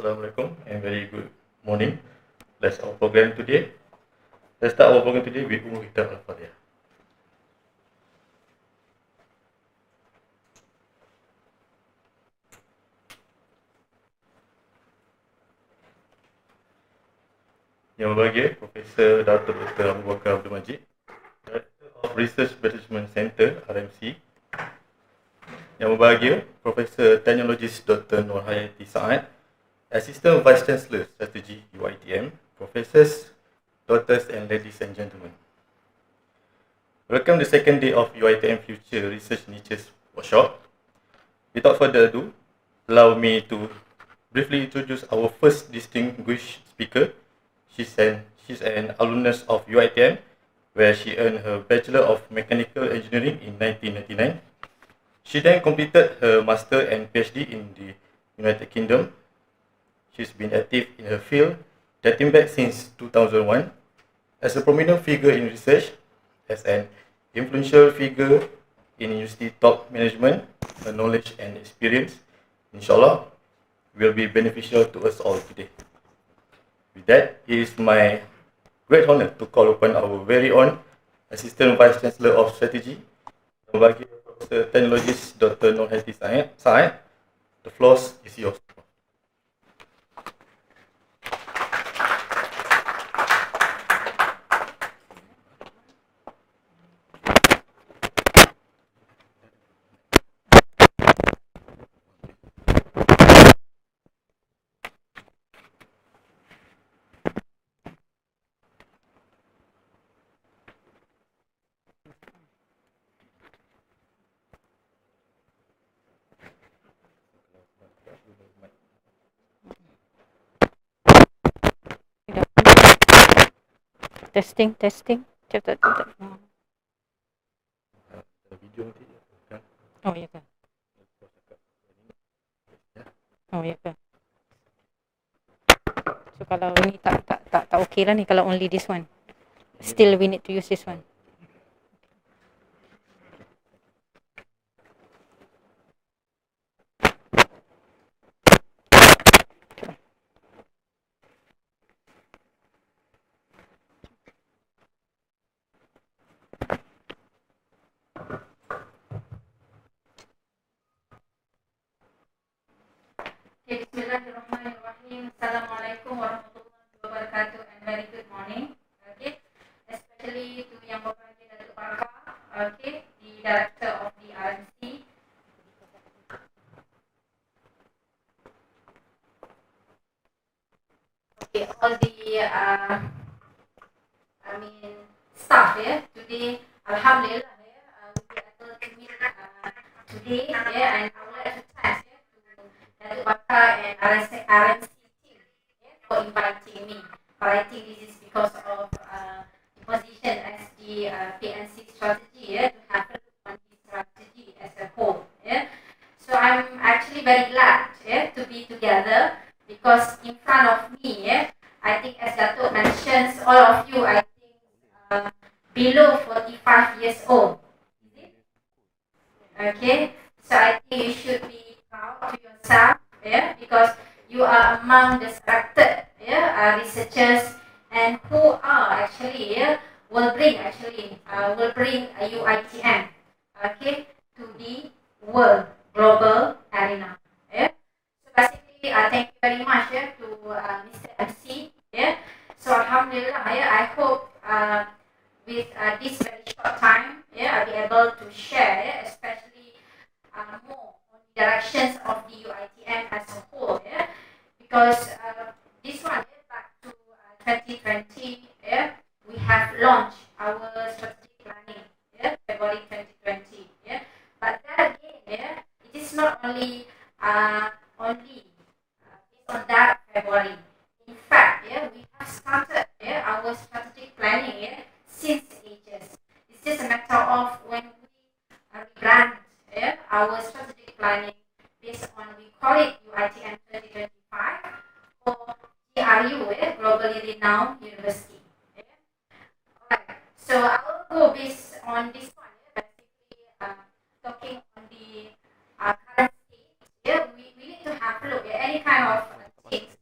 Assalamualaikum and very good morning. Let's our program today. Let's start our program today with Kita Al-Fatihah. Yang berbahagia Profesor Dr. Abu Bakar Abdul Majid, Director of Research Management Center RMC. Yang berbahagia Profesor Technologist Dr. Nur Hayati Saad, Assistant Vice Chancellor Strategy UiTM, Professors, Daughters and Ladies and Gentlemen. Welcome the second day of UiTM Future Research Niches Workshop. Without further ado, allow me to briefly introduce our first distinguished speaker. She's an alumnus of UiTM, where she earned her Bachelor of Mechanical Engineering in 1999. She then completed her Master and PhD in the United Kingdom. She's been active in her field dating back since 2001 as a prominent figure in research, as an influential figure in university top management. Her knowledge and experience, inshallah, will be beneficial to us all today. With that, it is my great honor to call upon our very own Assistant Vice Chancellor of Strategy, Professor Technologist Dr. Nur Hayati Saad. The floor is yours. Testing. Cepat. Video nanti kan? Oh ya kan. So kalau ni tak okay lah ni kalau only this one. Still we need to use this one. Bismillahirrahmanirrahim. Assalamualaikum warahmatullahi wabarakatuh and very good morning. Okay, especially to yang berbahagia Datuk Bakar, okay, the director of the RMC. Okay, all the staff here today. Alhamdulillah, we were able to meet today, and I would like to thank Datuk Bakar and RMC team for inviting me. But I think this is because of the position as the PNC strategy to have a look on the strategy as a whole. So I'm actually very glad to be together, because in front of me, I think as Datuk mentions, all of you, I think below 45 years old. Okay, so I think you should be proud to yourself, because you are among the selected researchers, and who are actually will bring UiTM to the world global arena. So basically, thank you very much to Mr. MC. So Alhamdulillah, I hope with this very short time, I'll be able to share, especially more on the directions of the UiTM as a whole, because this one, back to 2020, we have launched our strategic planning, February 2020, but then again, it is not only based on that February. In fact, we have started our strategic planning since ages. It's just a matter of when we rebrand our strategic planning based on, we call it UiTM 2025 or GRU, Globally Renowned University. Alright, so I will go based on this one, basically talking on the current state. We need to have a look at any kind of things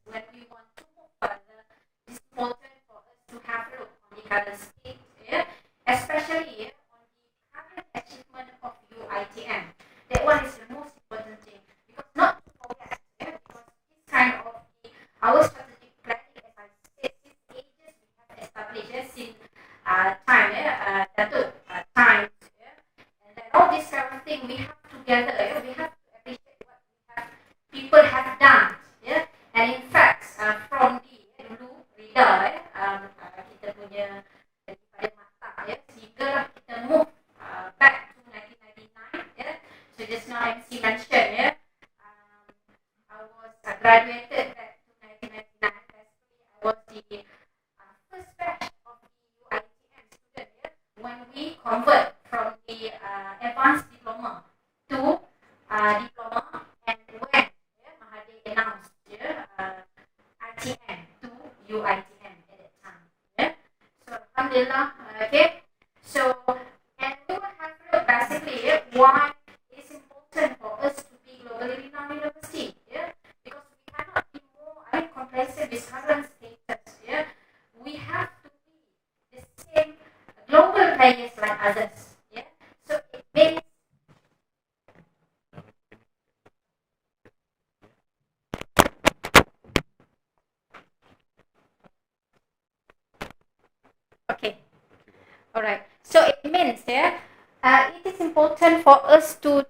current state, yeah, especially on the current achievement of UiTM. That one is the most important thing, because not to forget, yeah, because this kind of our strategic planning, as I said, since ages we have established, yeah, since time, yeah, times, yeah, and then all this kind of thing we have together, yeah, we have to appreciate what we have, people have done, yeah, and in fact from the dulu Rida, kita punya daripada mata, ya, sehinggalah kita move back to 1999, ya. So just now MC mentioned, ya, I was graduated back to 1999. Basically, I was the first batch of the UiTM student, ya, when we convert from the advanced diploma to diploma, and when, ya, Mahathir announced, ya, ITM to UiTM at that time. Yeah? So alhamdulillah, okay. So and we will have to look basically, yeah, why it is important for us to be globally renowned university. Yeah? Because we cannot be more complacent with current status. Yeah? We have to be the same global players like others. Yeah? So it means okay. Alright. So it means, yeah, it is important for us to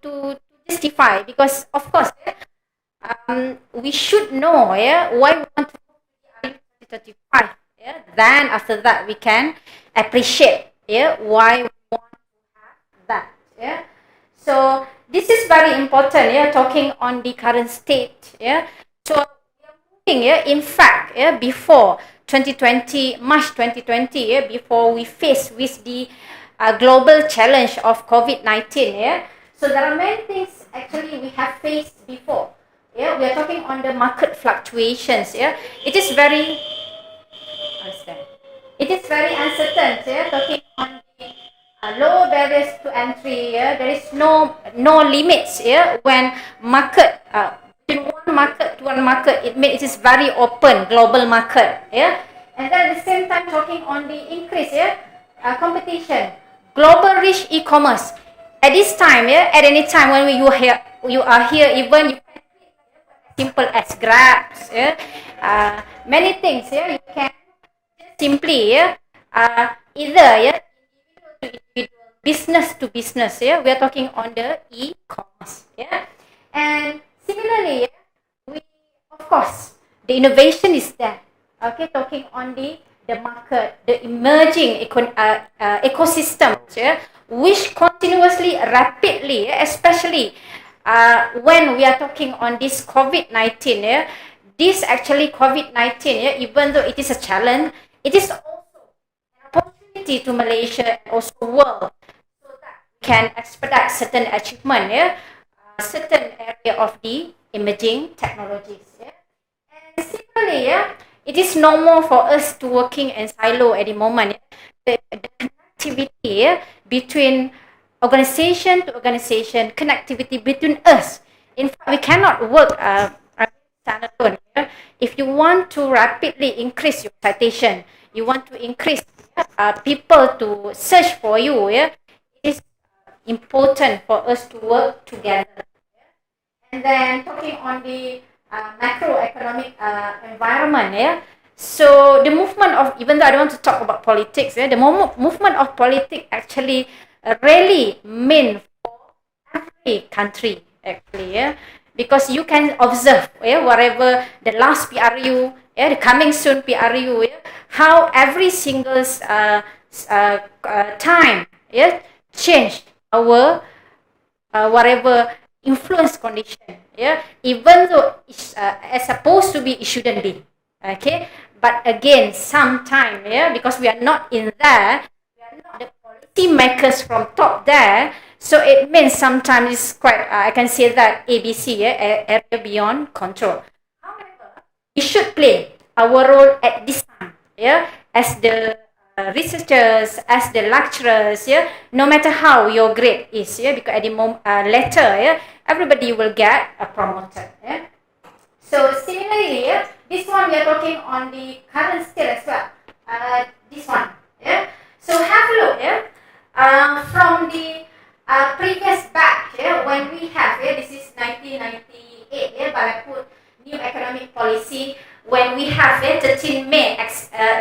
justify, because of course, yeah, we should know, yeah, why we want to move to the 2035. Yeah. Then after that we can appreciate, yeah, why we want to have that. Yeah. So this is very important, yeah, talking on the current state. Yeah. So we are moving, yeah, in fact, yeah, before 2020, March 2020, yeah, before we face with the global challenge of COVID-19, yeah. So there are many things actually we have faced before. Yeah, we are talking on the market fluctuations. Yeah, it is very uncertain. Yeah, talking on the low barriers to entry. Yeah, there is no limits. Yeah, when market in one market to one market, it is very open global market. Yeah, and then at the same time talking on the increase. Yeah, competition, global rich e-commerce. At this time, yeah, at any time when you are here, even you can simple as grabs, yeah, many things, yeah, you can simply, yeah, either, yeah, individual to individual, business to business, yeah, we are talking on the e-commerce, yeah, and similarly, yeah, we, of course, the innovation is there, okay, talking on the market, the emerging ecosystems, yeah, which continuously, rapidly, especially when we are talking on this COVID-19, yeah, this actually COVID-19, yeah, even though it is a challenge, it is also an opportunity to Malaysia and also world, so that we can expedite certain achievement, yeah, certain area of the emerging technologies. Yeah. And similarly, yeah, it is normal for us to working in silo at the moment. Yeah. The connectivity, yeah, between organization to organization, connectivity between us. In fact, we cannot work standalone. Yeah? If you want to rapidly increase your citation, you want to increase people to search for you, yeah, it is important for us to work together. And then talking on the macroeconomic environment, yeah. So the movement of, even though I don't want to talk about politics, yeah, the movement of politics actually really mean for every country actually, yeah, because you can observe, yeah, whatever the last PRU, yeah, the coming soon PRU, yeah, how every single time, yeah, changed our whatever influence condition, yeah, even though it's as supposed to be, it shouldn't be, okay, but again sometime, yeah, because we are not in there, we are not the policy makers from top there, so it means sometimes it's quite I can say that ABC, yeah, area beyond control. However, we should play our role at this time, yeah, as the researchers, as the lecturers, yeah, no matter how your grade is, yeah, because at the moment later, yeah, everybody will get promoted, yeah. So similarly, yeah, this one we are talking on the current state as well. This one, yeah, So have a look, yeah. From the previous batch, yeah, when we have, yeah, this is 1998, yeah, but I put new economic policy when we have, yeah, 13 May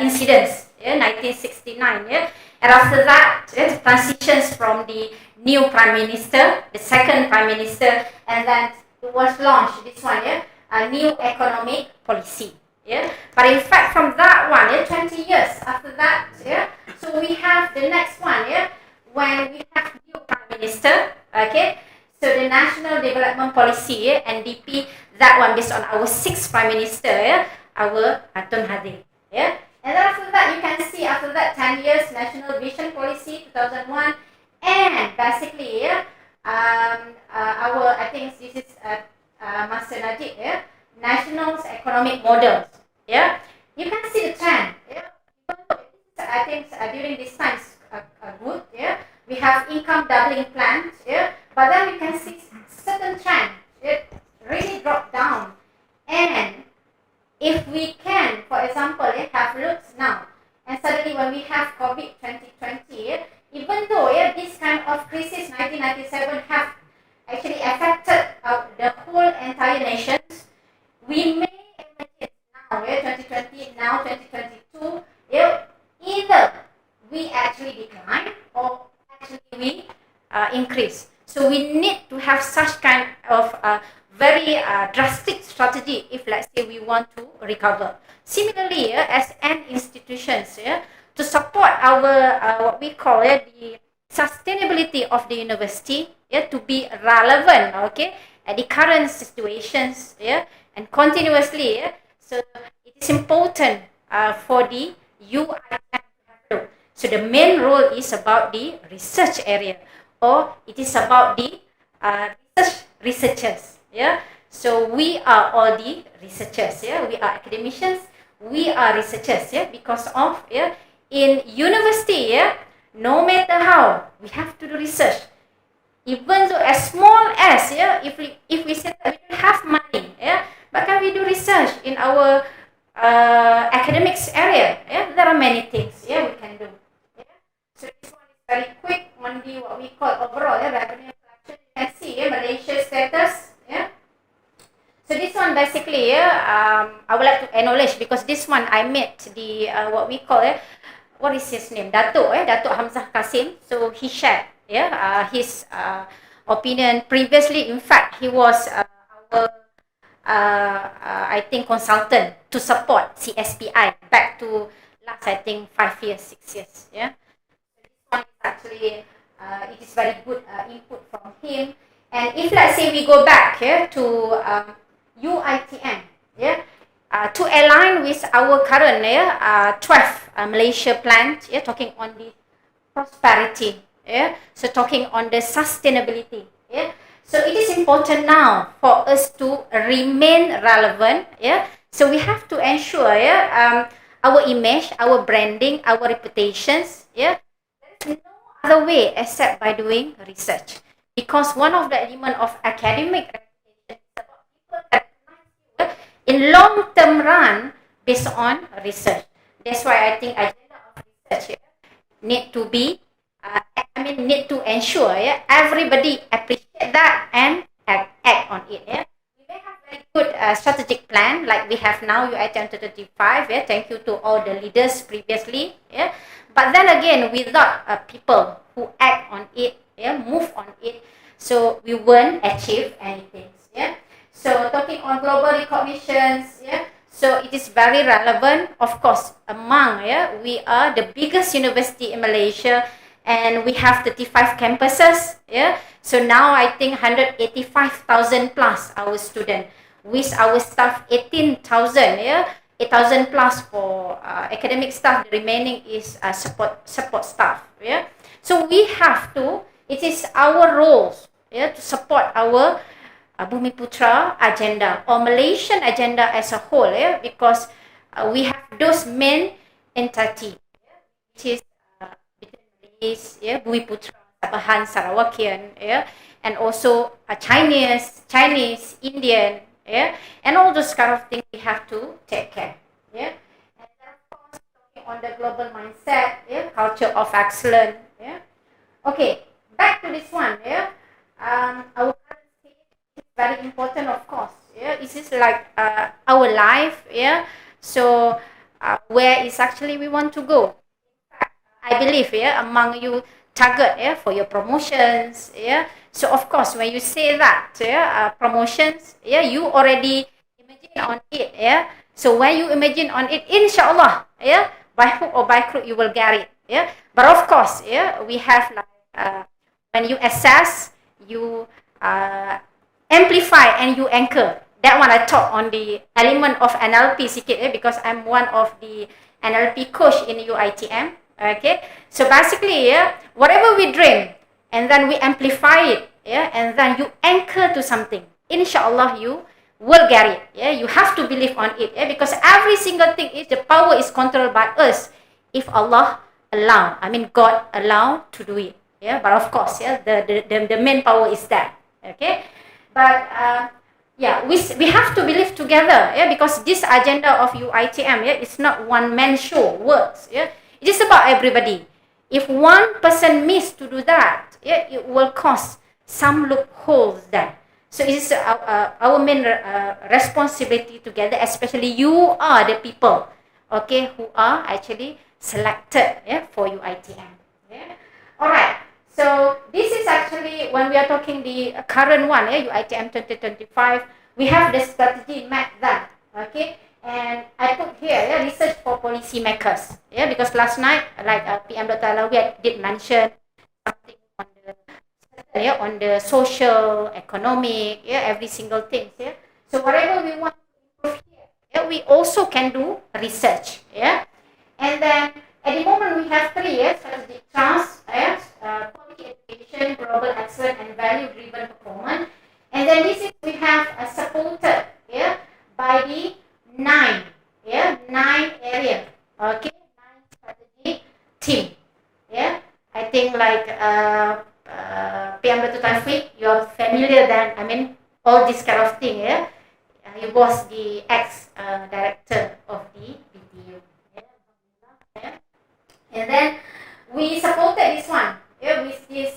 incidents, yeah, 1969, yeah, and after that, yeah, the transitions from the new prime minister, the second prime minister, and then it was launched, this one, yeah, a new economic policy. Yeah, but in fact, from that one, yeah, 20 years after that, yeah, so we have the next one, yeah, when we have new prime minister, okay, so the National Development Policy, yeah, NDP, that one based on our sixth prime minister, yeah, our Tun Mahathir, yeah, and then after that, you can see after that 10 years, National Vision Policy, 2001, and basically, yeah, our, I think this is Master Najib, yeah, National's economic models. Yeah, you can see the trend. Yeah, I think during these times good. Yeah, we have income doubling plans. Yeah, but then we can see certain trend. It really drop down. And if we can, for example, have looks now, and suddenly when we have COVID 2020, even though this kind of crisis 1997 have actually affected the whole entire nations, we may now, 2020, now 2022, either we actually decline or actually we increase. So we need to have such kind of very drastic strategy if, let's say, we want to recover. Similarly, as an institutions, to support our what we call the sustainability of the university, to be relevant, okay, at the current situations, and continuously, so it is important for the UiTM. So the main role is about the research area, or it is about the researchers. Yeah. So we are all the researchers. Yeah. We are academicians. We are researchers. Yeah. Because of in university. Yeah. No matter how, we have to do research. Even though as small as if we say that we don't have money, but can we do research in our academics area? There are many things we can do. So this one is very quick on the what we call overall revenue collection. You can see Malaysia status. So this one basically I would like to acknowledge, because this one I met the what we call what is his name? Datuk Hamzah Kasim. So he shared his opinion previously. In fact, he was our I think consultant to support CSPI back to last, I think, 5 years, 6 years. Yeah. So this one is actually it is very good input from him. And if, let's say, we go back to UiTM, to align with our current 12 Malaysia plan, talking on the prosperity, so talking on the sustainability, so it is important now for us to remain relevant, so we have to ensure our image, our branding, our reputations, there is no other way except by doing research, because one of the elements of academic reputation is about people recognize you in long-term run based on research. That's why I think agenda of research need to be need to ensure everybody appreciate that and act on it. We may have very good strategic plan like we have now UiTM 2025. Thank you to all the leaders previously. But then again, without people who act on it, move on it, so we won't achieve anything. So talking on global recognitions, so it is very relevant. Of course, among we are the biggest university in Malaysia, and we have 35 campuses. So now I think 185,000 plus our student, with our staff 18,000. 8,000 plus for academic staff. The remaining is support staff. So we have to. It is our roles to support our Bumiputra agenda or Malaysian agenda as a whole, because we have those main entity, which is Bumiputra, Sabahan, Sarawakian, and also Chinese, Indian, and all those kind of things we have to take care. And of course, talking on the global mindset, yeah, culture of excellence. Yeah. Okay, back to this one. Yeah. Our current state is very important, of course. Yeah, this is like our life. Yeah. So where is actually we want to go? I believe, yeah, among you target, yeah, for your promotions, yeah. So of course, when you say that, yeah, promotions, yeah, you already imagine on it, yeah. So when you imagine on it, inshallah, yeah, by hook or by crook, you will get it, yeah. But of course, yeah, we have like when you assess, you amplify and you anchor. That one I taught on the element of NLP sikit, because I'm one of the NLP coach in UiTM. Okay, so basically, yeah, whatever we dream, and then we amplify it, yeah, and then you anchor to something. Inshallah, you will get it. Yeah, you have to believe on it. Yeah, because every single thing is the power is controlled by us. If Allah allow, I mean God allow to do it. Yeah, but of course, yeah, the main power is that. Okay, but yeah, we have to believe together. Yeah, because this agenda of UiTM, yeah, it's not one man show works. Yeah. It is about everybody. If one person miss to do that, yeah, it will cause some loopholes then. So it is our main responsibility together, especially you are the people, okay, who are actually selected, yeah, for UiTM. Yeah. All right. So this is actually when we are talking the current one, yeah, UiTM 2025. We have the strategy map then, okay. And I put here, yeah, research for policy makers. Yeah, because last night, like PM Dr. Alawi did mention something on the, yeah, on the social, economic, yeah, every single thing. Yeah. So whatever we want to improve here, yeah, we also can do research. Yeah. And then at the moment we have three, yeah, strategic trust, yeah, quality education, global excellence, and value-driven performance. And then this is we have supported, yeah, by the 9 area, okay, 9 strategy team. Yeah, I think like PM Dr. Taufik, you're familiar then, I mean all this kind of thing. Yeah, he was the ex director of the BTU. Yeah. And then we supported this one, yeah, with this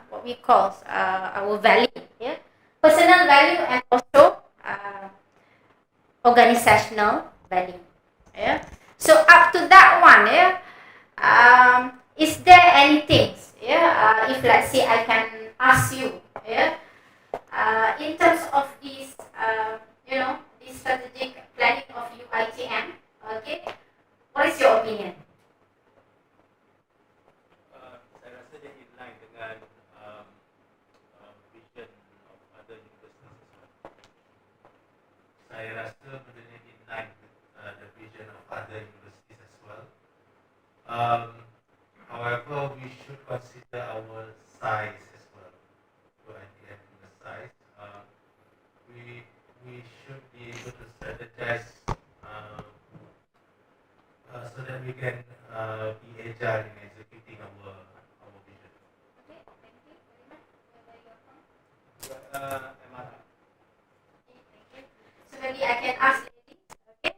what we call our value, yeah, personal value, and also organizational value. Yeah. So up to that one, yeah. Is there anything, yeah? If let's say I can ask you, yeah, in terms of this, you know, this strategic planning of UiTM, okay, what is your opinion? Saya rasa dia inline dengan vision of other universities as well. Saya rasa benda ni inline with the vision of other universities as well. However, we should consider our size as well. So at the end of the size, we should be able to strategize so that we can be agile in executing our vision. Okay, thank you very much. Where you are from? MRI. Okay, thank you. So maybe I can ask ladies. Okay.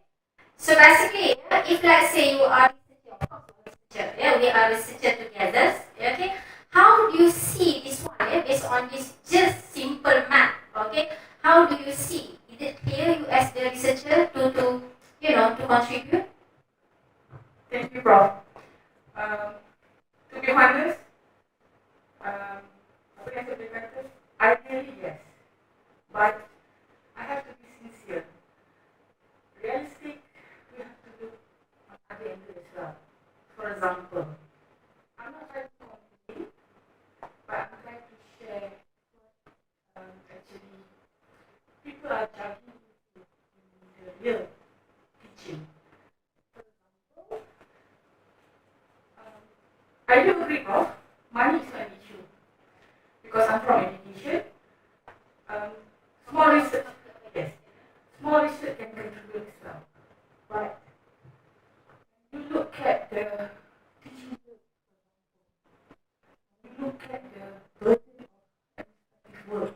So basically, if let's say you are researcher, yeah, we are researcher together. Okay. How do you see this one? Yeah, based on this just simple math. Okay. How do you see? Is it clear you as the researcher to you know to contribute? Thank you, Prof. To be honest, apa yang saya kata, ideally yes, but I have to be sincere. Realistic, we have to look at other angles as well. For example, I'm not trying to complain, but I'm trying to share what actually people are juggling in the real teaching. I do agree, Prof. Money is not an issue because I'm from education. Small research, yes, small research can contribute as well. But you look at the teaching, you look at the burden of administrative work.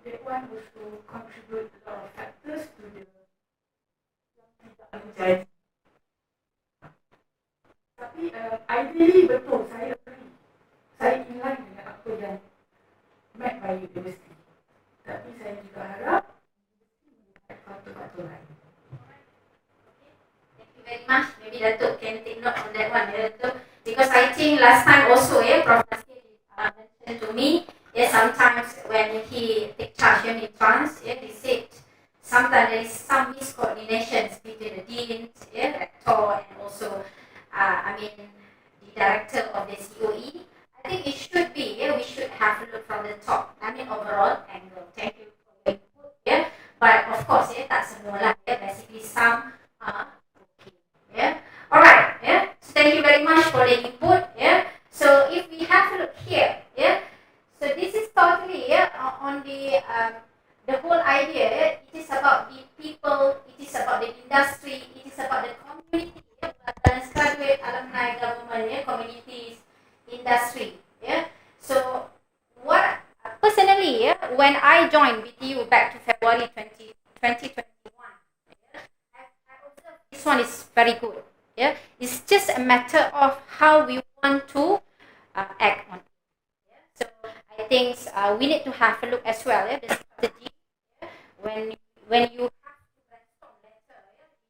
That one also contribute a lot of factors to the yang tidak menjadi. Tapi ideally betul, saya agree. Saya inline dengan apa yang met by university. Tapi saya juga harap faktor-faktor lain. Thank you very much. Maybe Datuk can take note on that one, Datuk. Because I think last time also, Prof. mentioned to me, sometimes when he take charge in trans, he said sometimes there is some miscoordinations between the deans, rector, and also, the director of the COE. I think it should be, we should have a look from the top. Overall angle. Thank you for your input, But of course, tak semua lah, basically some are okay, Alright, So thank you very much for the input, So if we have a look here, So this is totally, on the whole idea, It is about the people, it is about the industry, it is about the community, graduate, alumni, government, communities, industry, So what personally, when I joined BTU back to February 2021, I observed this one is very good. It's just a matter of how we want to act on it. So I think we need to have a look as well. The strategy when you have to brainstorm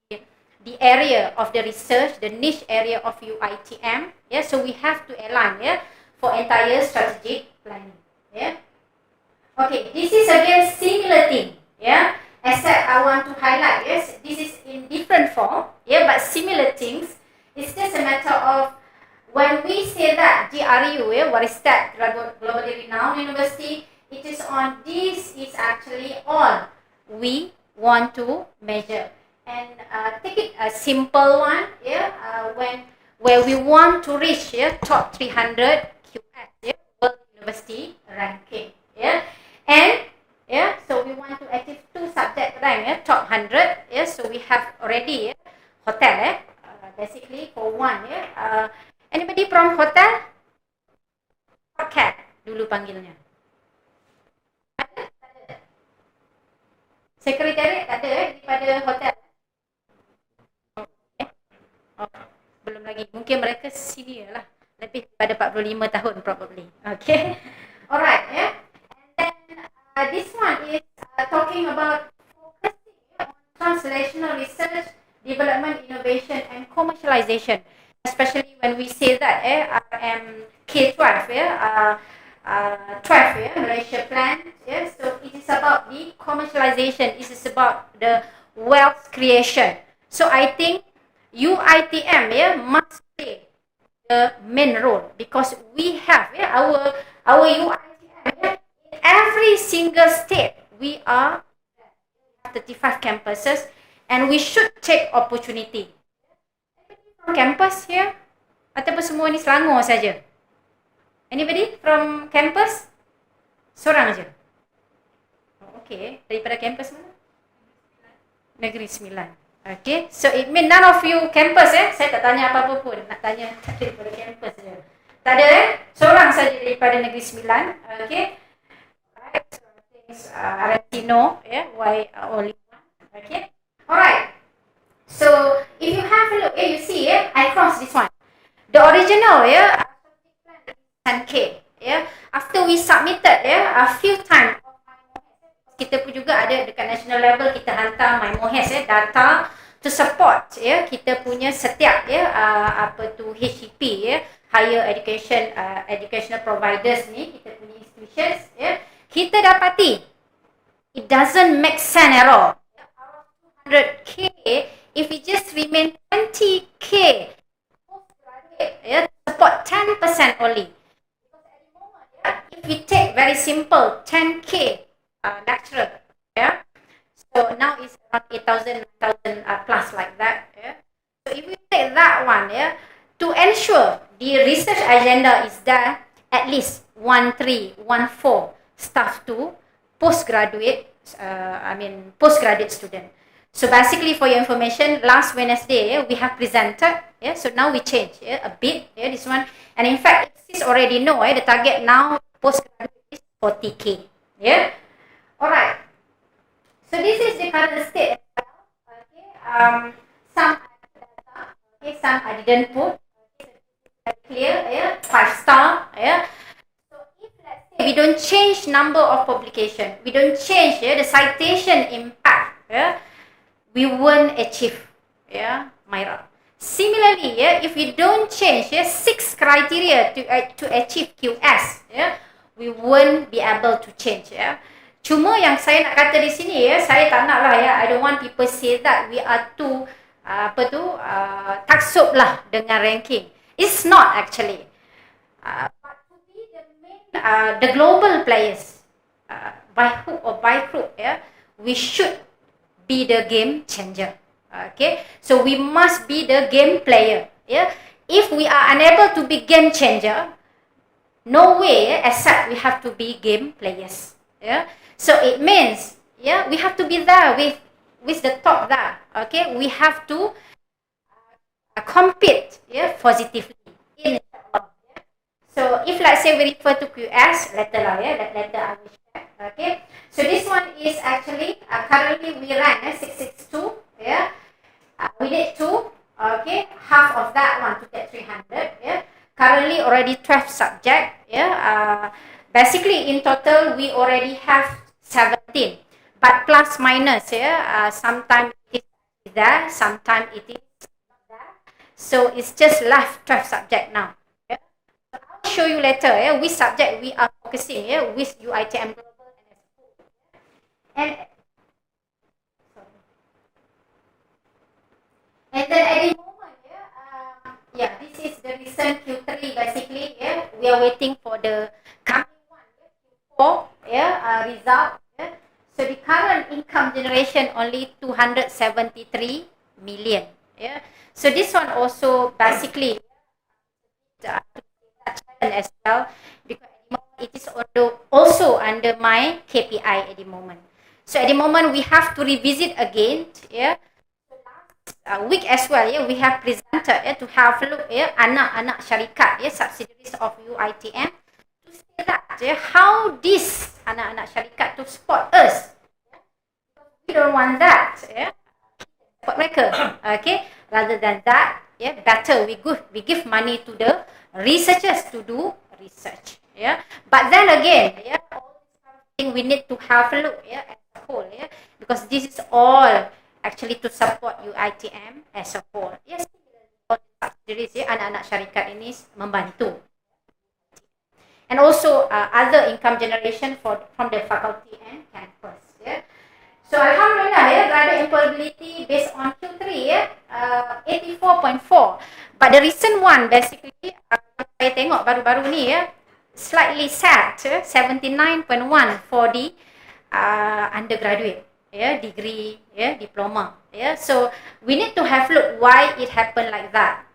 later, the area of the research, the niche area of UiTM. So we have to align for entire strategic planning. Okay, this is again similar thing. Except I want to highlight, this is in different form, but similar things. It's just a matter of when we say that GRU, what is that? Globally renowned university, it is on this is actually all we want to measure. And take it a simple one, where we want to reach top 300 QS, World University ranking, and so we want to achieve 2 subject rank, top 100, so we have already hotel, basically for one, anybody from hotel? Hotel dulu panggilnya. Ada? Tak ada. Sekretariat tak ada daripada hotel. Belum lagi. Mungkin mereka senior lah. Lebih daripada 45 tahun probably. Okay. Alright, And then this one is talking about focusing on translational research, development, innovation, and commercialization. Especially when we say that K12, 12, Malaysia plan. So it is about the commercialization. It is about the wealth creation. So I think UiTM must play the main role because we have our UiTM in every single state. We are 35 campuses and we should take opportunity. From campus here? Ataupun semua ni Selangor saja? Anybody from campus? Seorang je? Okay, daripada campus mana? Negeri Sembilan. Okay, so it means none of you campus saya tak tanya apa-apa pun. Nak tanya daripada campus je. Tak ada seorang saja daripada Negeri Sembilan. Okay. Alright, so I think Arantino, why only one. Okay. Alright. So if you have a look, you see, I cross this one. The original, 10K. After we submitted, a few times, kita pun juga ada dekat national level, kita hantar MyMohes, data to support, kita punya setiap, HEP, higher education, educational providers ni, kita punya institutions, kita dapati, it doesn't make sense at all. Out of 200K, if we just remain 20K, support 10% only. Because at the moment, if we take very simple 10K lecturer, so now it's around 8,000, 9,000 plus like that. So if we take that one, to ensure the research agenda is there, at least 13, 14 staff to postgraduate student. So basically, for your information, last Wednesday we have presented. So now we change a bit. This one, and in fact, it's already know the target now postgraduate is 40K. Alright. So this is the current state. Okay. Some data. Okay. Some I didn't put. Okay. clear, 5-star, So if let's say we don't change number of publication, we don't change the citation impact, we won't achieve, Myra. Similarly, if we don't change 6 criteria to achieve QS, we won't be able to change. Cuma yang saya nak kata di sini, saya tak nak lah, I don't want people say that we are too taksub lah dengan ranking. It's not actually. But to be the main, the global players, by hook or by crook, we should be the game changer. Okay, so we must be the game player. If we are unable to be game changer, no way except we have to be game players. So it means we have to be there with the top there. Okay, we have to compete positively. So if let's say we refer to QS, later lah, later I will share. Okay, so this one is actually currently we rank 662. We need to half of that one to get 300. Currently already 12 subject. Basically in total we already have 17, but plus minus. Sometimes it is there, sometimes it is not there. So it's just left 12 subject now. So I'll show you later which subject we are focusing with UiTM Global and then at the moment, this is the recent Q3 basically. We are waiting for the coming one, Q4 result. So the current income generation only 273 million. So this one also basically as well, because at the moment it is also under my KPI at the moment. So at the moment we have to revisit again. Week as well, we have presented to have a look anak-anak syarikat, subsidiaries of UiTM, to see that how this anak-anak syarikat to support us. We don't want that, support mereka. Okay, rather than that, better we give money to the researchers to do research. But then again, all this kind of thing we need to have a look as a whole, because this is all actually to support UiTM as a whole. Yes, all the subsidiaries, anak-anak syarikat ini membantu. And also other income generation from the faculty and campus. So alhamdulillah, graduate employability based on Q3, 84.4. But the recent one basically, saya tengok baru-baru ni, slightly sad, 79.1 for the undergraduate. Degree, diploma. So we need to have a look why it happened like that.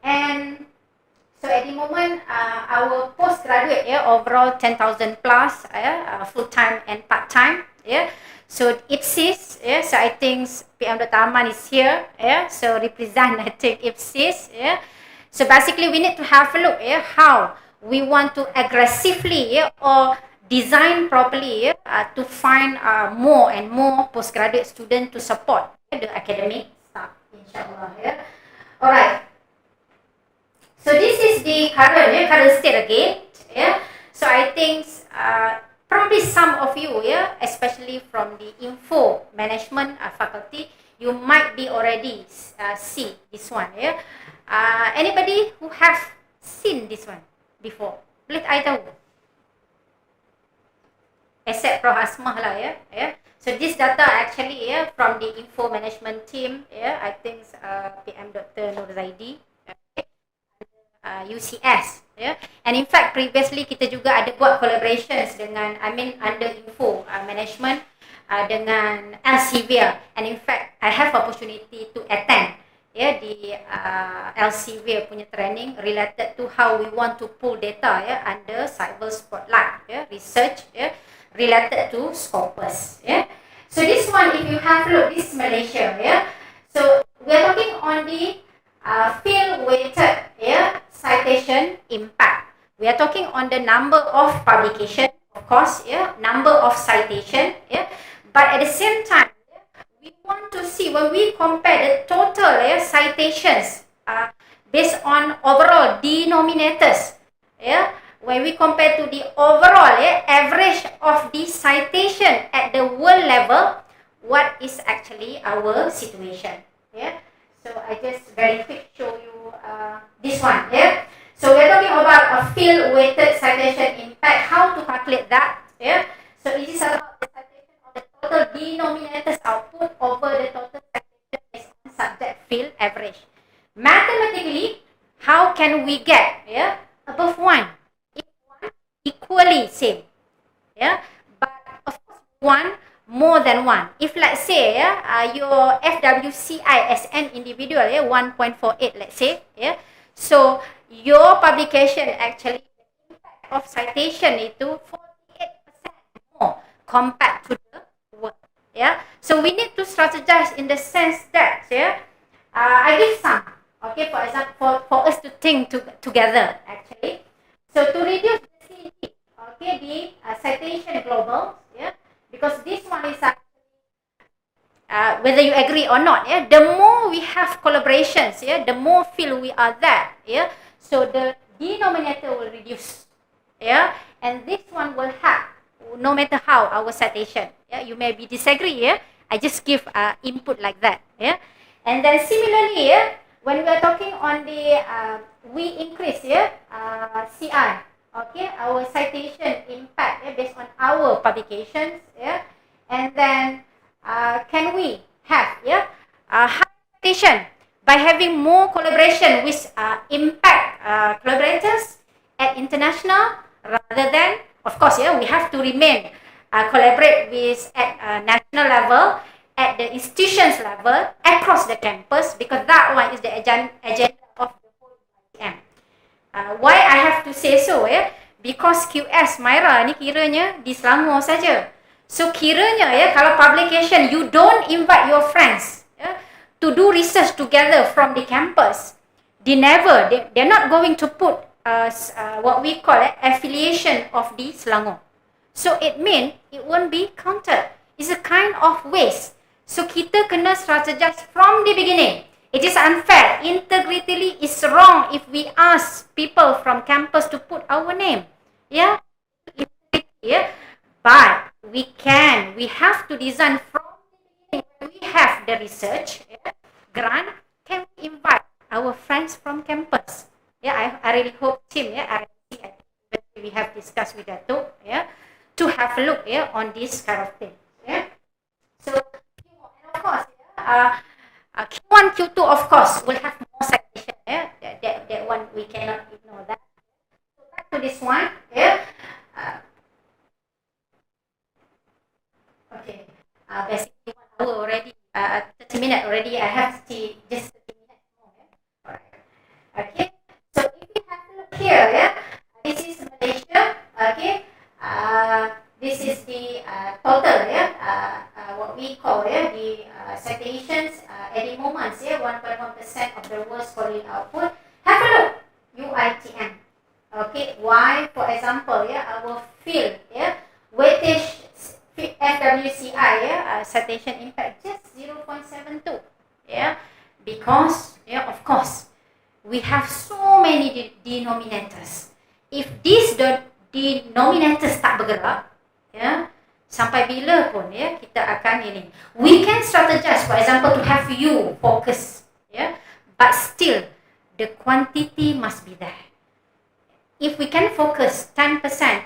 And so at the moment, our postgraduate, overall 10,000 plus, full-time and part-time. So IPSIS, so I think PM Dr. Aman is here. So represent, I think, IPSIS. So basically, we need to have a look how we want to aggressively or design properly to find more and more postgraduate students to support the academic staff, inshallah. Alright. So this is the current state again. So I think probably some of you, especially from the info management faculty, you might be already see this one. Anybody who have seen this one before? Boleh I tahu? Except Prof. Asmah lah, So this data actually from the info management team, I think PM Dr. Nur Zaidi, UCS, And in fact previously kita juga ada buat collaborations dengan, under info management dengan Elsevier. And in fact I have opportunity to attend di Elsevier punya training related to how we want to pull data under cyber spotlight research related to Scopus. So this one, if you have a look, this is Malaysia. So we are talking on the field weighted citation impact. We are talking on the number of publication, of course, number of citation. But at the same time, we want to see when we compare the total citations based on overall denominators. Yeah, when we compare to the overall average of the citation at the world level, what is actually our situation? Yeah, so I just very quick show you this one. Yeah, so we're talking about a field weighted citation impact. How to calculate that? Yeah, so it is about the citation of the total denominators output over the total citation based on subject field average. Mathematically, how can we get above 1? If 1 equally same, but of course 1 more than 1. If let's say your FWCI as an individual 1.48, let's say, so your publication actually the impact of citation itu 48% more compared to the work. So we need to strategize in the sense that I give some, okay, for example, for us to think together actually. So to reduce the CT, okay, the citation global, because this one is whether you agree or not, the more we have collaborations, the more feel we are there, so the denominator will reduce, and this one will help no matter how our citation, you may be disagree, I just give input like that, and then similarly, when we are talking on the we increase CI, okay, our citation impact based on our publications, and then can we have high citation by having more collaboration with impact collaborators at international rather than, of course, we have to remain collaborate with at national level, at the institutions level, across the campus, because that one is the agenda of the whole UiTM. Why I have to say so? Because QS Myra ni kiranya di Selangor saja. So kiranya kalau publication you don't invite your friends to do research together from the campus, they're not going to put what we call affiliation of the Selangor. So it means it won't be counted. It's a kind of waste. So kita kena strategize from the beginning. It is unfair. Integrity is wrong if we ask people from campus to put our name. But we have to design from the beginning. When we have the research grant, can we invite our friends from campus? I really hope team we have discussed with Dato to have a look on this kind of thing. So and of course Q1, Q2 of course will have more citation. That one we cannot ignore that. So back to this one. Okay. Basically 1 hour already. 30 minutes already. I have just 30 minutes more. Alright. Okay. So if we have a look here, this is Malaysia. Okay. This is the total, what we call the citations at the moment, 1.1% of the world's scholarly output. Have a look, UiTM. Okay, why? For example, our field, weightage FWCI, citation impact just 0.72. Because of course we have so many denominators. If these denominators tak bergerak, sampai bila pun kita akan ini. We can strategize, for example, to have you focus, but still the quantity must be there. If we can focus 10%, 20%,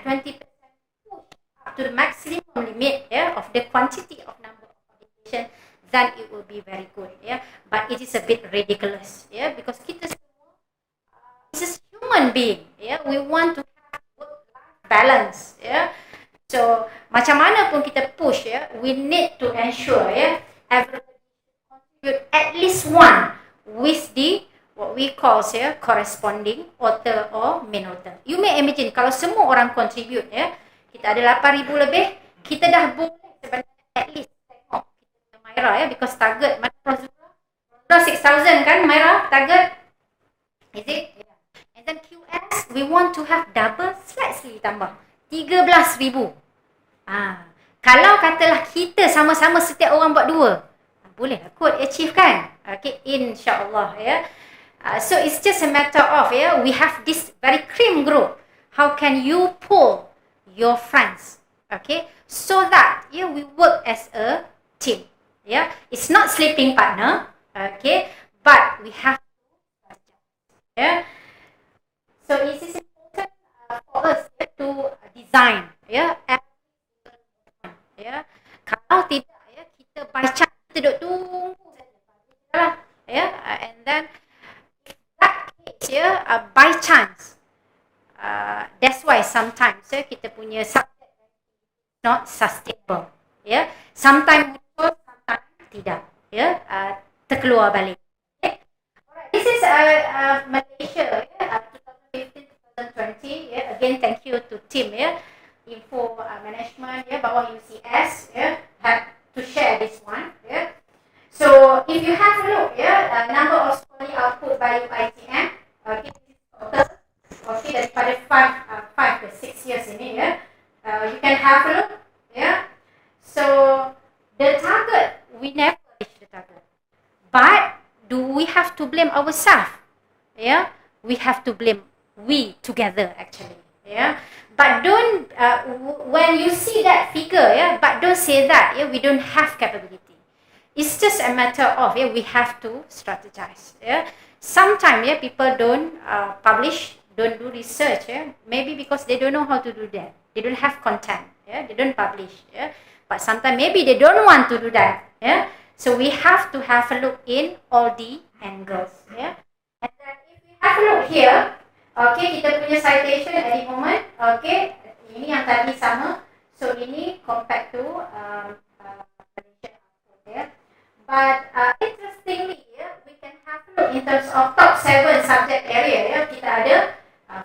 push up to the maximum limit of the quantity of number of publications, then it will be very good. But it is a bit ridiculous, because kita semua is a human being. We want to have work-life balance. So macam mana pun kita push, we need to ensure everybody contribute at least one with the what we call corresponding author or main author. You may imagine kalau semua orang contribute, kita ada 8,000 lebih, kita dah boleh sebenarnya at least tengok kita Myra because target Myra 6,000 kan Myra target, is it? And then QS we want to have double slightly tambah 13,000. Kalau katalah kita sama-sama setiap orang buat 2, boleh kot achieve kan? Okay, insya-Allah So it's just a matter of, we have this very cream group. How can you pull your friends, okay, so that we work as a team. It's not sleeping partner, okay, but we have to, so it is important for us to design, kalau tidak, kita by chance kita duduk tunggu saja, and then that case, by chance, that's why sometimes kita punya subject not sustainable, sometimes muncul, sometimes tidak, terkeluar balik. Alright, this is Malaysia, 2015-2020. Again, thank you to team, info management, bawah UCS, have to share this one. So if you have a look, number of scholarly output by UiTM, okay, total, okay, daripada 5 to 6 years ini, you can have a look, so the target, we never reach the target, but do we have to blame ourselves? We have to blame we together actually, but don't when you see that figure, but don't say that we don't have capability. It's just a matter of we have to strategize. Sometimes people don't publish, don't do research, maybe because they don't know how to do that. They don't have content, they don't publish, but sometimes maybe they don't want to do that, so we have to have a look in all the angles, and then if we have a look here, okay, kita punya citation at the moment, okay, ini yang tadi sama, so ini compared to Malaysia, but interestingly, we can have a look in terms of top 7 subject area, kita ada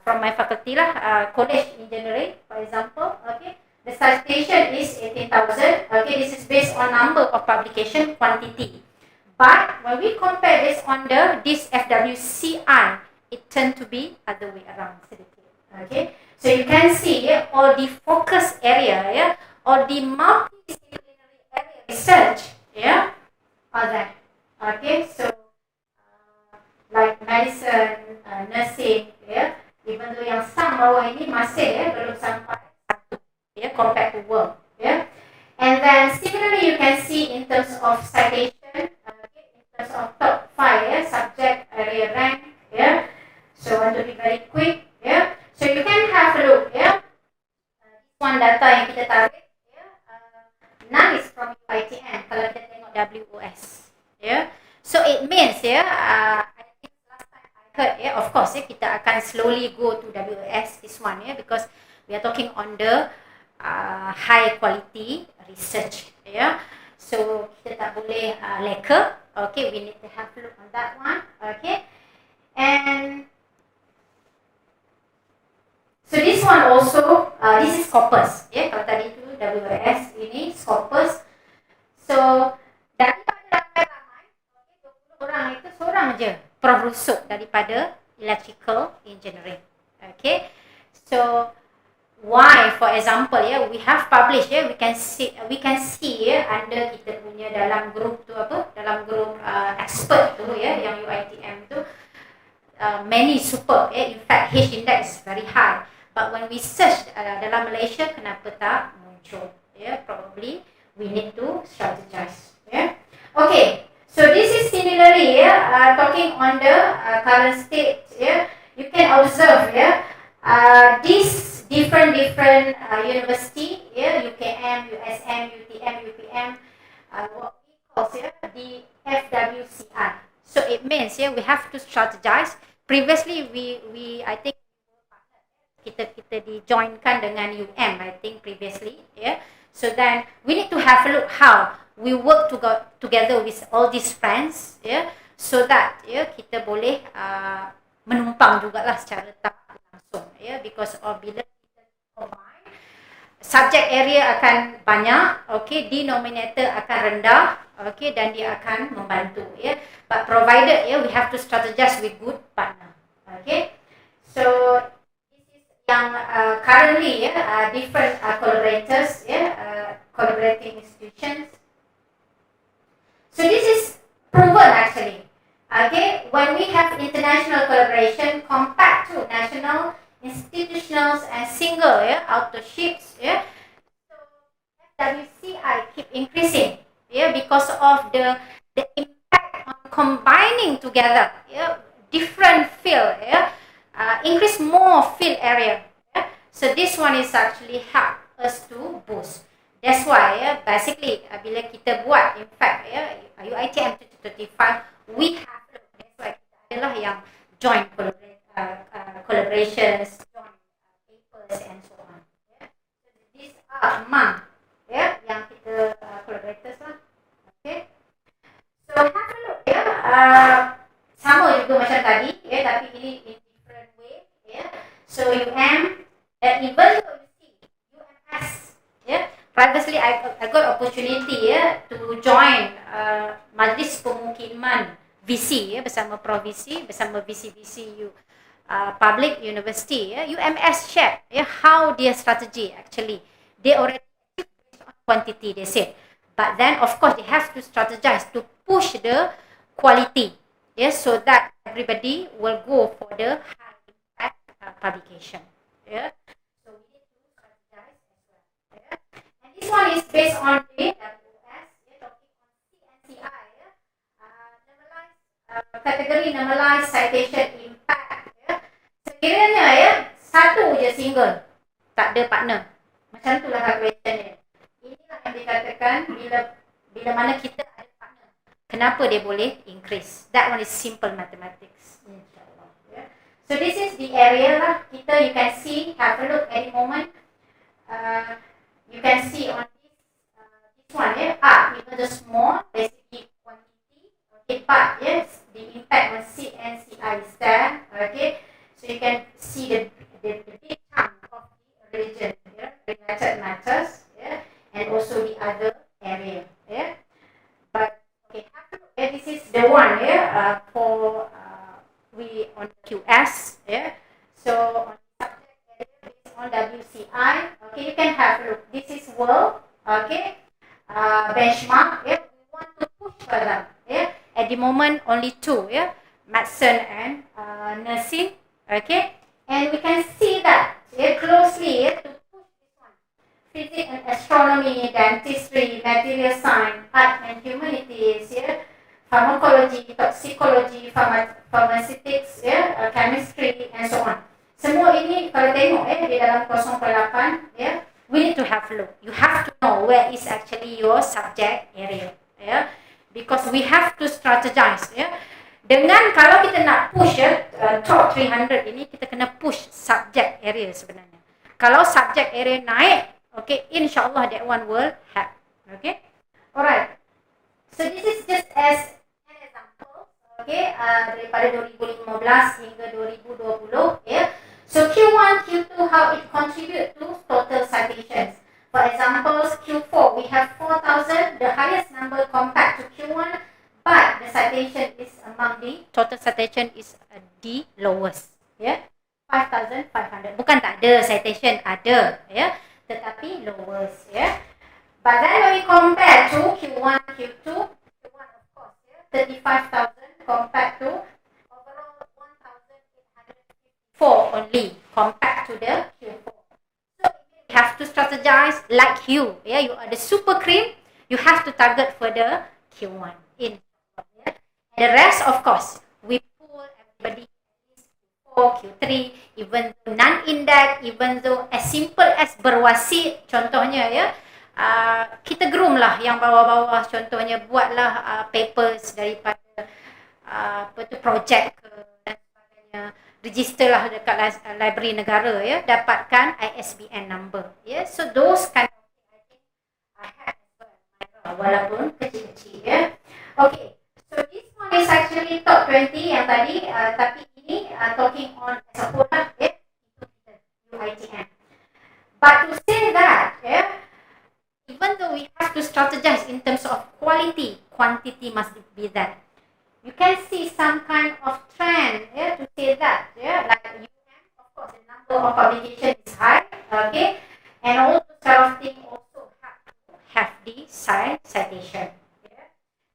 from my faculty lah, college engineering for example, okay, the citation is 18,000, okay, this is based on number of publication quantity, but when we compare this on this FWCI, it tend to be other way around sedikit, okay, so you can see all the focus area, or the multidisciplinary area research, are there, okay, so like medicine, nursing, even though yang some bawah ini masih belum sampai satu, compared to work, and then similarly you can see in terms of citation, okay, in terms of top 5 subject area rank, so I want to be very quick, so you can have a look, this one data yang kita tarik, none is from UiTM kalau kita tengok WOS, so it means, I think last time I heard, of course, kita akan slowly go to WOS this one, because we are talking on the high quality research, so kita tak boleh leka, okay, we need to have a look on that one, okay, and so this one also, this is Scopus, kalau tadi tu WOS, ini Scopus, so daripada ramai-ramai, 20 orang itu seorang je Prof Rusuk daripada electrical engineering, okay, so why, for example, we have published, we can see under kita punya dalam grup tu apa, dalam grup expert tu, yang UiTM tu, many superb, in fact H index is very high, but when we search dalam Malaysia, kenapa tak muncul, probably we need to strategize, okay, so this is similarly, talking on the current state, you can observe, this different university, UKM, USM, UTM, UPM, what we call the FWCI. So it means we have to strategize. Previously we I think kita di-joinkan dengan UM, I think previously, so then we need to have a look how we work together with all these friends, so that kita boleh menumpang jugalah secara tak langsung, because of bila combine, subject area akan banyak, okay, denominator akan rendah, okay, dan dia akan membantu, but provided we have to strategize with good partner, okay, so this is yang currently different collaborators, collaborating institutions, so this is proven actually, Okay, when we have international collaboration compared to national, institutionals and single autoships, so FWCI keep increasing, because of the impact on combining together, different field, increase more field area. So this one is actually help us to boost. That's why basically bila kita buat, in fact UiTM 2025, we have, that's why kita adalah yang joint collaborations, joint papers and so on. So these are among yang kita collaborators lah. Okay. So have a look sama juga macam tadi tapi ini in different way. So even though you see UMS, previously I got opportunity to join Majlis Pemukiman VC bersama Provisi, bersama VC public university. UMS share how their strategy actually. They already based on quantity, they said. But then of course they have to strategize to push the quality, so that everybody will go for the high impact publication. So we need to strategize as well. And this one is based on the AWS, talking on TNCI, kategori normalized citation impact. Sekiranya satu je single, tak ada partner, macam itulah calculation dia. Inilah yang dikatakan bila mana kita ada partner, kenapa dia boleh increase. That one is simple mathematics, insyaAllah. So this is the area lah. You can see, have a look at the moment. You can see on this one, even the small, basically quantity, okay, but yes, the impact on C and CI is there, okay. So you can see the big chunk of the religion, related matters, and also the other area, But okay, have a look. This is the one, for we on QS, So on subject area based on WCI, okay, you can have a look. This is world, okay, benchmark. We want to push further. At the moment, only two, medicine and nursing, okay. And we can see that closely to push this one. Physics and astronomy, dentistry, material science, art and humanities, pharmacology, toxicology, pharmaceutics, chemistry and so on. Semua ini kalau tengok di dalam 0.8, we need to have a look. You have to know where is actually your subject area, because we have to strategize, Dengan kalau kita nak push top 300 ini, kita kena push subject area sebenarnya. Kalau subject area naik, okay, insyaAllah that one will help. Okay, alright. So this is just as an example, okay, daripada 2015 hingga 2020, So Q1, Q2, how it contribute to total citations. For example, Q4 we have 4,000, the highest number compared to Q1, but the citation is among the total citation is the lowest, 5,500. Bukan tak ada citation, ada, tetapi lowest, But then when we compare to Q1, Q2, Q1 of course, 35,000 compared to overall 1,854 only compared to the Q4. So you have to strategize like you are the super cream, you have to target for the Q1 in. And the rest of course, we pull everybody Q4, Q3, even though non-index, even though as simple as berwasit contohnya, kita groom lah yang bawah-bawah, contohnya buatlah papers daripada projek ke dan sebagainya, register lah dekat library negara, dapatkan ISBN number, so those kind of thing I think I have walaupun kecil-kecil, okay. So this one is actually top 20 yang tadi, tapi ini talking on as a whole lah, UiTM. But to say that, even though we have to strategize in terms of quality, quantity must be there. You can see some kind of trend, to say that, like UM, of course, the number of publication is high, okay, and all those kind of things also have to have the citation.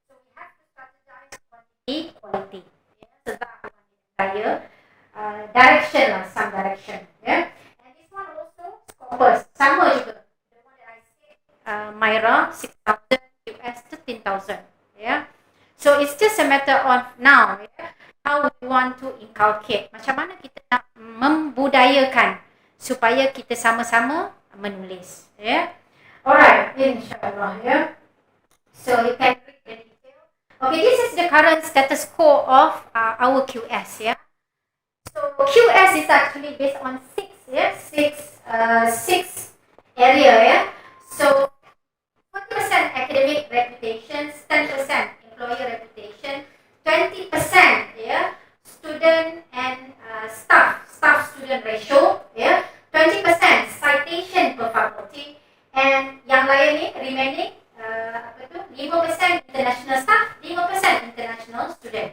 So we have to strategize quantity, quality. higher direction lah, some direction. Yeah. And this one also Scopus, sama juga. The one that I said, Myra 6,000, US 13,000. Yeah. So it's just a matter of now, yeah, how we want to inculcate. Macam mana kita nak membudayakan supaya kita sama-sama menulis. Yeah. Alright, insyaAllah. Yeah. So you can read the detail. Okay, this is the current status quo of our QS. Yeah. So QS is actually based on six area. Yeah. So 40% academic reputations, 10% employer reputation, 20% yeah, student and staff-student ratio, yeah, 20% citation per faculty, and yang lain ni remaining 5% international staff, 5% international student.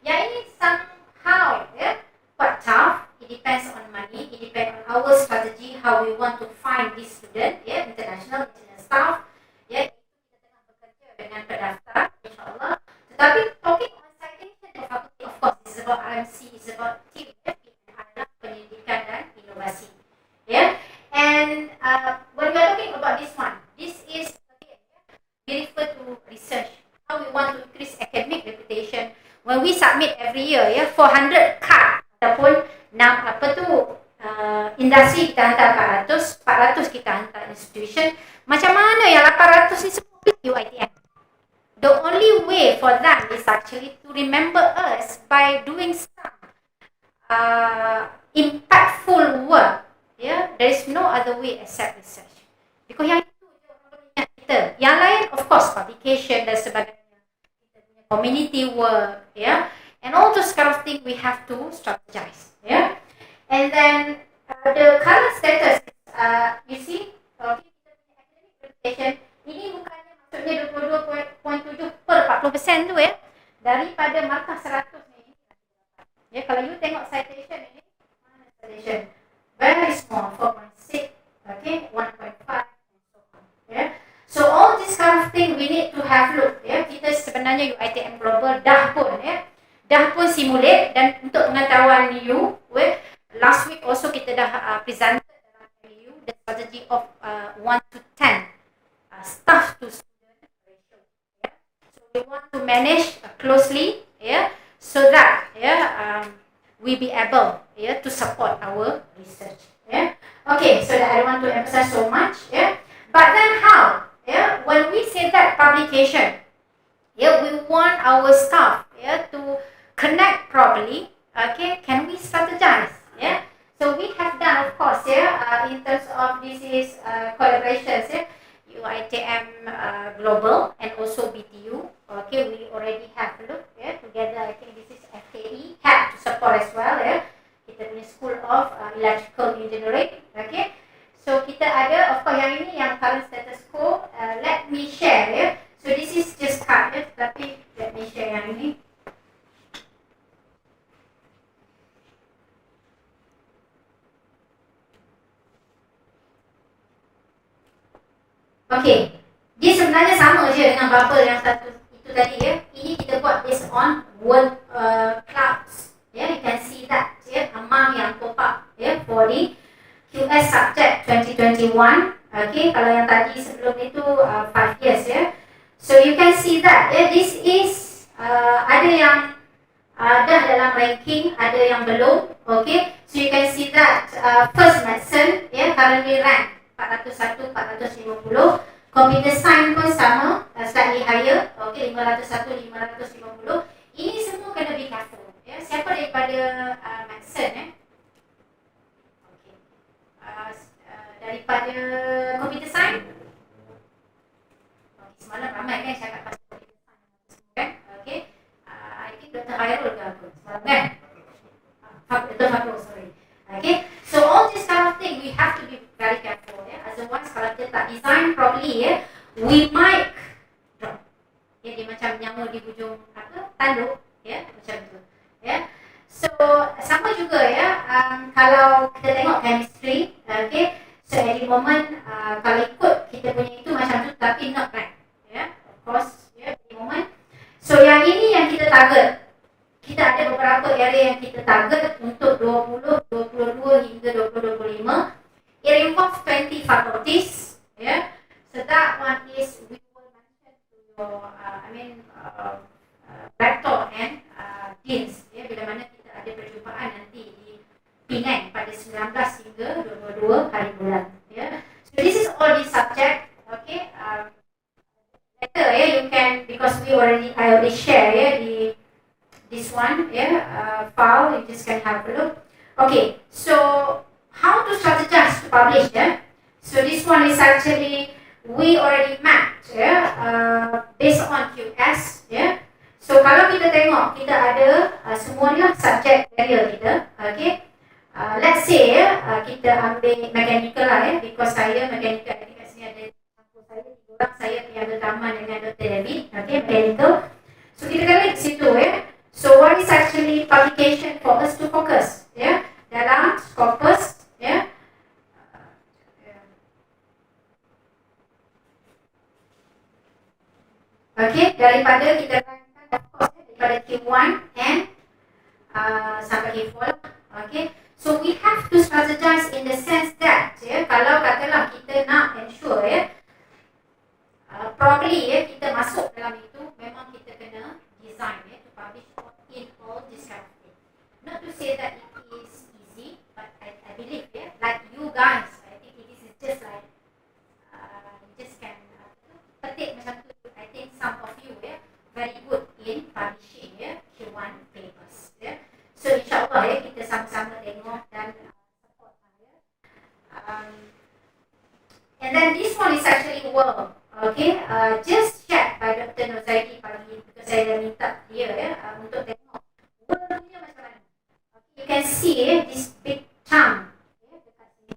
Yang ini somehow yeah, quite tough. It depends on money. It depends on our strategy, how we want to find this student, yeah, international staff. Ya, kita tengah bekerja dengan pendaftar, insyaAllah. Tetapi talking on citation per faculty, of course, it's about RMC, it's about TNCP&I, pendidikan dan inovasi. Yeah, and when we are talking about this one, this is again, we refer to research. How we want to increase academic reputation. When we submit every year, ya, 400 card ataupun industri kita hantar 400 kita hantar institution. Macam mana yang 800 ni semua UiTM? The only way for them is actually to remember us by doing some impactful work. Yeah, there is no other way except research. Because yang itu je orang ingat kita. Yang lain, of course, publication dan sebagainya. Kita punya community work, yeah, and all those kind of things we have to strategize. Yeah, and then the current status, you see, ini bukannya maksudnya 22.7 per 40% tu ya, daripada markah 100 ni. Ya, kalau you tengok citation ini, mana citation? Very small, 4.6, okay, 1.5 and so on. Yeah. So all this kind of thing we need to have look. Ya, kita sebenarnya UiTM Global dah pun simulate, dan untuk pengetahuan you, last week also kita dah presented dalam MU the strategy of 1 to 10. Staff to student ratio. Yeah? So we want to manage closely, yeah, so that we be able, yeah, to support our research. Yeah. Okay, so that I don't want to emphasize so much. Yeah. But then how? Yeah. When we say that publication, yeah, we want our staff, yeah, to connect properly. Okay, can we strategize? Yeah. So we have done, of course, yeah, in terms of this is collaborations, yeah. UiTM Global and also BTU. Okay, we already have a look, yeah, together. I think this is FKE have to support as well, yeah. Kita punya School of Electrical Engineering. Okay, so kita ada, of course, yang ini yang current status quo. Let me share, yeah. So this is just card, yeah, tapi let me share yang ini. Okay, dia sebenarnya sama je dengan bubble yang satu itu tadi ya. Ini kita buat based on word clouds. Yeah, you can see that yeah, among yang pop up yeah, for the QS subject 2021. Okay, kalau yang tadi sebelum itu 5 years ya. Yeah. So you can see that yeah, this is ada yang dah dalam ranking, ada yang belum. Okay, so you can see that first medicine yeah, currently ranked 401, 450. Computer science pun sama, slightly higher. Okay, 501, 550. Ini semua kena be careful. Ya, siapa daripada medicine okay. Daripada computer science? Okay, semalam ramai kan cakap pasal computer science kan? Okay. I think Dr. Khairul ke apa? Semalam kan? Dr. Fakrul, sorry. Okay. So all this kind of thing we have to be very careful. Yeah. Otherwise kalau kita tak design properly, yeah, we might drop. Yeah, dia macam nyamuk di hujung apa? Tanduk. Yeah, macam tu. Yeah. So sama juga ya. Kalau kita tengok chemistry, okay. So at the moment kalau ikut kita punya itu macam tu, tapi not right. Yeah. Of course. Yeah. At the moment. So yang ini yang kita target. Kita ada beberapa area yang kita target untuk 2022 hingga 2025. It involves 20 faculties. So that one is we will mention to your rector and deans. Bila mana kita ada perjumpaan nanti di Penang pada 19 hingga 22 hari bulan. So this is all the subject. Okay. Later, you can, because I already share this one file. You just can have a look. Okay. So how to strategize to publish? So this one is actually we already mapped based on QS. So kalau kita tengok kita ada semuanya subject area kita. Okay. Let's say kita ambil mechanical lah because saya mechanical kat sini ada saya 3 orang, saya tiada taman dengan Dr. David. Okay, mechanical. So kita kena di situ So what is actually publication for us to focus? Dalam Scopus. Okay, daripada kita rankan of course daripada Q1 and sampai Q4. Okay, so we have to strategize in the sense that kalau katalah kita nak ensure probably kita masuk dalam itu, memang kita kena design to publish in all this kind of thing. Not to say that it is easy, but I believe like you guys, I think this is just like you just can petik macam tu. I think some of you very good in publishing Q1 papers. So insyaAllah kita sama-sama tengok dan support. And then this one is actually work. Okay, just check by Dr. Nozaidi pagi because saya dah minta dia untuk tengok worknya macam mana. Okay, you can see this big chunk dekat sini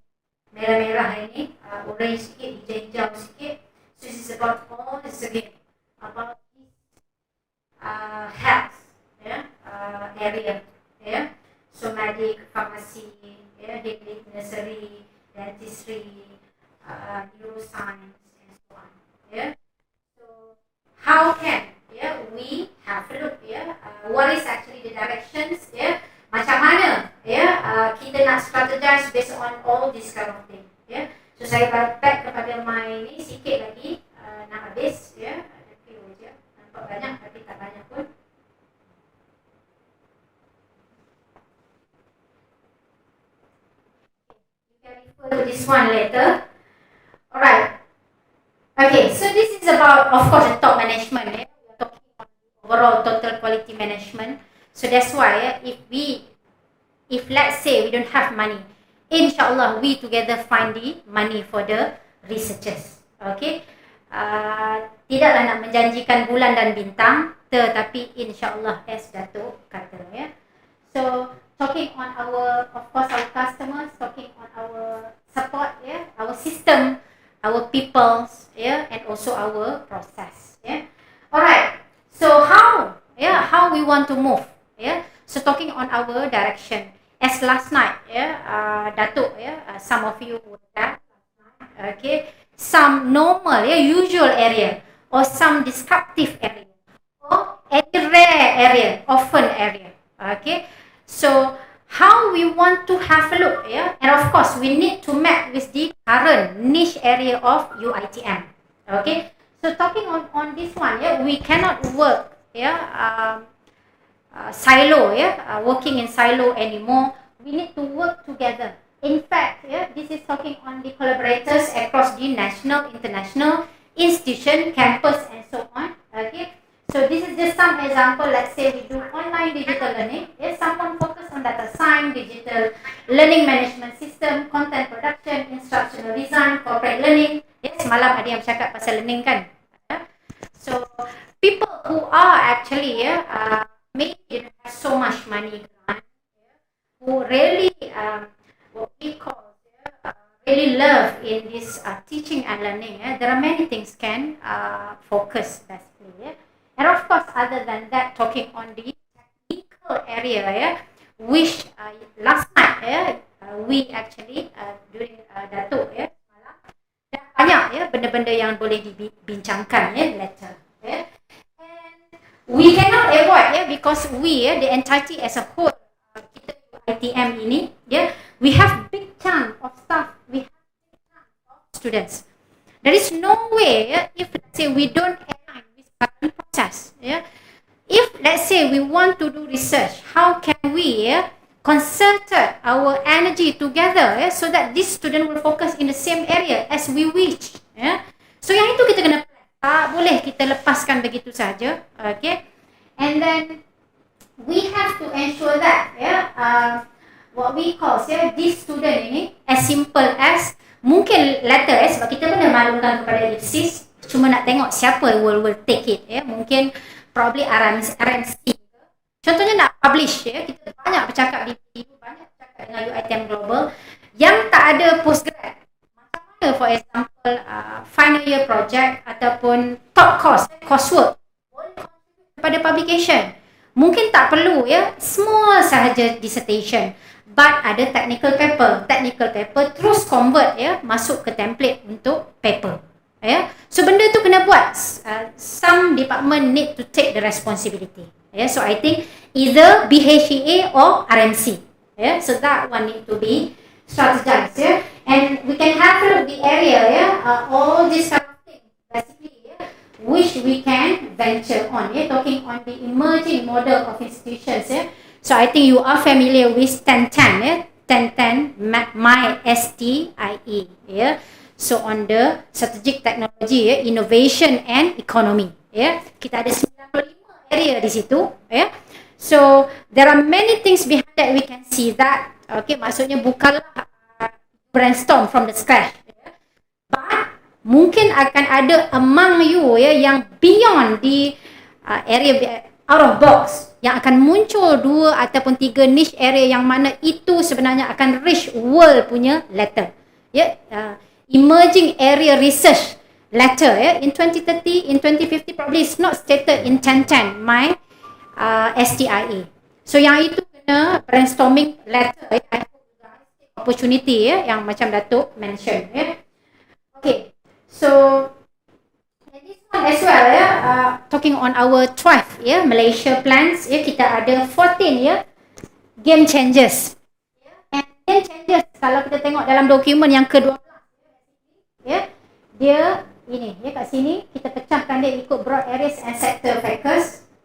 merah-merah ini, orange sikit, hijau sikit. So this is about all this again about this health area. So medic, pharmacy, clinic, nursery, dentistry, neuroscience and so on. So how can we have a look what is actually the directions macam mana kita nak strategize based on all this kind of thing. So saya back kepada my ni sikit lagi nak habis ada few je, nampak banyak tapi tak banyak pun. You can refer to this one later. Alright. Okay, so this is about, of course, the top management. We are talking about overall total quality management. So that's why if let's say we don't have money, insyaAllah we together find the money for the researchers. Okay, tidaklah nak menjanjikan bulan dan bintang, tetapi insyaAllah as Datuk kata So talking on our, of course, our customers, talking on our support, our system, our peoples, and also our process. Alright. So how we want to move? So talking on our direction. As last night, Datuk, some of you were there last night. Okay. Some normal, usual area, or some disruptive area, or any rare area, often area. Okay. So how we want to have a look, and of course we need to map with the current niche area of UiTM. Okay, so talking on this one, we cannot work silo, working in silo anymore. We need to work together. In fact, this is talking on the collaborators across the national, international, institution, campus and so on. Okay. So this is just some example. Let's say we do online digital learning. Someone focus on data science, digital learning management system, content production, instructional design, corporate learning. Semalam ada yang bercakap pasal learning kan. So people who are actually maybe don't have so much money, who really what we call really love in this teaching and learning. There are many things can focus basically. And of course, other than that, talking on the technical area, which last night we actually during Datuk dah banyak benda-benda yang boleh dibincangkan later. And we cannot avoid because we the entity as a whole UiTM ini, we have big chunk of staff, we have big chunk of students. There is no way if let's say we don't align with current process. If let's say we want to do research, how can we concerted our energy together so that this student will focus in the same area as we wish. So yang itu kita kena plan. Tak boleh kita lepaskan begitu saja. Okay. And then we have to ensure that what we call this student ini as simple as mungkin letter sebab kita pernah maklumkan kepada IPSIS, cuma nak tengok siapa will take it. Mungkin probably RMC. Contohnya nak publish, kita banyak bercakap di PTU, banyak bercakap dengan UiTM Global yang tak ada postgrad. Macam mana for example final year project ataupun top course, coursework boleh contribute kepada publication. Mungkin tak perlu small sahaja dissertation, but ada technical paper terus convert masuk ke template untuk paper. So benda tu kena buat. Some department need to take the responsibility. So I think either BHEA or RMC. So that one need to be strategized. And we can have a look the area. All this kind of thing basically which we can venture on. Talking on the emerging model of institutions. So I think you are familiar with 1010. 1010 my STIE. So on the strategic technology, innovation and economy. Kita ada 95 area di situ. So there are many things behind that we can see that. Okay, maksudnya bukanlah brainstorm from the scratch. But mungkin akan ada among you yang beyond the area out of box, yang akan muncul 2 ataupun 3 niche area yang mana itu sebenarnya akan reach world punya letter. Emerging area research letter in 2030, in 2050 probably it's not stated in 1010 my STIA. So yang itu kena brainstorming letter. I hope you guys take opportunity yang macam Datuk mention. Okay, so and this one as well talking on our 12 Malaysia plans, kita ada 14 game changers. And game changers kalau kita tengok dalam dokumen yang ke-12, dia ini kat sini kita pecahkan dia ikut broad areas and sector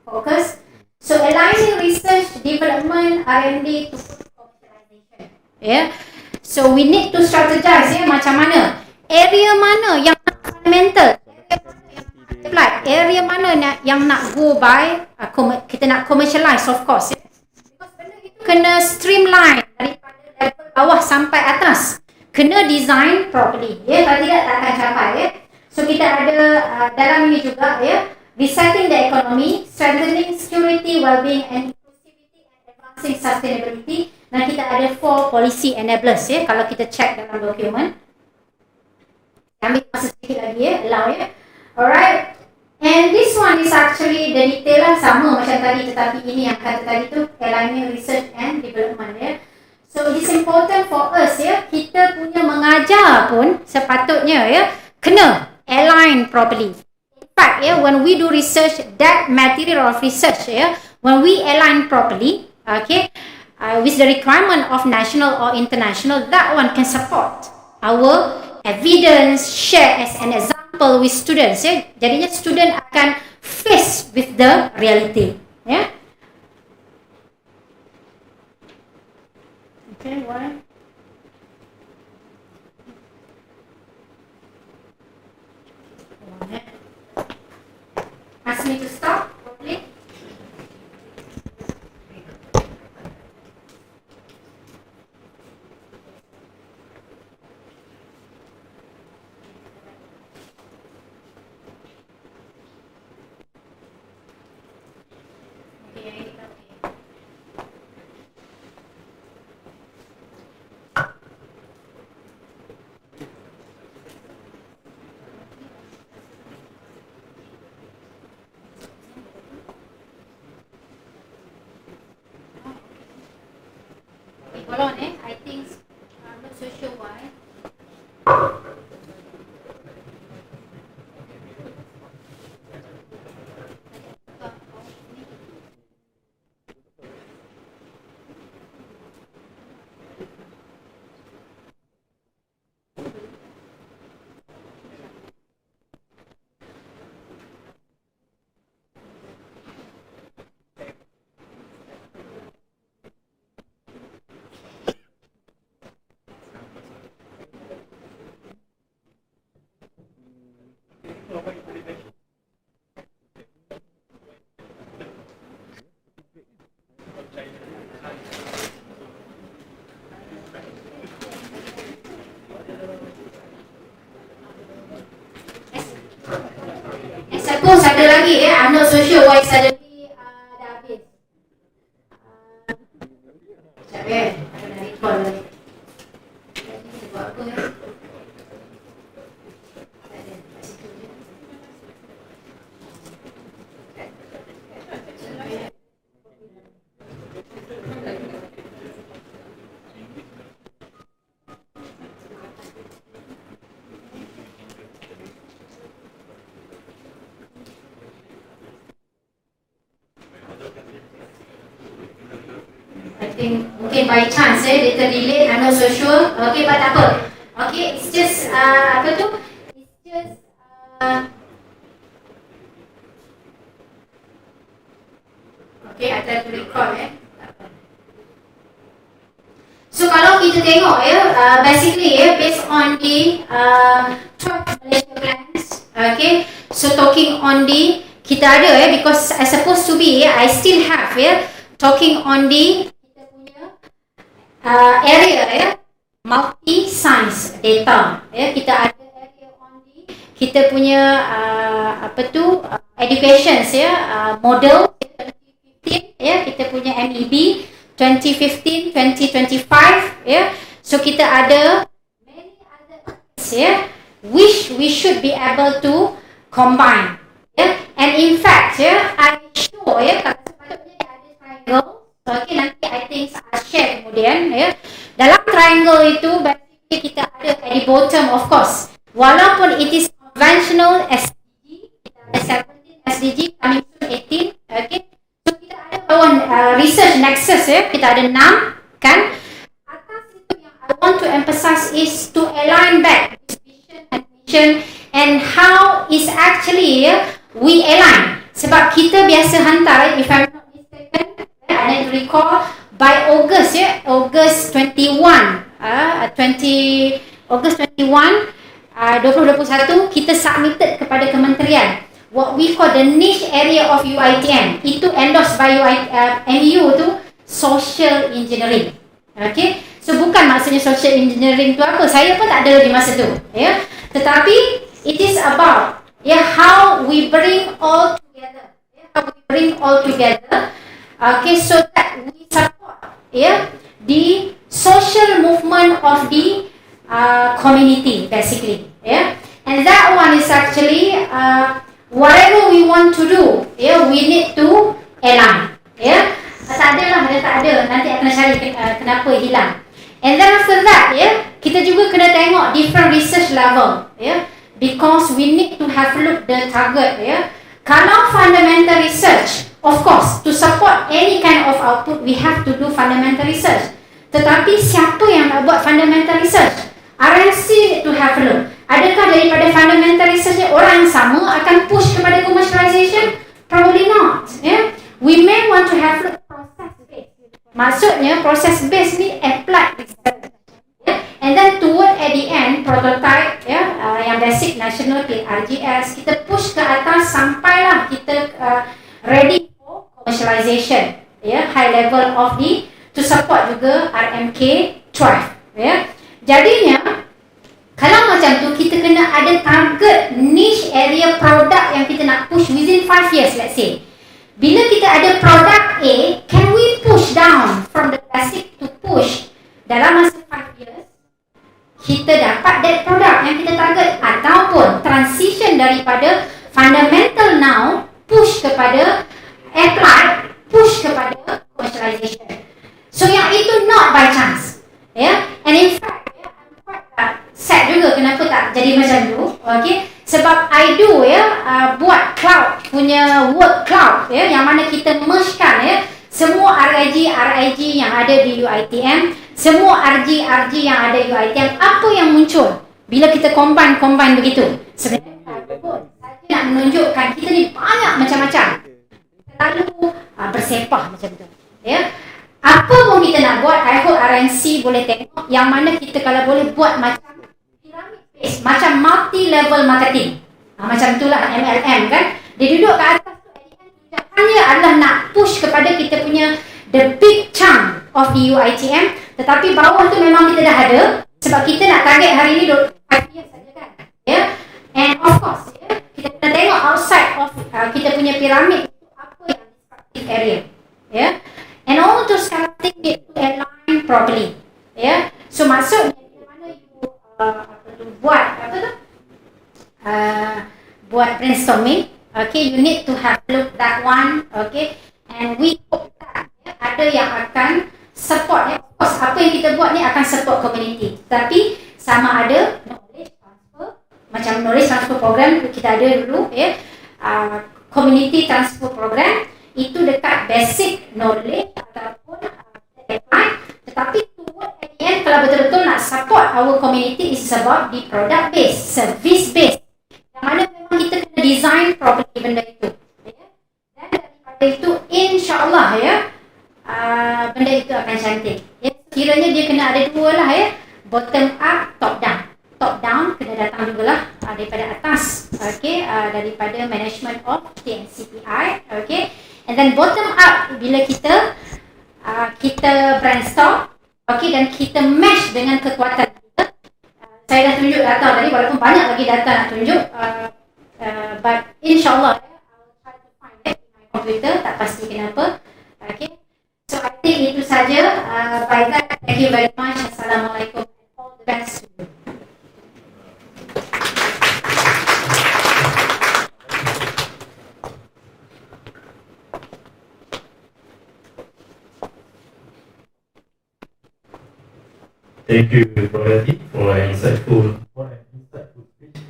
focus. So aligning research, development, R&D to commercialization. So we need to strategize macam mana, area mana yang fundamental, area mana yang nak go by kita nak commercialize of course. Because benda itu kena streamline daripada level bawah sampai atas. Kena design properly. Kalau tidak tak akan capai. So kita ada dalam ini juga resetting the economy, strengthening security, well-being and inclusivity and advancing sustainability. Dan kita ada 4 policy enablers kalau kita check dalam dokumen. Ambil masa sedikit lagi allow Alright. And this one is actually the detail sama macam tadi, tetapi ini yang kata tadi tu aligning research and development So it is important for us kita punya mengajar pun sepatutnya kena align properly. In fact when we do research, that material of research when we align properly, with the requirement of national or international, that one can support our evidence, share as an example with students. Jadinya student akan face with the reality. Okay, why? Ask me to stop, please. Hold on, I think I'm not so sure why. lagi ya. I'm not so sure why suddenly dah habis. Sekejap ya. Aku nak recall lagi. Kita buat apa ya? Tak ada. Kat situ je. I think mungkin by chance dia terdelete, I'm not so sure. Okay, but tak apa. Okay, it's just apa tu? It's just okay, I try to recall So kalau kita tengok basically based on the 12 Malaysia plans, okay. So talking on the kita ada because I supposed to be I still have talking on the kita punya area multi science data kita ada area on the kita punya apa tu education model 2015 kita punya MEB 2015 2025 so kita ada many other which we should be able to combine and in fact I show kalau sepatutnya dia ada triangle. Okay, nanti I think I'll share kemudian dalam triangle itu basically kita ada at the bottom of course walaupun it is conventional SDG kita ada 17 SDG coming soon 18 okay. So kita ada kawan research nexus kita ada 6 kan. Atas itu yang I want to emphasize is to align back this vision and mission and how is actually we align sebab kita biasa hantar if I'm not mistaken I need to recall by August August 21 August 21 2021 kita submitted kepada kementerian what we call the niche area of UiTM itu endorsed by MU tu social engineering. Okay, so bukan maksudnya social engineering tu apa, saya pun tak ada di masa tu tetapi it is about how we bring all together okay, so that we support the social movement of the community basically and that one is actually whatever we want to do we need to align tak ada lah, tak ada nanti akan cari kenapa hilang. And then after that kita juga kena tengok different research level because we need to have look the target kalau fundamental research of course to support any kind of output we have to do fundamental research tetapi siapa yang nak buat fundamental research? RNC need to have look adakah daripada fundamental research ni orang yang sama akan push kepada commercialization? Probably not we may want to have look process based maksudnya process based ni applied research and then toward at the end prototype yang basic national RGS kita push ke atas sampailah kita ready for commercialization high level of the to support juga RMK 12 jadinya kalau macam tu kita kena ada target niche area product yang kita nak push within 5 years let's say. Bila kita ada product A, can we push down from the basic to push dalam masa 5 years kita dapat that product yang kita target ataupun transition daripada fundamental now push kepada applied push kepada commercialization. So yang itu not by chance and in fact I'm quite sad juga kenapa tak jadi macam tu sebab I do buat cloud punya work cloud yang mana kita mergekan semua RIG yang ada di UiTM semua RG yang ada di UiTM apa yang muncul bila kita combine begitu sebenarnya saya nak menunjukkan kita ni banyak macam-macam terlalu bersepah macam tu apa pun kita nak buat I hope RNC boleh tengok yang mana kita kalau boleh buat macam pyramid base macam multi level marketing macam itulah MLM kan dia duduk kat atas tu tujuannya adalah nak push kepada kita punya the big chunk of the UiTM tetapi bawah tu memang kita dah ada sebab kita nak target hari ni 5 years saja kan and of course kita kena tengok outside of kita punya piramid itu apa yang disruptive area, and all those kind of things need to align properly, so maksudnya bila mana you buat brainstorming, you need to have look that one, and we hope that ada yang akan support, of course apa yang kita buat ni akan support community, tapi sama ada knowledge transfer, macam knowledge transfer program kita ada dulu, community transfer program itu dekat basic knowledge ataupun tetapi toward at the end kalau betul-betul nak support our community is about the product based, service based, yang mana memang kita kena design properly benda itu, dan daripada itu insyaAllah benda itu akan cantik, kiranya dia kena ada dua lah, bottom up, top down. Top down kena datang jugalah daripada atas, daripada management of TNCP&I, and then bottom up bila kita brainstorm, dan kita match dengan kekuatan kita. Saya dah tunjuk data tadi walaupun banyak lagi data nak tunjuk, but insyaAllah I will try to find it in my computer, tak pasti kenapa. So I think itu saja. By that, thank you very much. Assalamualaikum and all the best to you. Thank you, Brother T, for an insightful speech.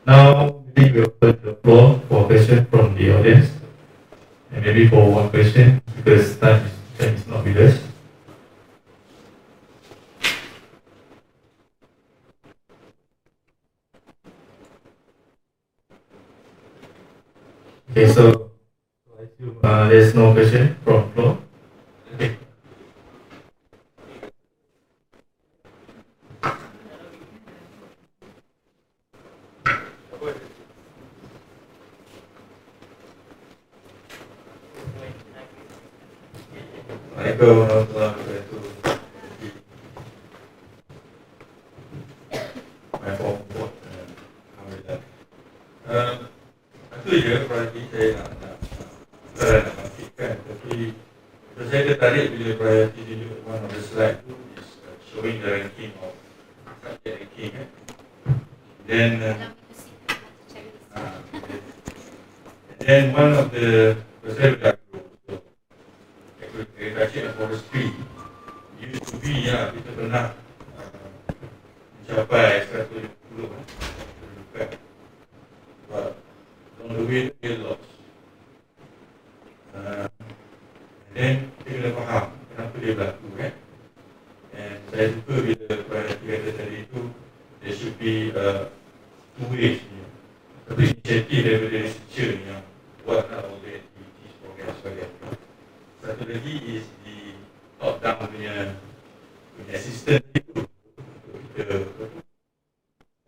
Now, maybe we open the floor for questions from the audience, and maybe for one question because time is not with us. Okay, so I assume there's no question from floor. Okay. Assalamualaikum warahmatullahi wabarakatuh. My form report, alhamdulillah. Itu je priority saya nak pastikan, tapi saya tertarik bila priority tunjuk one of the slide tu is showing the ranking of subject ranking, then one of the saya agriculture and forestry used to be, kita pernah mencapai 150 but along the way we lost, and then kita kena faham kenapa dia berlaku, and saya suka bila priority kata tadi tu there should be two ways ni, satu inisiatif daripada researcher ni yang buat all the activities, program sebagainya. Satu lagi is di top down punya assistant itu kita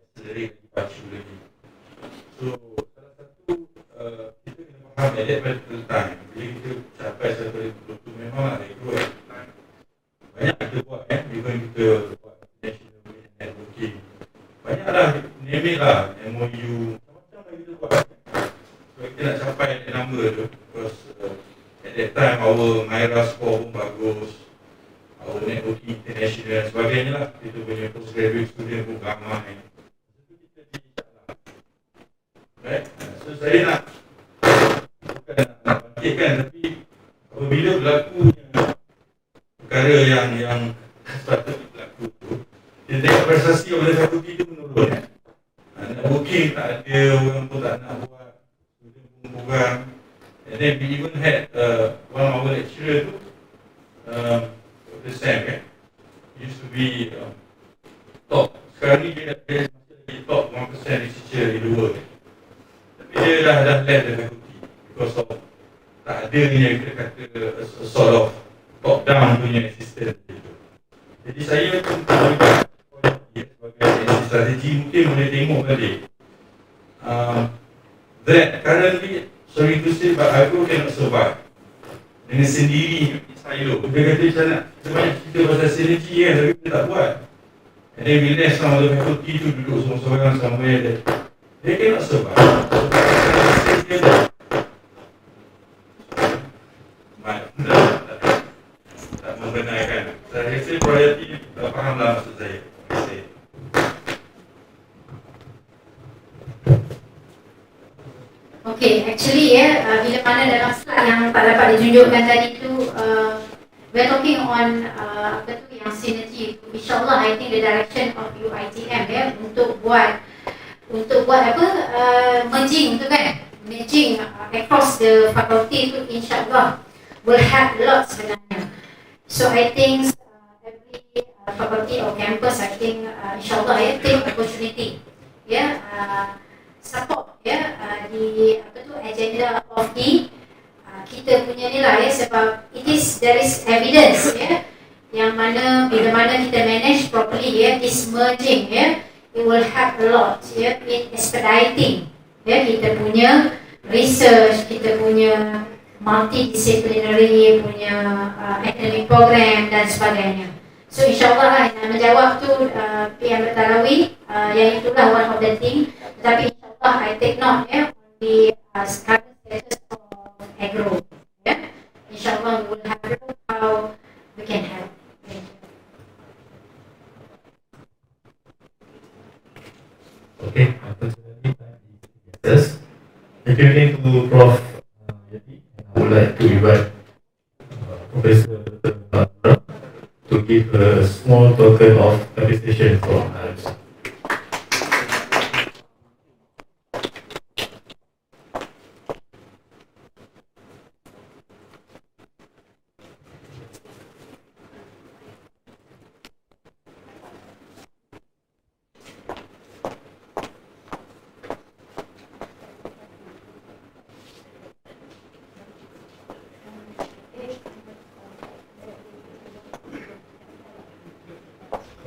accelerate lagi, pacu lagi. So salah satu kita kena faham at that particular time bila kita capai 150 memang ada growth time. Banyak kita buat, even kita buat national networking, banyaklah name lah MOU, macam-macam lah kita buat. So kita nak capai that number tu because at that time our Myra score pun bagus, our networking international sebagainya lah, kita punya postgraduate student pun ramai. Itu kita di insyaAllah, right? So saya nak bukan nak bangkitkan, tapi apabila berlakunya perkara yang sepatutnya berlaku tu, kita tengok prestasi oleh fakulti tu menurun, networking tak ada, orang pun tak nak buat, student pun kurang. And then we even had one of our lecturer tu, Dr. Sam, used to be top. Sekarang ni dia masih lagi top 1% researcher in the world. Tapi dia dah left the faculty because of tak adanya kita kata a sort of top down punya assistant. Jadi saya pun juga sebagai strategi mungkin boleh tengok balik that currently, sorry to say, but agro cannot survive dengan sendiri silo. Dia kata macam nak, kita banyak cerita pasal sinergi kan, tapi kita tak buat. And then we left some of the faculty tu duduk seorang-seorang somewhere that they cannot survive. Fahamlah maksud saya. Okay, actually bila mana dalam slide yang tak dapat ditunjukkan tadi tu, we're talking on apa tu yang synergy tu. InsyaAllah, I think the direction of UiTM untuk buat apa, merging tu kan, merging across the faculty tu, insyaAllah will help a lot sebenarnya. So I think every faculty or campus, I think insyaAllah take opportunity, support di apa tu agenda of the kita punya ni lah sebab there is evidence yang mana bila mana kita manage properly this merging it will help a lot in expediting kita punya research, kita punya multidisciplinary punya academic program dan sebagainya. So insyaAllah lah yang menjawab tu PM Bertarawi, yang itulah one of the thing. Tetapi insyaAllah I take note on the current status of agro. InsyaAllah we will have a look how we can help. Okay, personally, yes. According to Prof. Yati, I would like to invite Professor to give a small token of appreciation for us.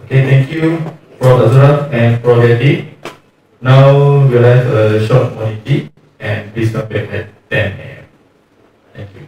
Okay, thank you, Prof. Azra and Prof. Yati. Now we'll have a short morning and please come back at 10 a.m. Thank you.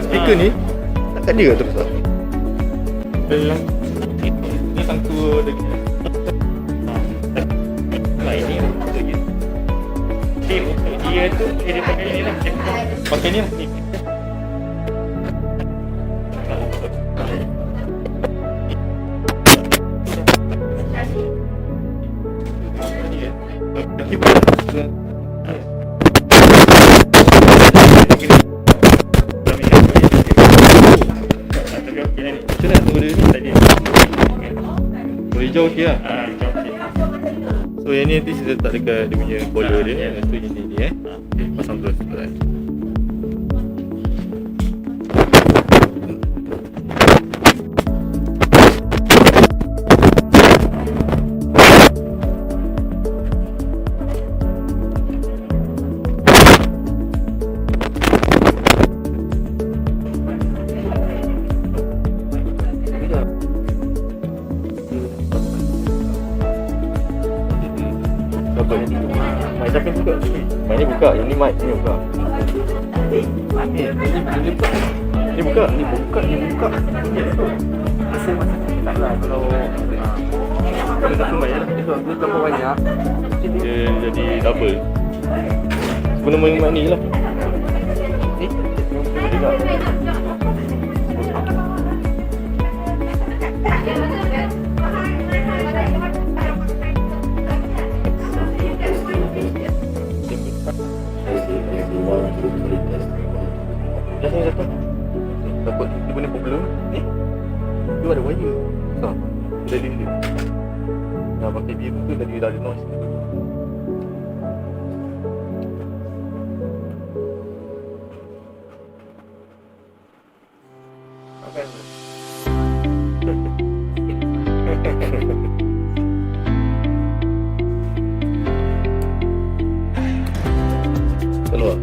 Speaker ni tak ada terus tak? Ni tangku ini dia tu dia pakai ni lah. Pakai ni lah. Hijau okey lah. So yang ni nanti kita letak dekat dia punya collar dia. Lepas tu ini pasang terus. Mic siapa buka? Mic ni buka, yang ni mic ni buka. Ni buka. Masa taklah kalau satu mic lah. Itu aku tambah banyak. Dia jadi double. Guna mic ni lah. Boleh tak? Dah satu. Takut dia punya problem ni. Dia ada wire besar. Dia link dia. Dah pakai biru tu tadi dah ada noise tu. Keluar.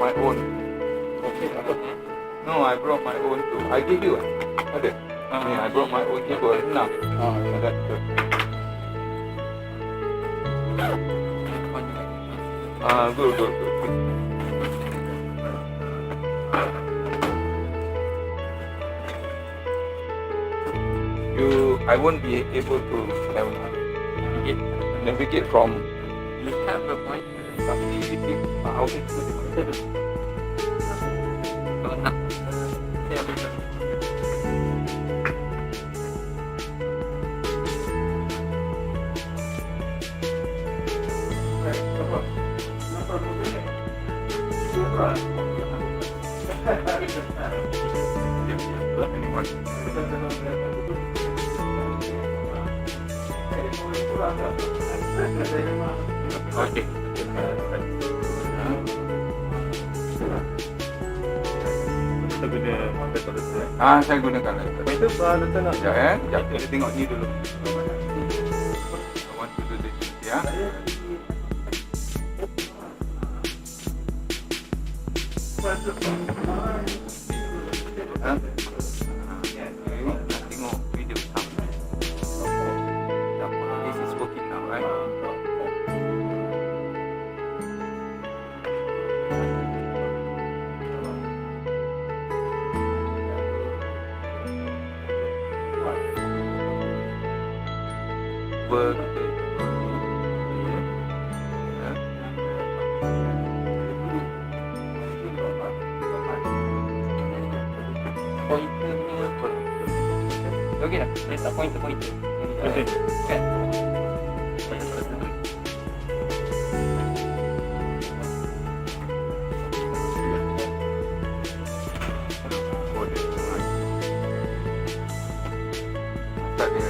My own. Okay, no, I brought my own too. I give you. Ada. I brought my own keyboard. Nah. That's good. Good. I won't be able to navigate from. You have a point. Tapi I'll be good. Okay. Kita guna laptop tu. Saya gunakan laptop. Itu letak nak. Sekejap, kita tengok ni dulu. I want to do this, ya. Tengok video sama. This is working now, right? Work. Okey dah, letak pointer. Okey. Kan? Tak ada.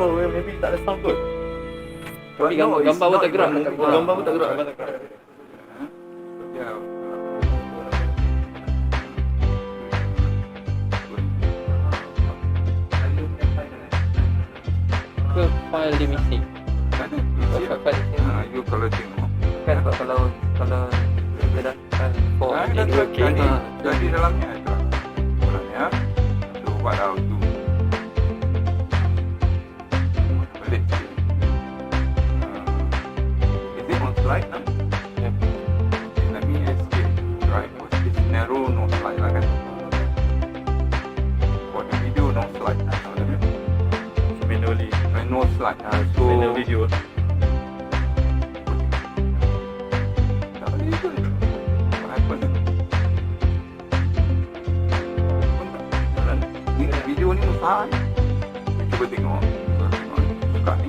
Oh, maybe tak ada sound kot. But Tapi no, it's gambar pun not tak gerak. even- Gambar pun tak gerak. Yeah. Ke file dia missing. You kalau tengok. Kan kalau kita dah for Dah di dalamnya itu. Dalamnya. So what I'll do. Balik sikit. Is it on slide now? Yeah. Okay, let me escape. Right, it's narrow, no slide lah kan. For the video, no slide. Manually. No slide. So Manual video. What happened? Video ni susah. Cuba tengok. Buka ni.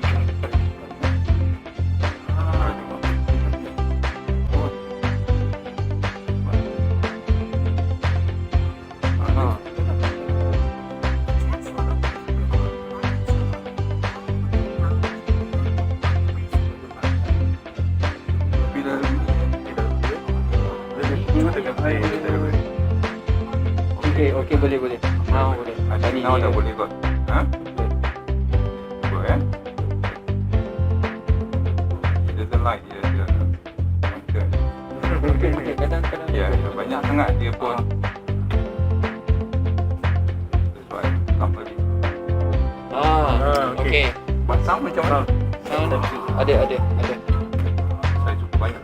Okay, boleh. Now boleh. Now dah boleh kot. Ha? Cuba kan? It doesn't like dia. Okay, kadang-kadang. Ya, banyak sangat dia pun. That's why tak bagi. Okay. But sound macam mana? Sound ada. Saya cukup banyak.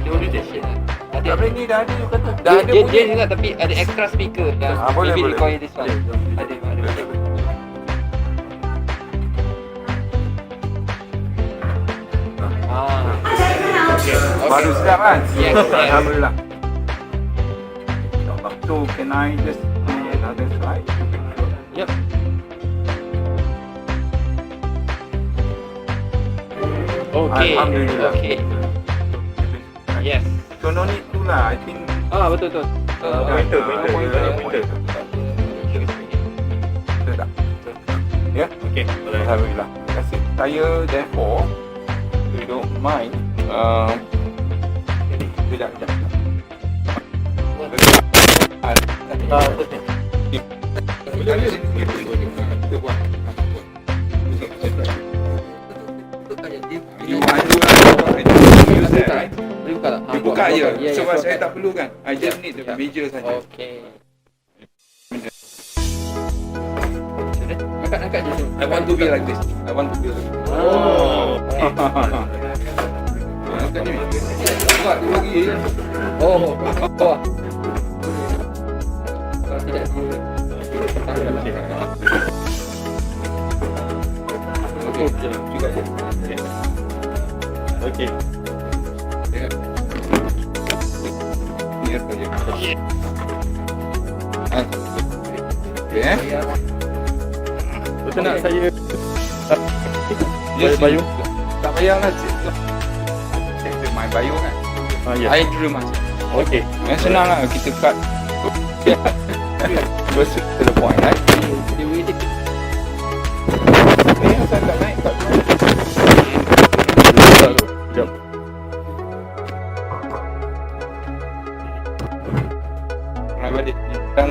Dia boleh dia share. Tak boleh ni dah ada you kata. Dah ada Dia bunyi. juga tapi ada extra speaker yang Boleh. maybe require this one. Ada. Baru sedap kan? Yes. Alhamdulillah. InsyaAllah. So can I just play another slide? Yep. Okay. Alhamdulillah. Okay. Yes. So no need to lah. I think Betul. Monitor. betul tak? Ya? Okay. Alhamdulillah. Terima kasih. Saya therefore, if you don't mind, Sekejap. Kita buat. You use that, right? Boleh buka tak? You buka je. Ya, Sebab buka. saya tak perlu kan. I just need the measure saja. Okay. Angkat je tu. I want to be like this. Oh. Angkat ni. Buka tu lagi. Oh. Bawah. Kalau tidak dia Okey. Juga je. Okay. Ni saja. Okay. Betul nak saya Yes, bio? Tak payahlah. Check my bio kan. Yes. I terima kasih. Okay. Yang senang lah kita cut. Terus to the point right. Ni asal tak naik tak naik. Sekejap. Nak balik. Dan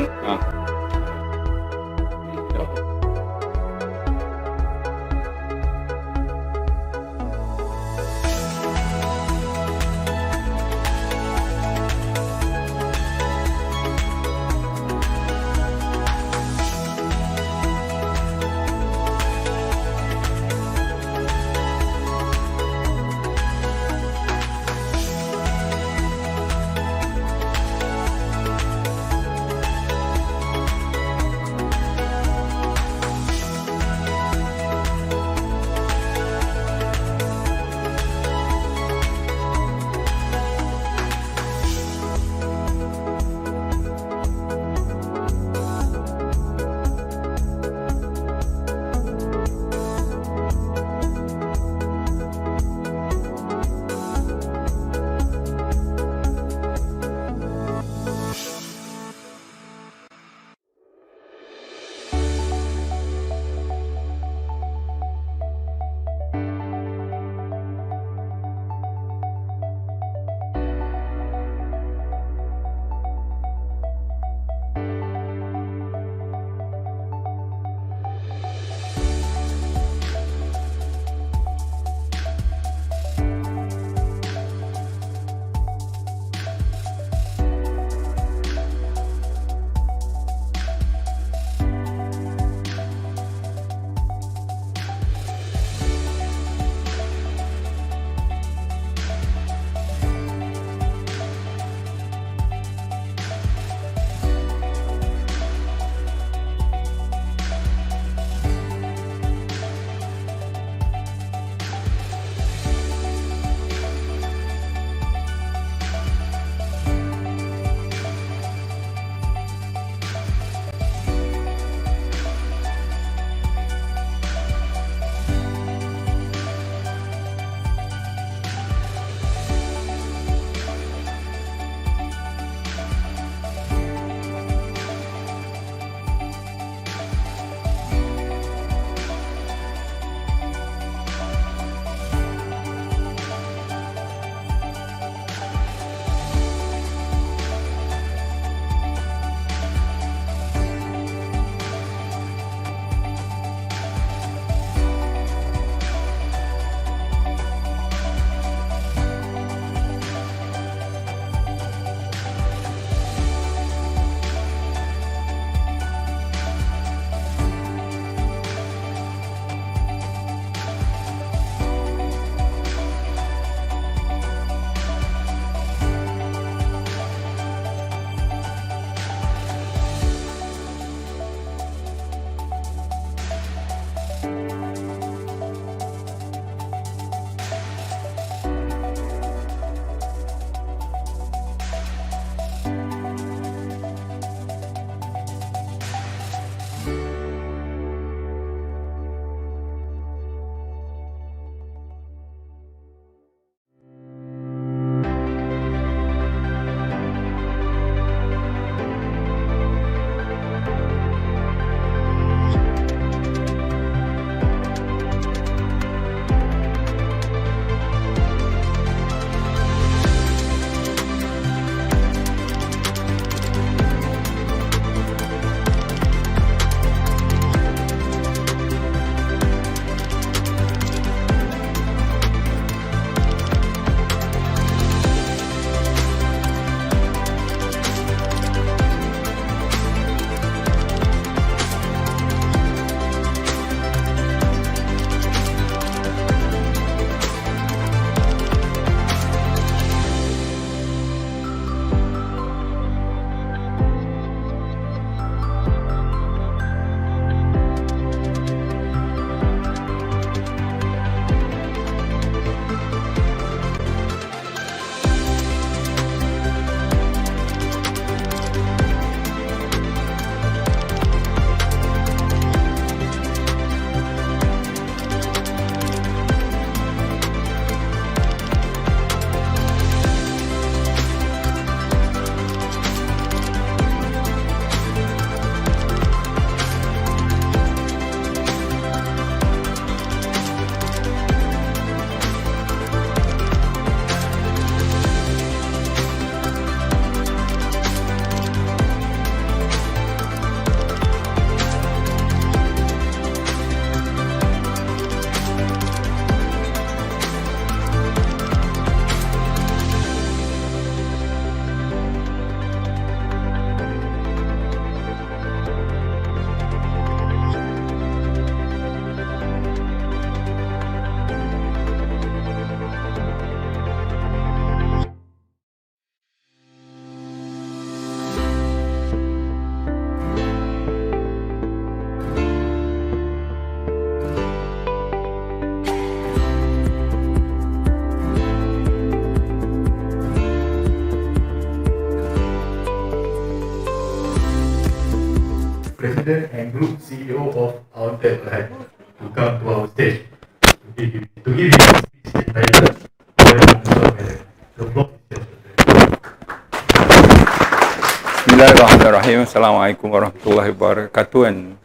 Assalamualaikum warahmatullahi wabarakatuh, and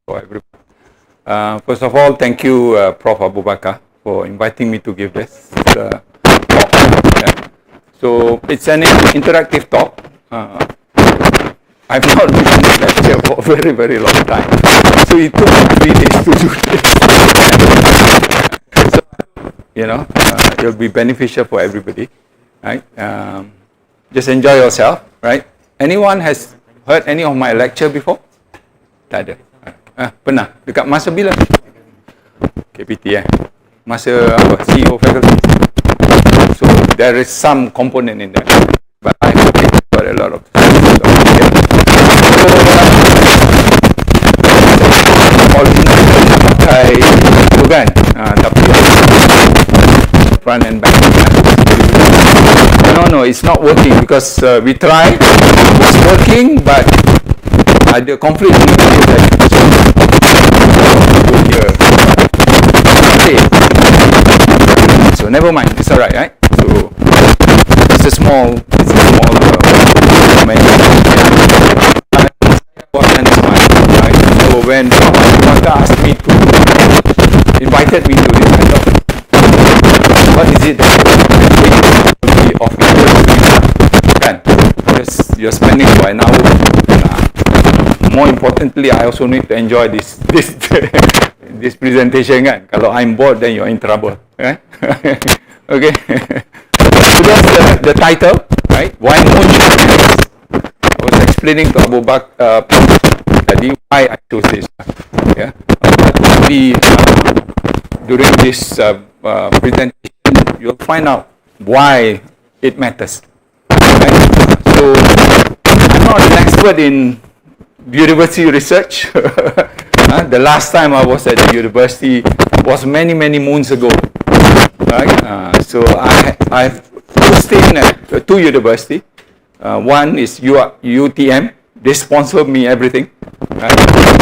for everyone. First of all, thank you, Prof. Abu Bakar, for inviting me to give this talk. Yeah. So it's an interactive talk. I've not been in this lecture for a very, very long time. So it took me 3 days to do this. So, it'll be beneficial for everybody, right? Just enjoy yourself, right? Anyone has heard any of my lecture before? Tak ada. Pernah? Dekat masa bila? KPT Masa apa? CEO faculty. So there is some component in there. But I have got a lot of original pakai itu kan, tapi front and back. No, it's not working because we tried. It was working, but ada conflict with the so never mind, it's alright, right? So it's a small menu. So when Wanda asked me to, invited me to this kind of, what is it that be of interest to you? Kan? Because you're spending for an hour. More importantly, I also need to enjoy this this presentation kan. Kalau I'm bored, then you're in trouble. Right? Okay. So that's the title, right? Why moon? I was explaining to Abu Bakar why I chose this. Yeah. During this presentation, you'll find out why it matters. Right? So I'm not an expert in university research. The last time I was at the university was many moons ago. Right? So I've stayed at 2 universities. One is UiTM. They sponsored me everything. Right?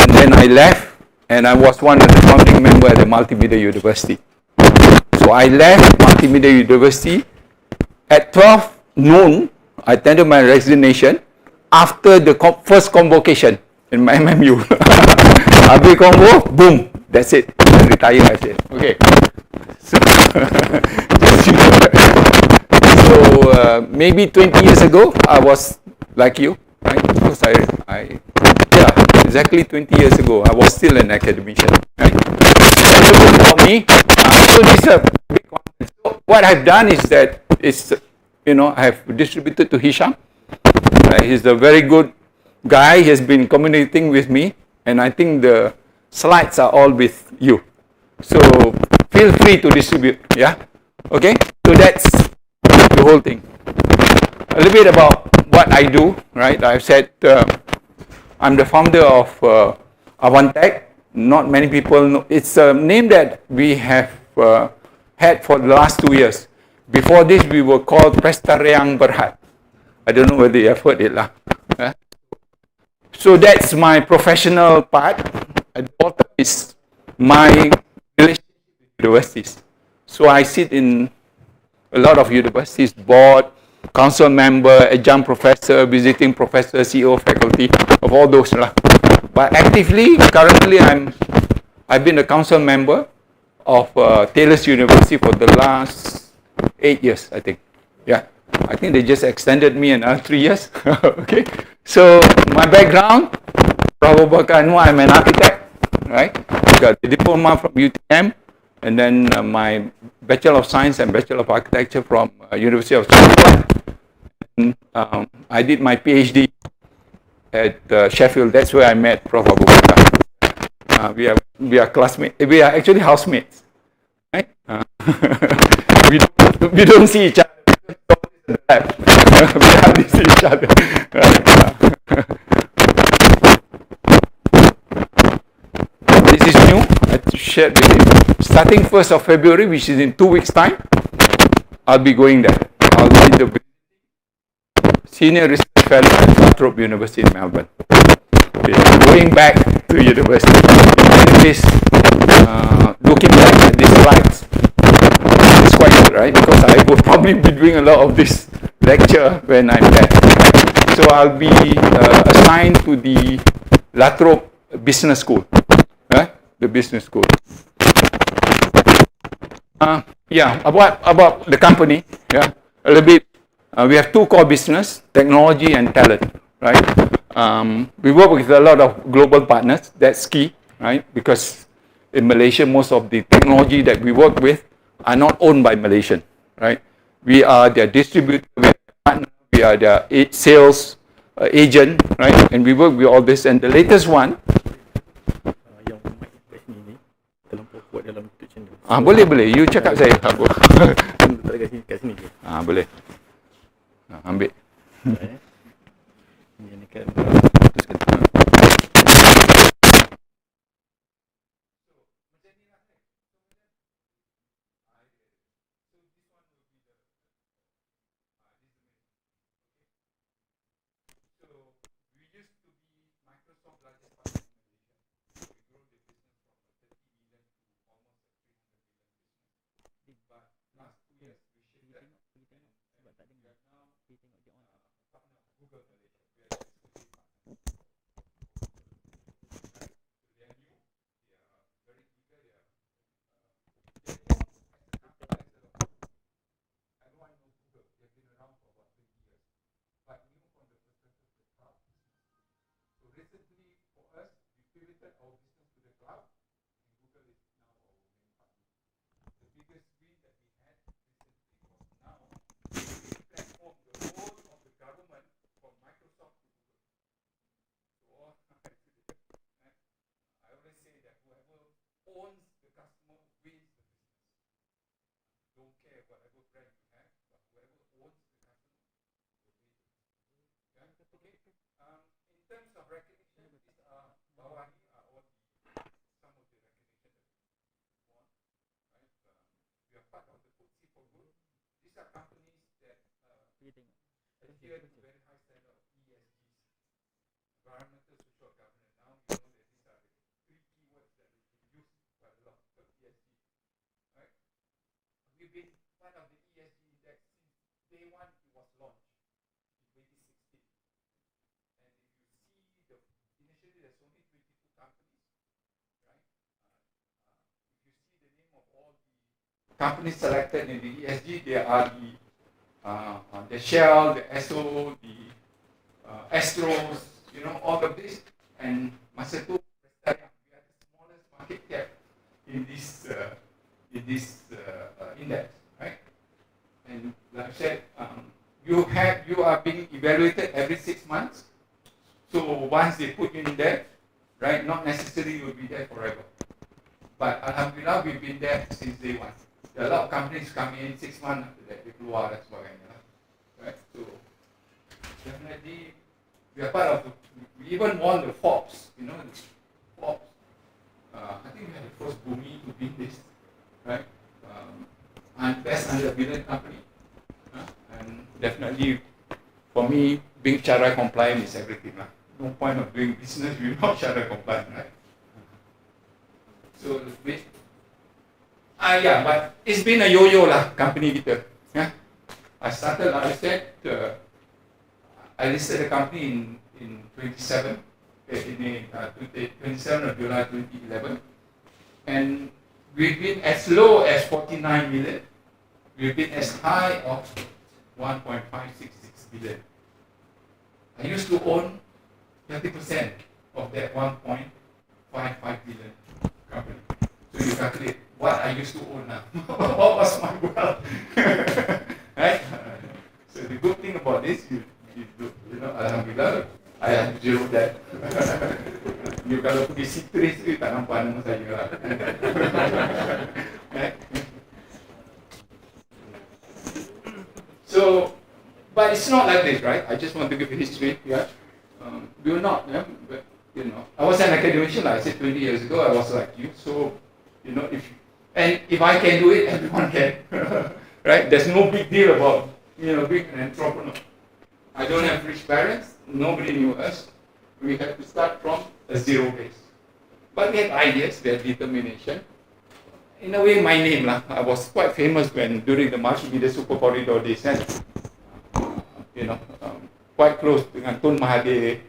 And then I left, and I was one of the founding members at the Multimedia University. So I left Multimedia University at 12 noon. I tendered my resignation after the first convocation in my MMU. Habis convo, boom, that's it. I retire, I said. Okay. So maybe 20 years ago, I was like you, right? Because exactly 20 years ago, I was still an academician. Right? About me, so this is a big one. So what I've done is that I have distributed to Hisham. He's a very good guy. He has been communicating with me, and I think the slides are all with you. So feel free to distribute. Yeah. Okay. So that's the whole thing. A little bit about what I do. Right. I've said I'm the founder of Awantech. Not many people know. It's a name that we have had for the last 2 years. Before this, we were called Prestariang Berhad. I don't know whether you have heard it lah. So that's my professional part. At the bottom is my relationship with universities. So I sit in a lot of universities, board, council member, adjunct professor, visiting professor, CEO, faculty, of all those lah. But actively, currently, I've been a council member of Taylor's University for the last 8 years, I think. Yeah. I think they just extended me another 3 years. Okay. So my background, probably I'm an architect, right? Got the diploma from UiTM, and then my Bachelor of Science and Bachelor of Architecture from University of Scotland. I did my PhD at Sheffield. That's where I met Prof. Abu Bakar. We are classmates. We are actually housemates, right? We don't see each other. We hardly see each other. This is new. I shared with you. Starting 1st of February, which is in 2 weeks' time, I'll be going there. I'll be the Senior Research Fellow at Lathrop University in Melbourne. Okay. Going back to university. In this, looking back at these slides, it's quite good, right? Because I will probably be doing a lot of this lecture when I'm there. So I'll be assigned to the Latrobe Business School, right? The business school. Yeah, about the company, yeah, a little bit. We have two core business, technology and talent, right? We work with a lot of global partners. That's key, right? Because in Malaysia, most of the technology that we work with are not owned by Malaysian, right? We are their distributor, we are their partner, we are their sales agent, right? And we work with all this. And the latest one, Yang mic kat sini ni terlampau kuat dalam YouTube channel. boleh. You cakap saya. Letak kat sini je. Boleh. Ambil. Ini yang dekat putuskan. Companies selected in the ESG, there are the Shell, the Esso, the Astros, all of this. And masa tu, we are the smallest market cap in this index, right? And like I said, you are being evaluated every 6 months. So once they put you in there, right, not necessarily you'll be there forever. But alhamdulillah, we've been there since day one. There are a lot of companies come in 6 months after that, they keluar dan sebagainya, right? So definitely, we are part of. We even won the Forbes, Forbes. I think we are the first Bumi to win this, right? And best under billion company, and definitely, for me, being Syariah compliant is everything, lah. No point of doing business if you're not Syariah compliant, right? So yeah, but it's been a yo-yo lah, company kita. Yeah, I started, like I said, I listed the company in 27 of July 2011, and we've been as low as 49 million. We've been as high of 1.566 billion. I used to own 30% of that 1.55 billion company. So you calculate what I used to own now. What was my wealth? Right? So the good thing about this, alhamdulillah, I have zero debt. You kalau pergi Citrus tu tak nampak nama saya lah. Right? So, but it's not like this, right? I just want to give a history. Yeah, we were not, but I was an academician. Like I said 20 years ago, I was like you. So, if I can do it, everyone can, right? There's no big deal about being an entrepreneur. I don't have rich parents. Nobody knew us. We had to start from a zero base. But we had ideas, we had determination. In a way, my name lah. I was quite famous during the multimedia super corridor days. And, quite close dengan Tun Mahathir,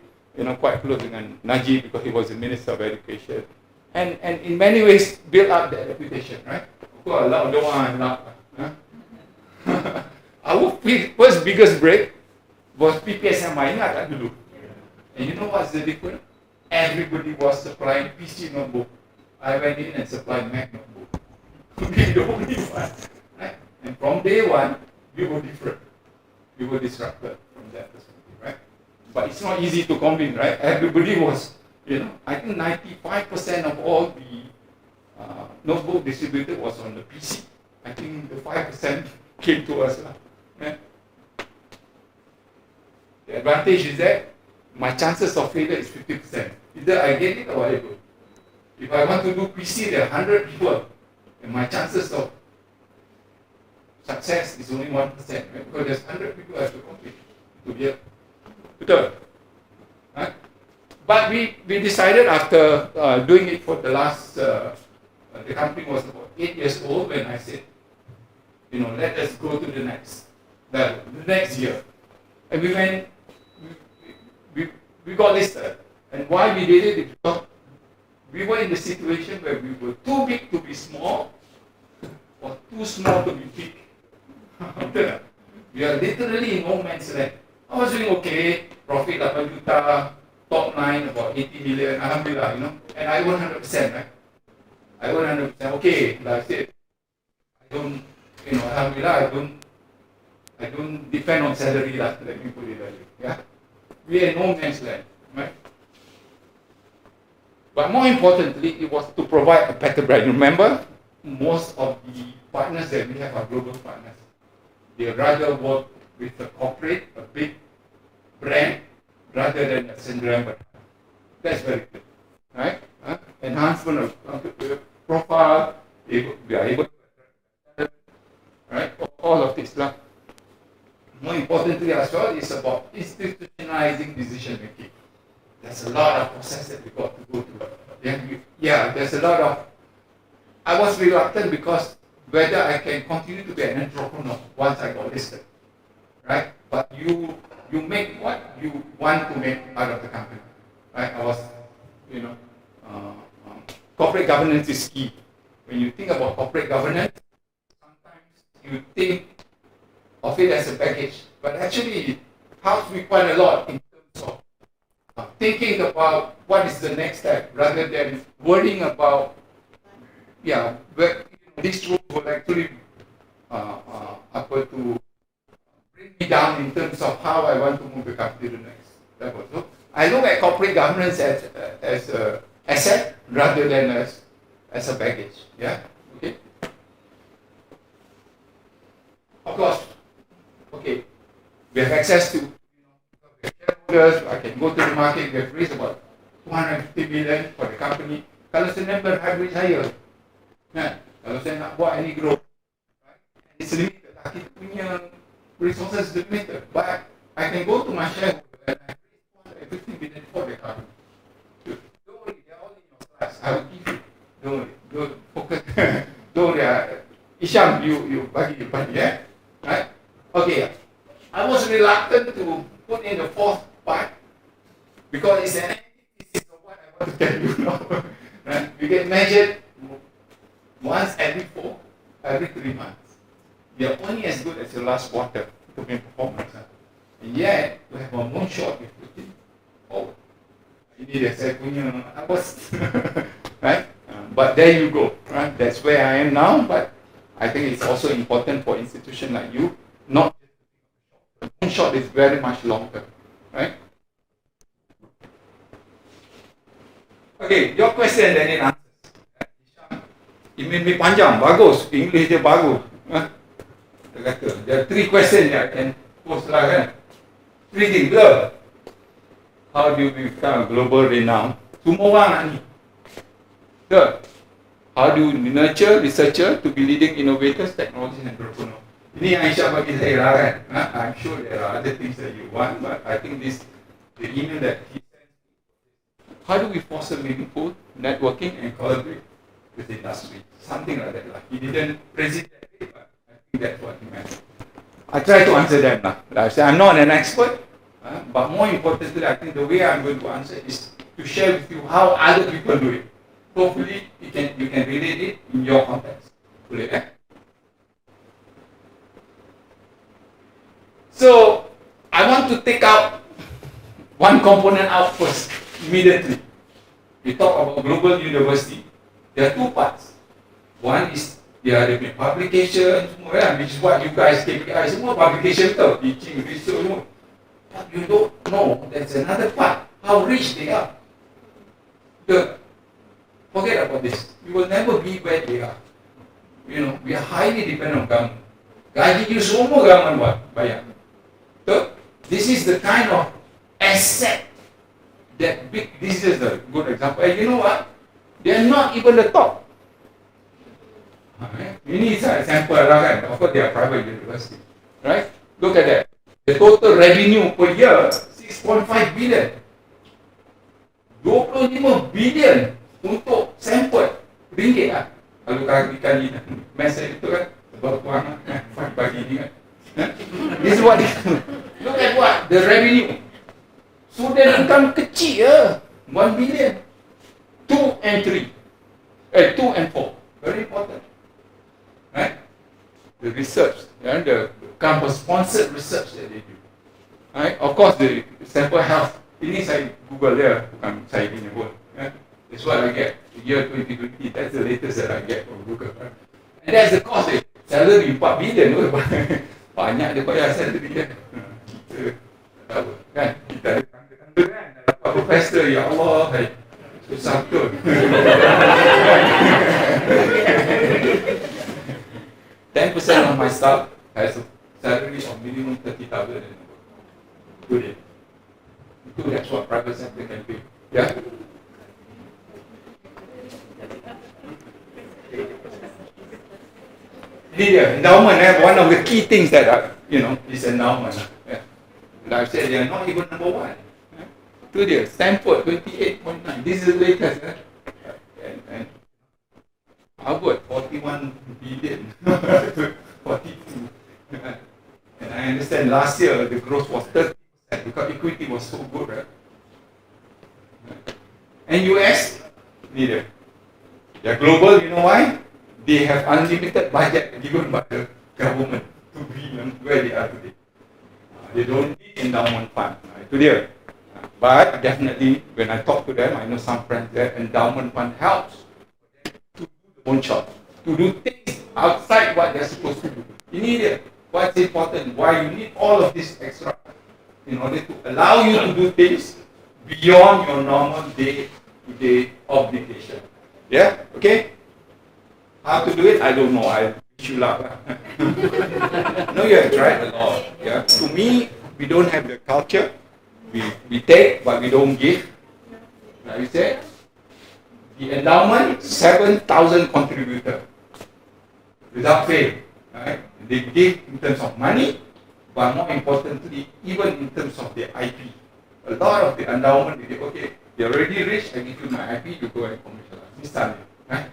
quite close dengan Najib because he was the Minister of Education. And in many ways build up that reputation, right? Our first biggest break was PPSMI, ingat tak dulu? And you know what's the difference? Everybody was supplying PC notebook. I went in and supplied Mac notebook. We the only one, right? And from day one, we were different. We were disrupted from that perspective, right? But it's not easy to convince, right? Everybody was, I think 95% of all the notebook distributed was on the PC. I think the 5% came to us. Right? The advantage is that my chances of failure is 50%. Either I get it or I don't. If I want to do PC, there are 100 people, and my chances of success is only 1%, right? Because there's 100 people I have to compete to be able. Betul? Right? But we decided after doing it for the last, the company was about 8 years old when I said, let us go to the next level, the next year. And we went, we got listed. And why we did it is because we were in the situation where we were too big to be small or too small to be big. We are literally in no man's land. I was doing okay, profit 8 juta, top line about 80 million, alhamdulillah, and I won 100%, right? I won 100%. Okay, like I said, I don't, alhamdulillah, I don't depend on salary, let me put it that way. Yeah? We are no man's land, right? But more importantly, it was to provide a better brand. Remember, most of the partners that we have are global partners. They rather work with a corporate, a big brand, rather than a syndrome. But that's very good, right? Enhancement of profile, we are able to, right? All of this stuff. More importantly as well, is about institutionalizing decision making. There's a lot of process that we got to go through. There's a lot of. I was reluctant because whether I can continue to be an entrepreneur once I got listed, right? But you make what you want to make out of the company, right? I was, corporate governance is key. When you think about corporate governance, sometimes you think of it as a package, but actually it helps me quite a lot in terms of thinking about what is the next step rather than worrying about, where this role will actually to bring me down in terms of how I want to move the company to the next level. So I look at corporate governance as an asset rather than as a baggage. Yeah. Okay. Of course. Okay. We have access to shareholders. I can go to the market. We have raised about 250 million for the company. Kalau saya nak berhybrid saya, kalau saya nak buat any growth, right? It's limited. Kita punya resources limited. But I can go to my shareholder and I raise 250 million for the company. Don't worry, they're all in your class. I will give you. Don't worry. Don't focus. Don't worry. Isham, you bagi depan, yeah? Right? Okay. I was reluctant to put in the fourth part because it's an antithesis of what I want to tell you now. Right? We get measured once every 3 months. You're only as good as your last quarter to make performance. And yet, to have a moonshot, we put it forward. Ini dia saya punya was right? But there you go. Right? That's where I am now. But I think it's also important for institutions like you, not the moonshot is very much longer, right? Okay, your question then in answers. Email me panjang, bagus. English dia bagus. Dia kata, there are 3 questions that I can post lah kan. 3 things. How do you become global renowned? Semua orang nak ni. Third, how do you nurture researcher to be leading innovators, technologies and entrepreneurs? Ini yang Aisyah bagi saya lah kan. I'm sure there are other things that you want, but I think the email that he sent. How do we foster meaningful networking and collaborate with the industry? Something like that lah. He didn't phrase it that way, but I think that's what he meant. I try to answer them lah. Like I said, I'm not an expert, But more importantly, I think the way I'm going to answer is to share with you how other people do it. Hopefully, you can relate it in your context. Boleh, eh? So, I want to take out one component out first, immediately. We talk about global university. There are two parts. One is dia punya publication semua kan, which is what you guys KPI semua publication tau, teaching, research semua. But you don't know there's another part, how rich they are. Forget about this. We will never be where they are. You know, we are highly dependent on government. Gaji you semua government buat, bayar. So, this is the kind of asset that big, this is a good example. And you know what? They are not even the top. Ini is an example lah kan. Of course, they are private university. Right? Look at that. The total revenue per year, 6.5 billion. 25 billion untuk sampel ringgit lah. Kalau kali-kali mesej itu kan, sebab tuan pagi ni kan. This is what it is. Look at what? The revenue. Student income kecil je. 1 billion. 2 and 3. 2 and 4. Very important. Right? The research. The campus-sponsored research that they do. Right? Of course, the sample health. Ini saya Google dia, bukan saya punya pun. That's what I get. The year 2020, that's the latest that I get from Google. Right? And that's the cost. Salary 4 billion. Banyak dia bayar salary dia. Kita tahu kan? Kita ada tangga-tangga kan? Dapat profesor, ya Allah. Susah betul. 10% of my staff has a salary of minimum 30,000 and above. Good. That's what private sector can pay. Yeah? Endowment, one of the key things that is endowment. Yeah. Like I said, they are not even number one. To there, Stanford 28.9. This is the latest. And Harvard 41 billion. 42. And I understand last year the growth was 30% because equity was so good, right? And US, neither. They're global, you know why? They have unlimited budget given by the government to be where they are today. They don't need endowment fund. Right? Today. But definitely, when I talk to them, I know some friends that endowment fund helps to do the moonshot, to do things outside what they're supposed to do. You need it. What's important? Why you need all of this extra in order to allow you to do things beyond your normal day-to-day obligation. Yeah? Okay? How to do it? I don't know. I wish you luck. No, you have tried a lot. Yeah? To me, we don't have the culture. We take, but we don't give. Like you said, the endowment, 7,000 contributors without fail. Right? They give in terms of money, but more importantly, even in terms of their IP. A lot of the endowment, they say, okay, you're already rich, I give you my IP, you go and commercialize. Misalnya, right?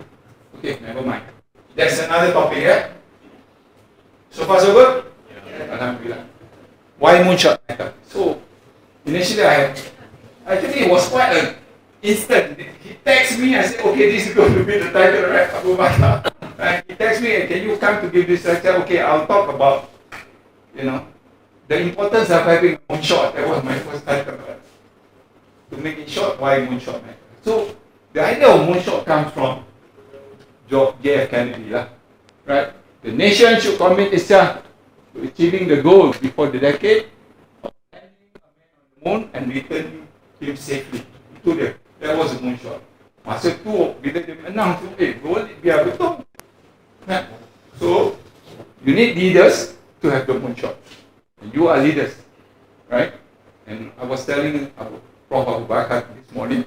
Okay, never mind. That's another topic, yeah? So far, so good? Yeah. Alhamdulillah. Why moonshot matter? So, initially, actually it was quite an instant. He texted me, I said, okay, this is going to be the title, right? Abu Bakar. He texted me, can you come to give this lecture? Okay, I'll talk about, the importance of having a moonshot. That was my first title. Right? To make it short, why moonshot matter? So, the idea of moonshot comes from J.F. Kennedy, right? The nation should commit itself to achieving the goals before the decade of landing a man on the moon and returning him safely. Itu dia. That was a moonshot. Masa tu, bila dia menang tu, goal biar betul. So, you need leaders to have the moonshot. You are leaders, right? And I was telling Prof. Abu Bakar this morning,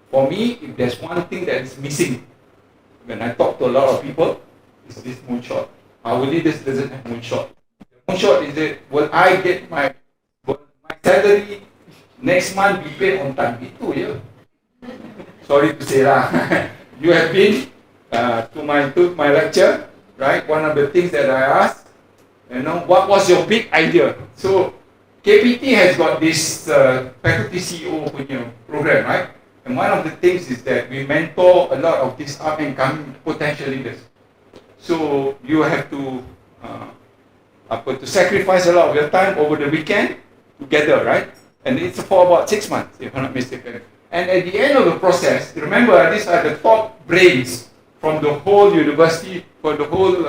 for me, if there's one thing that is missing when I talk to a lot of people, it's this moonshot. Our leaders doesn't have moonshot. The moonshot is that, will I get my salary next month be paid on time? Itu je. Sorry to say lah. You have been to my lecture, right? One of the things that I asked, what was your big idea? So, KPT has got this faculty CEO program, right? And one of the things is that we mentor a lot of these up and coming potential leaders. So you have to sacrifice a lot of your time over the weekend together, right? And it's for about 6 months, if I'm not mistaken. And at the end of the process, remember, these are the top brains from the whole university, for the whole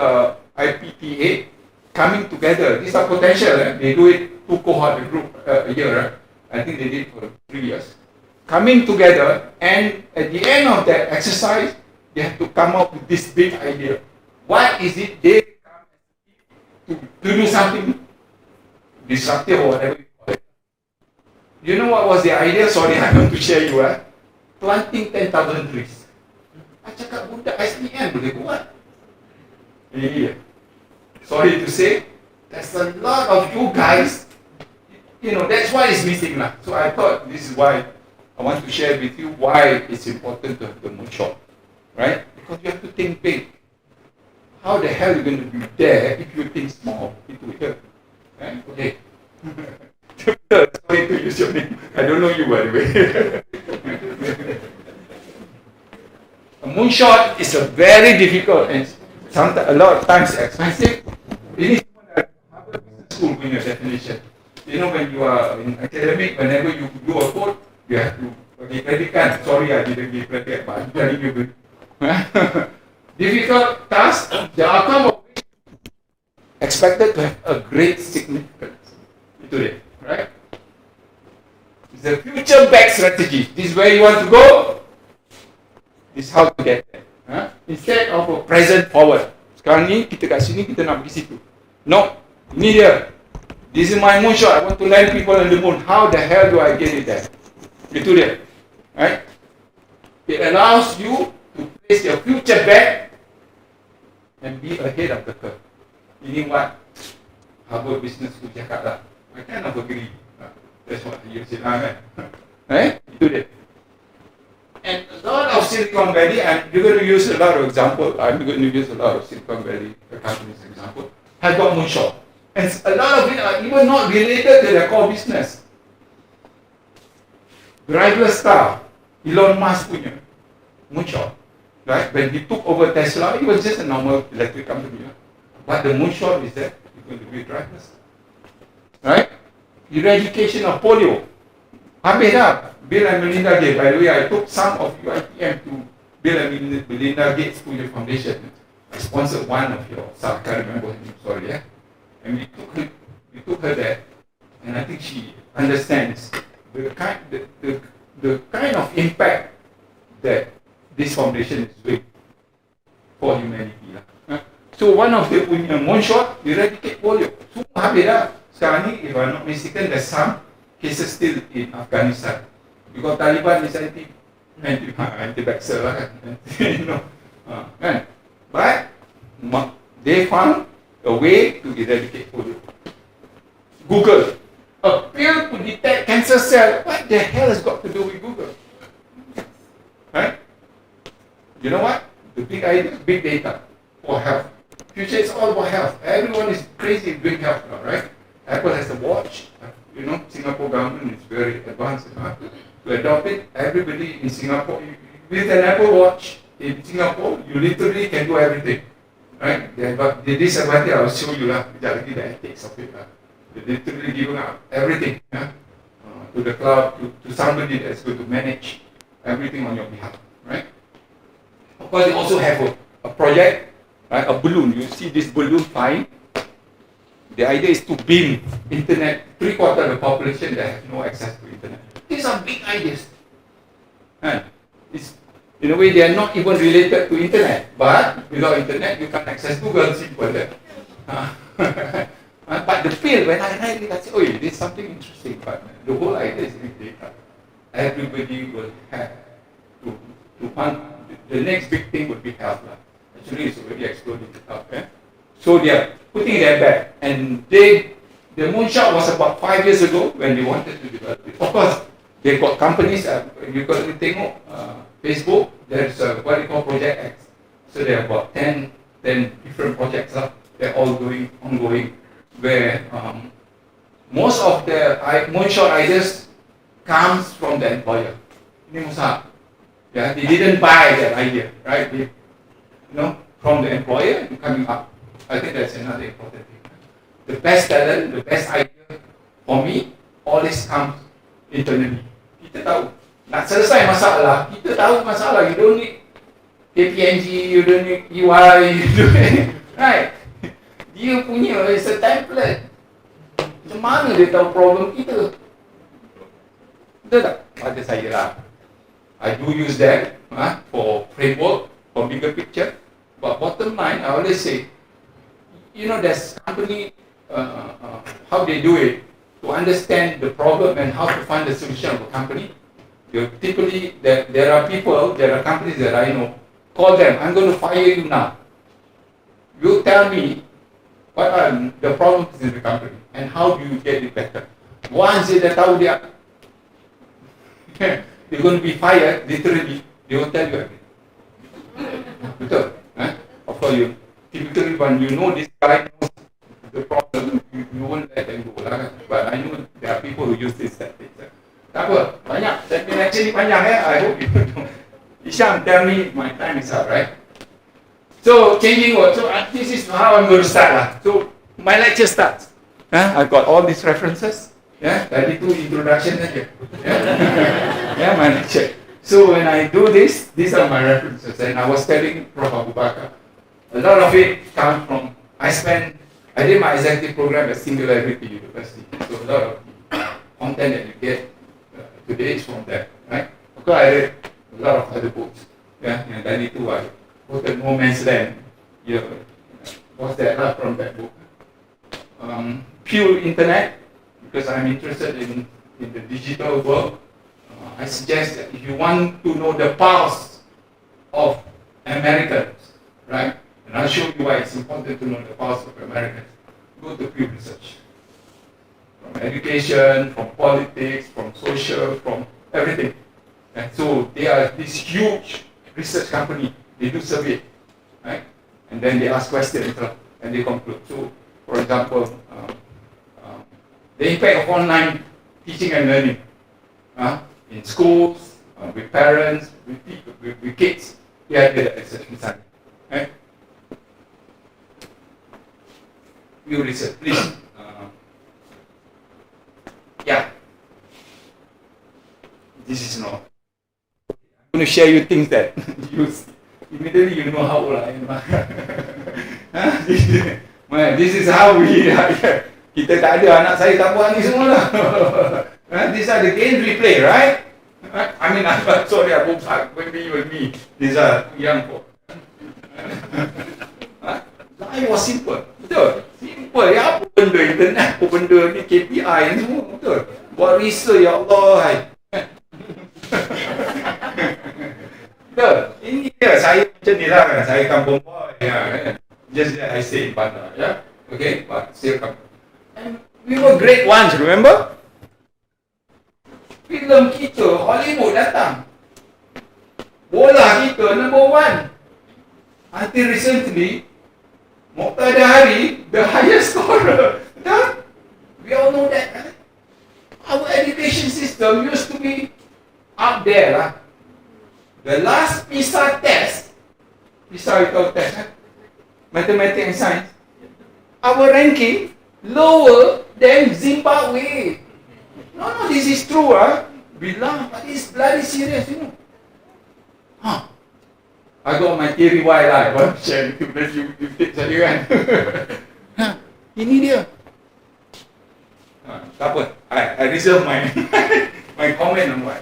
IPTA coming together. These are potential. They do it 2 cohort a group a year. I think they did it for 3 years. Coming together, and at the end of that exercise, they have to come up with this big idea. What is it they come to do something disruptive or whatever you call it? You know what was the idea? Sorry, I'm going to share you. Planting 10,000 trees. I cakap budak SPM boleh buat. Yeah. Sorry to say, there's a lot of you guys. That's why it's missing lah. So I thought this is why I want to share with you why it's important to have the moonshot, right? Because you have to think big. How the hell are you going to be there if you think small? Itu here, right? Okay. Sorry to use your name. I don't know you by the way. A moonshot is a very difficult and sometimes a lot of times expensive. Ini cuma dari Harvard Business School punya definition. When you are in academic, whenever you do a code, you have to bagi credit kan. Sorry, I didn't give credit, but I'm telling you. Difficult task, the outcome of which expected to have a great significance. Itu dia, right? It's a future-back strategy. This is where you want to go. This is how to get there. Instead of a present forward. Sekarang ni kita kat sini, kita nak pergi situ. No, ini dia. This is my moonshot. I want to land people on the moon. How the hell do I get it there? Itu dia, right? It allows you to place your future back and be ahead of the curve. Ini what Harvard Business School cakap lah. I kind of agree. That's what you said, kan? Right? Itu dia. And a lot of Silicon Valley, and you're going to use a lot of example. I'm going to use a lot of Silicon Valley companies example. Have got moonshot, and a lot of it are even not related to their core business. Driverless car, Elon Musk punya moonshot, right? When he took over Tesla, it was just a normal electric company, but the moonshot is that it's going to be driverless, right? Eradication of polio, habis dah. Bill and Melinda Gates. By the way, I took some of UiTM to Bill and Melinda Gates punya foundation. I sponsored one of your, I can't remember her name, sorry, and we took her there, and I think she understands the kind of impact that this foundation is doing for humanity. So one of the punya moonshot, eradicate polio. Semua habis dah. Sekarang ni, if I'm not mistaken, there's some cases still in Afghanistan. Because Taliban is anti-vaxxer lah kan. But they found a way to eradicate polio. Google, a pill to detect cancer cell. What the hell has got to do with Google? Right? You know what? The big idea, big data for health. Future is all about health. Everyone is crazy doing health now, right? Apple has a watch. Singapore government is very advanced enough to adopt it. Everybody in Singapore, with an Apple Watch in Singapore, you literally can do everything, right? But the disadvantage, I'll show you lah. The ethics of it lah. They literally giving up everything to the cloud, to somebody that's going to manage everything on your behalf, right? Of course, they also have a project, right? A balloon. You see this balloon flying. The idea is to beam internet, 3/4 of the population that have no access to internet. These are big ideas. In a way, they are not even related to internet. But without internet, you can't access Google. Simple. But the field, when I read it, I say, oh, this is something interesting. But the whole idea is big data. Everybody will have to find the next big thing would be health. Actually, it's already exploding health. So they are putting that back. And the moonshot was about 5 years ago when they wanted to develop it. Of course, they got companies, you got to tengok, Facebook, there's what they call Project X. So there are about 10 different projects. They're all ongoing, where most of the moonshot ideas comes from the employer. Ini usaha. Yeah, they didn't buy that idea, right? They, from the employer coming up. I think that's another important thing. The best talent, the best idea for me always comes internally. Kita tahu nak selesai masalah, kita tahu masalah. You don't need KPMG, you don't need UI, you don't need, right? Dia punya is a template. Macam mana dia tahu problem kita? Betul tak? Pada saya lah. I do use that for framework, for bigger picture. But bottom line, I always say, there's company, how they do it, to understand the problem and how to find the solution of a company. Typically, there are people, there are companies that I know, call them, I'm going to fire you now. You tell me what are the problems in the company and how do you get it better. Once they tahu dia, they're going to be fired, literally, they will tell you everything. Betul? Of course, typically when you know this guy knows the problem, you won't let them go lah. But I know there are people who use this tactic. Tak apa, banyak. Saya punya lecture ni panjang ya. I hope you know. Isham, tell me my time is up, right? So, changing word. So, this is how I'm going to start lah. So, my lecture starts. I've got all these references. Tadi tu introduction saja. My lecture. So, when I do this, these are my references. And I was telling Prof. Abu Bakar, a lot of it comes from, I did my executive program at Singularity University. So, a lot of content that you get today is from that, right? Because I read a lot of other books. And tadi tu I quoted No Man's Land. What's that from that book? Pure Internet, because I'm interested in the digital world. I suggest that if you want to know the pulse of Americans, right? And I'll show you why it's important to know the pulse of Americans. Go to Pew Research. From education, from politics, from social, from everything. And so they are this huge research company. They do survey, right? And then they ask questions and they conclude. So, for example, the impact of online teaching and learning in schools, with parents, with people, with kids. Dia ada research misalnya. You research, please. This is not. I'm going to share you things that you immediately you know how old I am. This is how we kita tak ada, anak saya tak buat ni semua lah. These are the games we play, right? I mean, I'm sorry, maybe you and me. These are young folk. Life was simple, betul? Simple, ya apa benda internet, apa benda ni KPI ni semua, betul? Buat research, ya Allah. Betul? Ini dia, saya macam ni lah, saya kampung boy. Just that I stay in Bandar, okay? But still kampung. And we were great ones, remember? Filem kita, Hollywood datang. Bola kita, number one. Until recently, Mokhtar Dahari, the highest scorer. We all know that, right? Our education system used to be up there. The last PISA test, PISA test, mathematics and science, our ranking lower than Zimbabwe. No, this is true. We laugh, but it's bloody serious, you know. I got my theory why I want to share with you, you take saja kan. Ini dia. Tak apa, I reserve my my comment on why.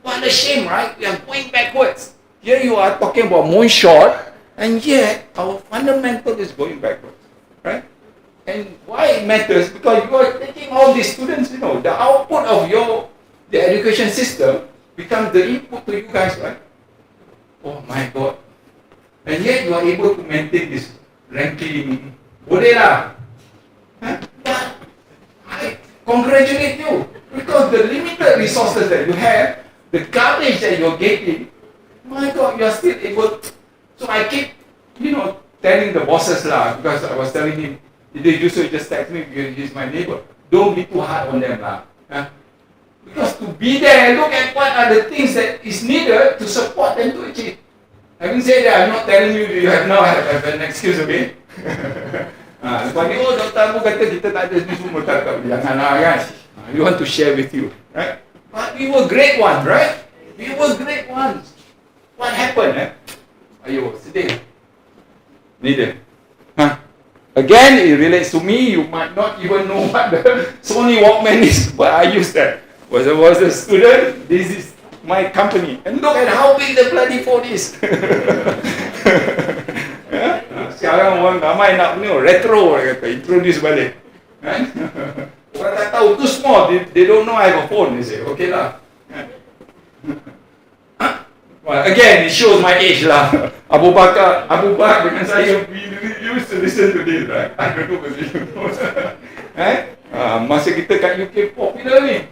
What a shame, right? We are going backwards. Here you are talking about moonshot, and yet our fundamental is going backwards, right? And why it matters? Because you are taking all these students, you know, the output of the education system becomes the input to you guys, right? Oh my God. And yet you are able to maintain this ranking. Boleh lah. But I congratulate you. Because the limited resources that you have, the garbage that you're getting, my God, you are still able. So I keep, telling the bosses lah, because I was telling him, Yusuf just text me because he's my neighbor. don't be too hard on them lah. Because to be there, look at what are the things that is needed to support them to achieve. Having said that, I'm not telling you you have now have an excuse, okay? Lepas ni, Dr. Abu kata kita tak ada ni semua, tak janganlah kan. We want to share with you, right? But we were great ones, right? We were great ones. What happened, Ayo, sedih. Neither. Again, it relates to me. You might not even know what the Sony Walkman is, but I used that. Was a student. This is my company, and look at how big the bloody phone is. Sekarang orang ramai nak retro, kata introduce balik. Orang tak tahu too small. They don't know I have a phone. They say, okay lah. Well, again, it shows my age lah. Abu Bakar dengan saya, we used to listen to this, right? I don't know whether you know. Masa kita kat UK popular ni,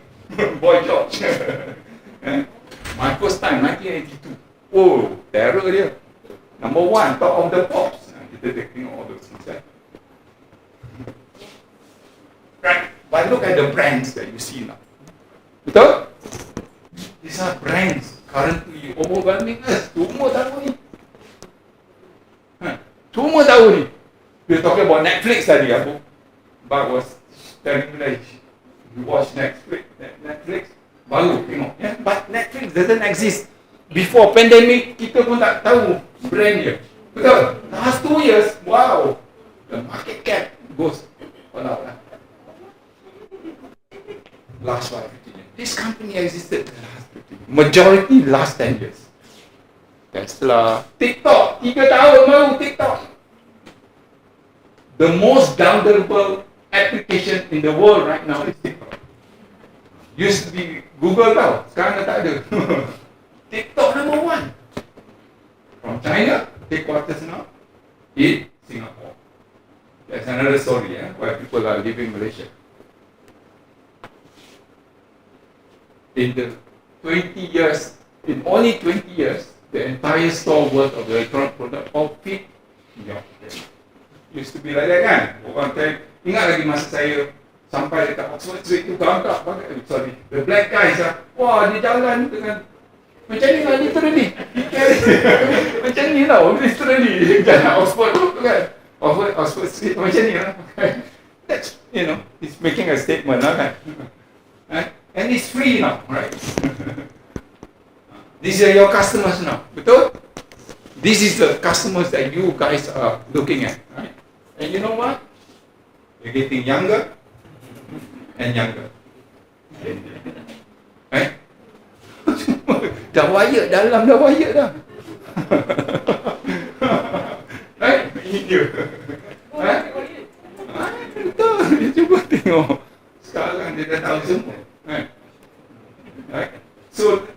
Boy George. My first time, 1982. Oh, terror dia. Number 1, top of the pops. Kita tengok all those things. Right, but look at the brands that you see now. Betul? These are brands currently overwhelming us. Semua tahu ni. Semua tahu ni. We're talking about Netflix tadi, Abu. But was telling me like, you watch Netflix, baru tengok. But Netflix doesn't exist. Before pandemic, kita pun tak tahu brand dia. Betul? Last 2 years, wow, the market cap goes all out. Last 5, 15 years. This company existed in the last 15 years. Majority last 10 years. Tesla, TikTok, 3 tahun baru TikTok. The most downloadable application in the world right now is TikTok. Used to be Google tau, sekarang dah tak ada. TikTok number 1. From China, headquarters now in Singapore. That's another story, where people are leaving Malaysia. In the 20 years, in only 20 years, the entire store worth of the electronic product all fit in your pocket. Used to be like that kan? Orang ingat lagi masa saya sampai dekat Oxford Street tu gagak banget. Sorry, the black guys wah dia jalan dengan macam ni lah, literally. Macam ni lah, literally jalan Oxford tu kan? Oxford Street macam ni lah. That's, it's making a statement lah kan? And it's free now, right? These are your customers now, betul? This is the customers that you guys are looking at, right? And you know what? You're getting younger and younger. Right? Dah wired dalam, dah wired dah. Right? Ini dia. Right? Betul, dia cuba tengok. Sekarang dia dah tahu semua. Right? So,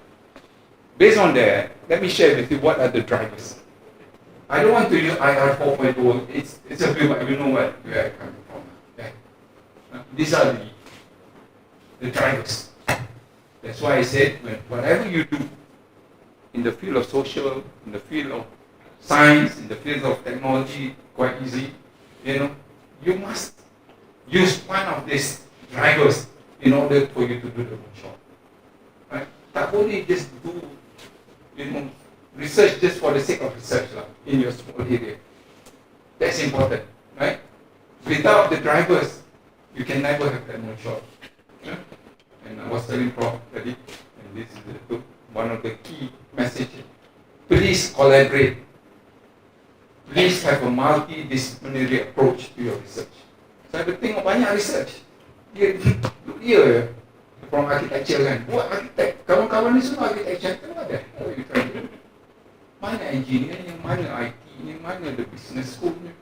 based on that, let me share with you what are the drivers. I don't want to use IR 4.0. It's a bit, but you know where I'm coming from. Okay? These are the drivers. That's why I said, whatever you do in the field of social, in the field of science, in the field of technology, quite easy. You must use one of these drivers in order for you to do the workshop. Right? Tak boleh just do, research just for the sake of research in your small area. That's important, right? Without the drivers, you can never have that workshop. And I was telling Prof tadi, and this is one of the key messages. Please collaborate. Please have a multidisciplinary approach to your research. Saya tengok banyak research. Dia from architecture kan. Buat architect. Kawan-kawan ni semua architecture. Kenapa ada? Mana engineer, yang mana IT, yang mana the business school ni.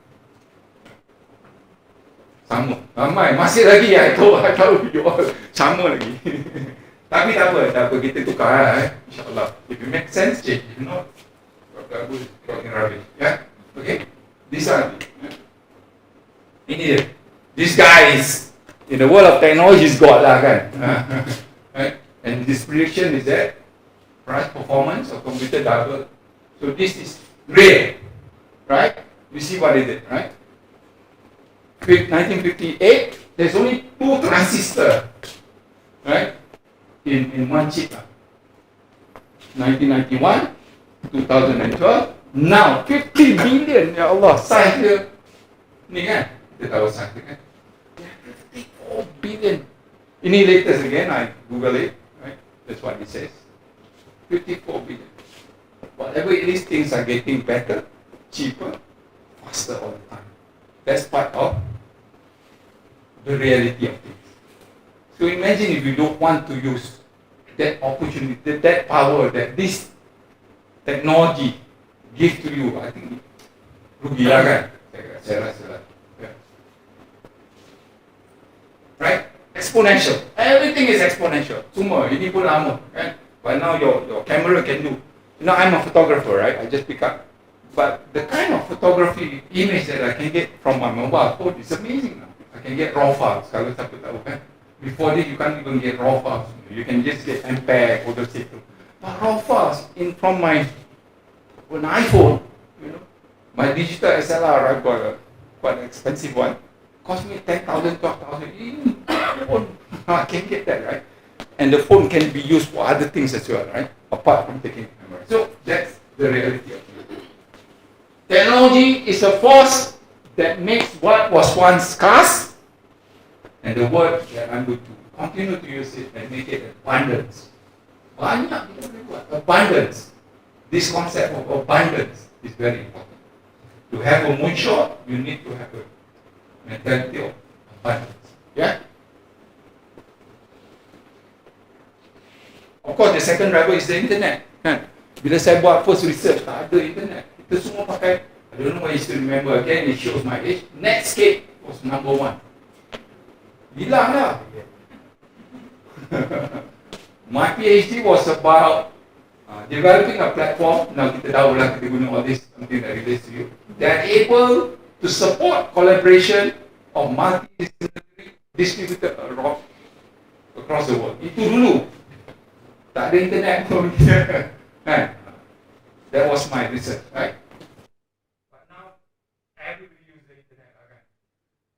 Sama. Ramai. Masih lagi I tahu you all sama lagi. Tapi tak apa. Kita tukar InsyaAllah. If it makes sense, change. If not, bagus. Talking rubbish. Okay? These are ini dia. These guys in the world of technology is God lah kan. Right? And this prediction is that price performance of computer double. So this is real. Right? You see what is it, right? 1958, there's only 2 transistors, right, in one chip. 1991, 2012, now 50 billion, ya Allah, size dia ni kan, kita tahu size dia kan, 54 billion. Ini latest again, I Google it, right, that's what it says, 54 billion. Whatever these things are getting better, cheaper, faster all the time. That's part of the reality of things. So imagine if you don't want to use that opportunity, that power that this technology gives to you, I think rugi lah kan? Saya rasa lah. Yeah. Right? Exponential. Everything is exponential. Semua. Ini pun lama kan? But now your camera can do. You know, I'm a photographer, right? I just pick up. But the kind of photography image that I can get from my mobile phone is amazing now. I can get raw files, kalau siapa tahu kan. Before this, you can't even get raw files. You can just get MPEG or those things. But raw files from my iPhone, you know, my digital SLR, I've got a quite an expensive one. Cost me 10,000, 12,000. I can get that, right? And the phone can be used for other things as well, right? Apart from taking the camera. So that's the reality of it. Technology is a force that makes what was once scarce, and the word that I'm going to continue to use it and make it abundance. Banyak kita boleh buat. Abundance. This concept of abundance is very important. To have a moonshot, you need to have a mentality of abundance. Yeah? Of course, the second driver is the internet. Kan? Bila saya buat first research, tak ada internet. Kita semua pakai, I don't know why you still remember, again, it shows my age. Netscape was number 1. Hilang lah. My PhD was about developing a platform. Now kita tahu lah, kita guna all this, something that relates to you. They are able to support collaboration of multidisciplinary distributed across the world. Itu dulu. Tak ada internet pun. That was my research, right? But now, everybody uses the internet again.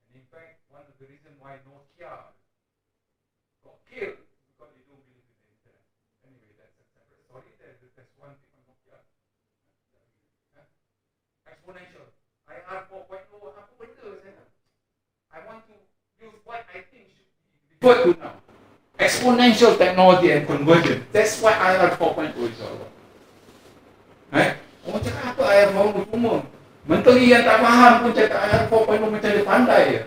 And in fact, one of the reasons why Nokia got killed because they don't believe in the internet. Anyway, that's a separate story. That's one thing on Nokia. Exponential. IR 4.0, apa benda saya? I want to use what I think should be referred to now. Exponential technology and conversion. That's what IR 4.0 is all about. Orang cakap apa IR 4.0 semua? Menteri yang tak faham pun cakap IR 4.0 macam dia pandai je.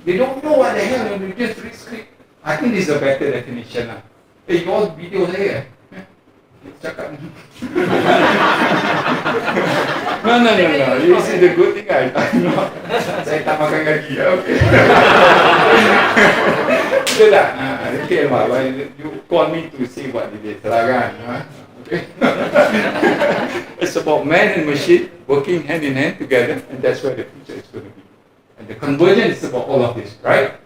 They don't know what the hell, they just read script. I think this is a better definition lah. You all video saya cakap. No. You see the good thing I know. Saya tak makan kaki. Okay. Betul tak? Okay lah. You call me to see what it is lah kan. Okay. It's about man and machine working hand in hand together, and that's where the future is going to be. And the convergence is about all of this, right?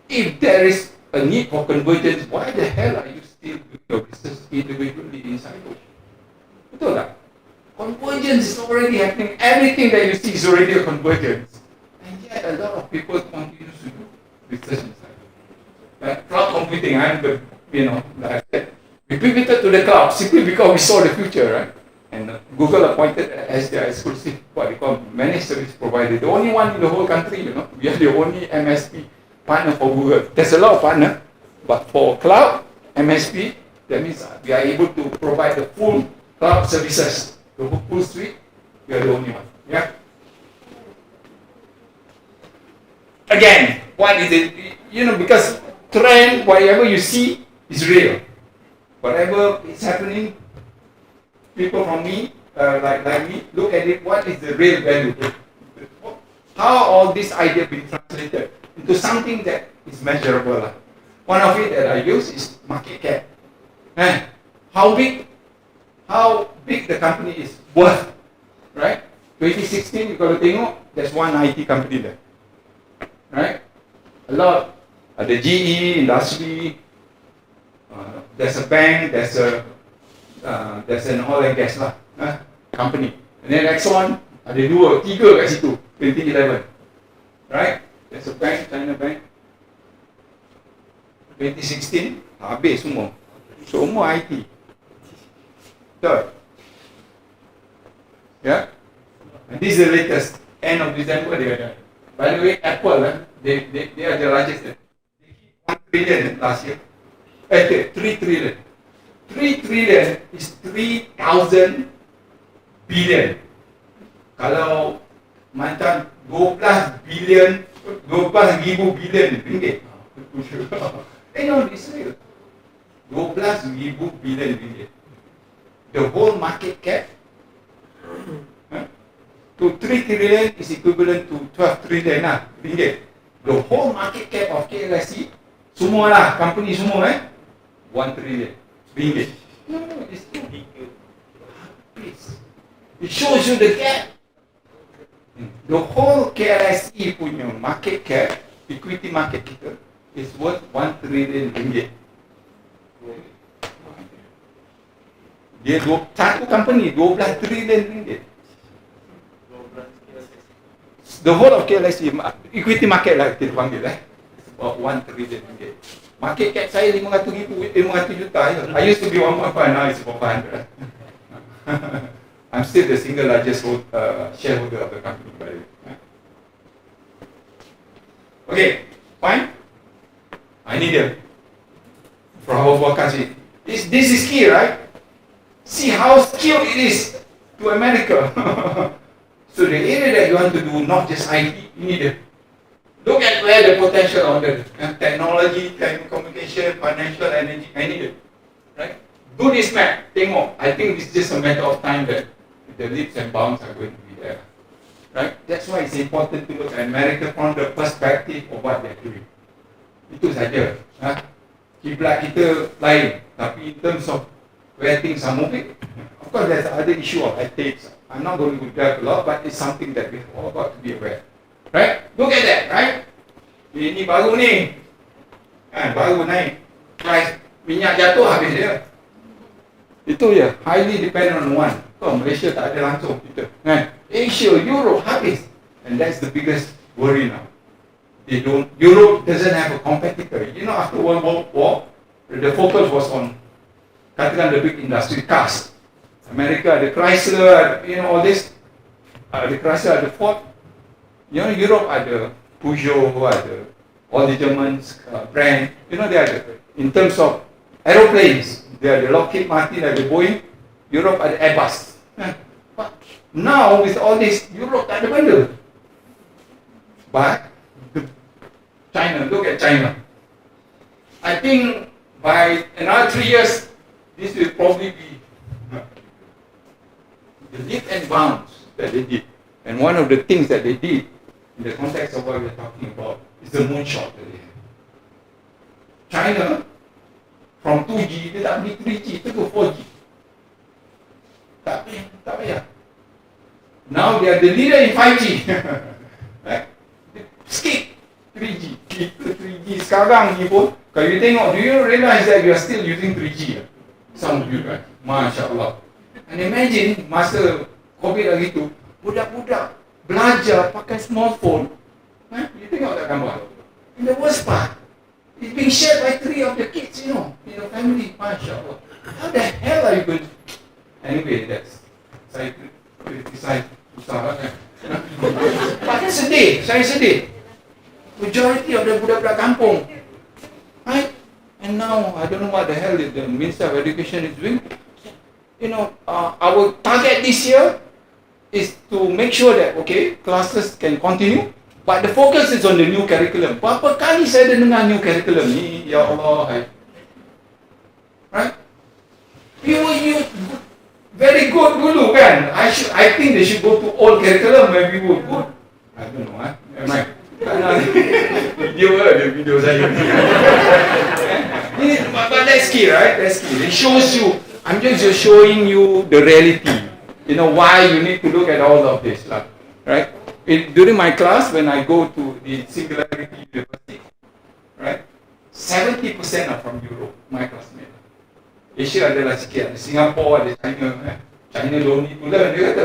If there is a need for convergence, why the hell are you still doing your business individually in silos? Betul tak? Convergence is already happening. Everything that you see is already a convergence. And yet a lot of people continue to do research in silos. Like cloud computing, like I said, we pivoted to the cloud simply because we saw the future, right? And Google appointed as their exclusive, what they call managed service provider. The only one in the whole country, we are the only MSP partner for Google. There's a lot of partners, but for cloud, MSP, that means we are able to provide the full cloud services, the full suite. We are the only one. Yeah. Again, what is it? Because trend, whatever you see is real. Whatever is happening, people from me, like me, look at it. What is the real value? How all this idea been translated into something that is measurable? One of it that I use is market cap. How big the company is worth, right? 2016, you got to tengok, there's one IT company there, right? A lot. The GE industry. There's a bank. There's an oil and gas company. And then Exxon, ada 3 kat situ, 2011, right? as a bank, China bank. 2016, habis semua. Semua IT. Betul? Yeah? And this is the latest. End of December they are done. By the way, Apple, they are the largest. They hit 1 trillion last year. 3 trillion. 3 trillion is 3,000 billion. Kalau macam 12 billion, 12,000 billion ringgit. It's real. 12,000 billion ringgit. The whole market cap to 3 trillion is equivalent to 12 trillion ringgit. The whole market cap of KLSE, semua lah, company semua 1 trillion ringgit. No, it's too big. Please. It shows you the gap. The whole KLSE punya market cap, equity market kita, is worth 1 trillion ringgit. Dia satu company 12 trillion ringgit. The whole of KLSE equity market lah kita panggil about 1 trillion ringgit. Market cap saya 500 juta je. I used to be 1.5, now it's 400. I'm still the single largest shareholder of the company, by the way. Okay, fine. I need them for our forecast. This is key, right? See how skilled it is to America. So the area that you want to do, not just IT, you need them. Look at where the potential on the technology, telecommunication, financial, energy, I need it. Right? Do this map, tengok. I think it's just a matter of time that the leaps and bounds are going to be there. Right? That's why it's important to look at America from the perspective of what they're doing. Itu saja. Kiblat kita lain, tapi in terms of where things are moving, of course there's other issue of ethics. I'm not going to dive a lot, but it's something that we've all got to be aware. Right? Look at that, right? Ini baru ni. Baru naik. Price minyak jatuh habis dia. Itu je. Highly dependent on one. Malaysia tak ada langsung kita. Asia, Europe habis. And that's the biggest worry now. Europe doesn't have a competitor. You know, after World War, the focus was on katakan the big industry, cars. America, the Chrysler, all this. The Chrysler, the Ford. Europe ada Peugeot, ada all the German brand. They are in terms of aeroplanes, they are the Lockheed Martin, ada Boeing. Europe ada Airbus. But now with all this, Europe tak ada benda. But China, look at China. I think by another 3 years, this will probably be the leap and bounds that they did. And one of the things that they did in the context of what we're talking about is the moonshot that they have. China, from 2G, dia tak beli 3G, itu ke 4G. Tak payah. Now they are the leader in 5G. Right? Skip 3G. Kita 3G sekarang ni pun, kalau you tengok, do you realize that you are still using 3G? Some of you guys, Masya Allah. And imagine, masa COVID lagi tu, budak-budak belajar pakai smartphone. You tengok tak gambar? And the worst part, it's being shared by 3 of the kids, in the family. Masya Allah. How the hell are you going to... Anyway, that's... Saya criticize usaha kan. But sedih, saya sedih. Majority of the budak-budak kampung. Right? And now, I don't know what the hell the Minister of Education is doing. Our target this year is to make sure that, classes can continue, but the focus is on the new curriculum. Berapa kali saya dengar new curriculum ni, ya Allah. Right? You very good dulu kan. I think they should go to old curriculum when we were good. I don't know, am I? Video saya. But that's key, right? That's key. It shows you, I'm just showing you the reality. Why you need to look at all of this, right? During my class, when I go to the Singularity University, right, 70% are from Europe, my classmates. Asia adalah sikit, ada Singapore, ada China. China don't need to learn, dia kata.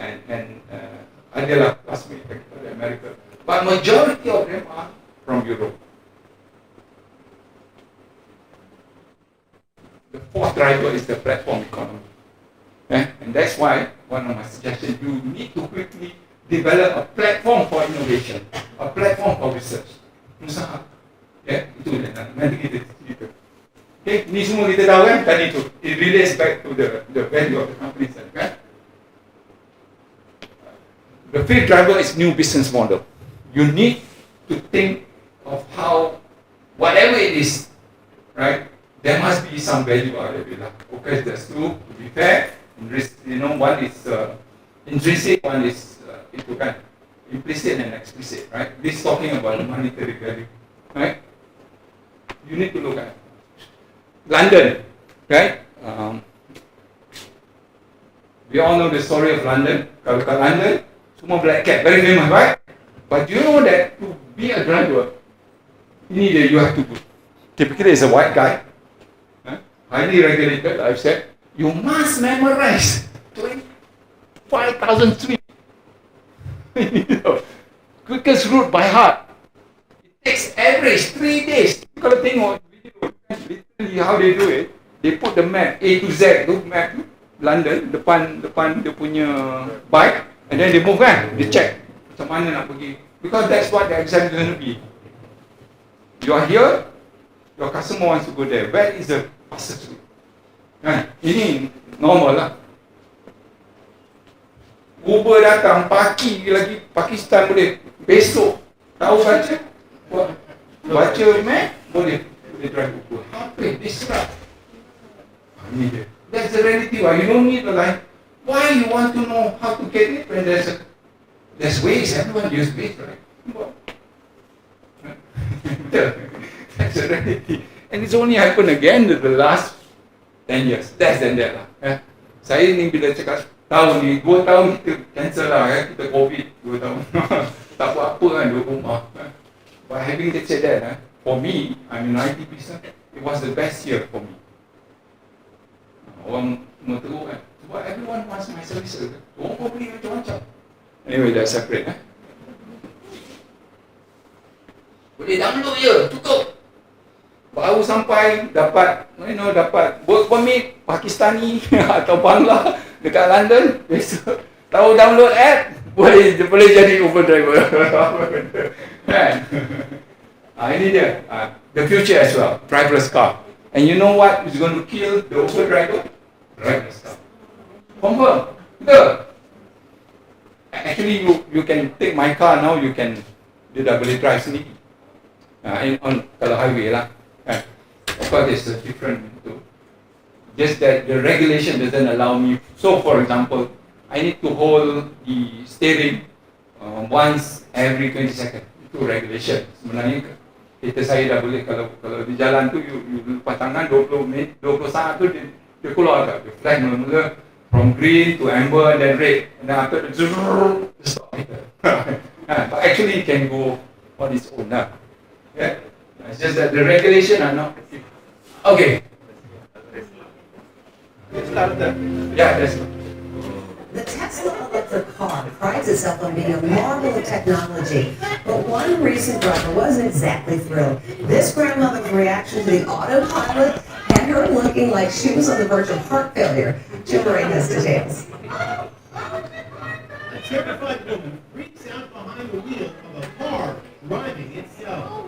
And adalah classmate. but majority of them are from Europe. The fourth driver is the platform economy. And that's why one of my suggestions, you need to quickly develop a platform for innovation, a platform for research. Usaha. Itu nanti kita cerita. Okay, ni semua kita tahu kan tadi tu. It relates back to the value of the company, kan? The fifth driver is new business model. You need to think of how, whatever it is, right? There must be some value out of it. Okay, that's true. To be fair, one is intrinsic, one is implicit and explicit, right? This is talking about monetary value, right? You need to look at London, right? We all know the story of London. Kalau kat London, semua black cat, very famous, right? But do you know that to be a driver, you have to, typically as a white guy, highly regulated, I've said, you must memorize 25,000 streets. Quickest route by heart. It takes average 3 days. Kalau tengok video, literally how they do it, they put the map A to Z, tu map London, depan dia punya bike, and then they move kan, they check macam mana nak pergi. Because that's what the exam is going to be. You are here, your customer wants to go there. Where is the fastest route? Ini normal lah. Uber datang, pagi lagi Pakistan boleh. Besok, tahu baca? Baca map, boleh drive Uber. Apa? Disrupt. Ini dia. That's the reality. Why you don't need a line. Why you want to know how to get it when there's ways, everyone use ways, right? That's the reality. And it's only happened again in the last 10 years. Less than that lah. Saya ni bila cakap tahun ni, 2 tahun kita cancel lah, kita COVID 2 tahun. Tak buat apa kan, duduk rumah. But having said that, for me, I'm in IT business, it was the best year for me. Orang semua teruk kan. Sebab everyone wants my services. Orang pun beli macam-macam. Anyway, that's separate. Boleh download je, cukup. Baru sampai dapat work permit Pakistani atau Bangla dekat London, besok tahu download app, boleh jadi Uber driver. Kan? Ini dia, the future as well, driverless car. And you know what is going to kill the Uber driver? Driverless car. Confirm. Betul. Actually, you can take my car now. Dia dah boleh drive sendiri. Kalau highway lah. Of course, it's a different. Just that the regulation doesn't allow me. So, for example, I need to hold the steering once every 20 seconds. Itu regulation. Sebenarnya kereta saya dah boleh kalau di jalan tu you lepas tangan 20 saat tu dia keluar kat dia flag mula-mula from green to amber and then red, and then after the stop it. But actually it can go on its own now. Yeah? It's just that the regulation are not. Okay. Let's start there. Yeah, that's good. The Tesla electric car prides itself on being a marvel of technology, but one recent driver wasn't exactly thrilled. This grandmother's reaction to the autopilot had her looking like she was on the verge of heart failure. Jimmery has details. A terrified woman freaks out behind the wheel of a car driving itself.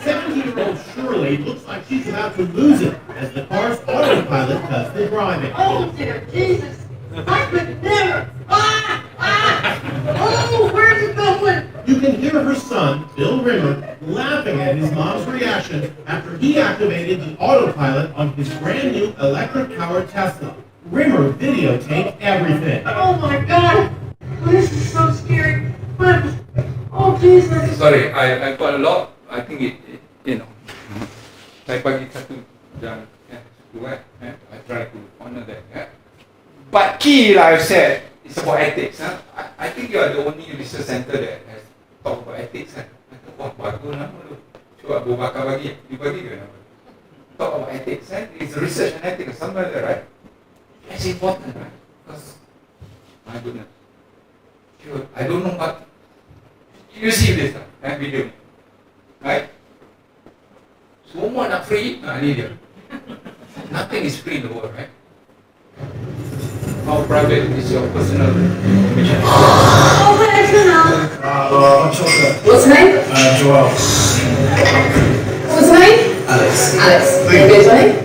17-year-old Shirley looks like she's about to lose it as the car's autopilot does the driving. Oh, dear Jesus! I could never! Oh, where's it going? You can hear her son, Bill Rimmer, laughing at his mom's reaction after he activated the autopilot on his brand new electric-powered Tesla. Rimmer videotaped everything. Oh my God! This is so scary. Oh Jesus! Sorry, I got a lot. I think it saya bagi satu jam, I try to honor that. But key, like I said, it's about ethics. I think you are the only research center that has talked about ethics. Wah, bagus nama tu. Cuba Abu Bakar bagi ke nama? Talk about ethics. It's research and ethics, something like that, right? That's important, right? Because, my goodness. Sure, I don't know what. You see this video, right? Semua nak free, ini dia. Nothing is free in the world, right? How private is your personal information? Oh, hi, Ismail. What's your name? Joel. What's your name? Alex. Alex. Good, honey.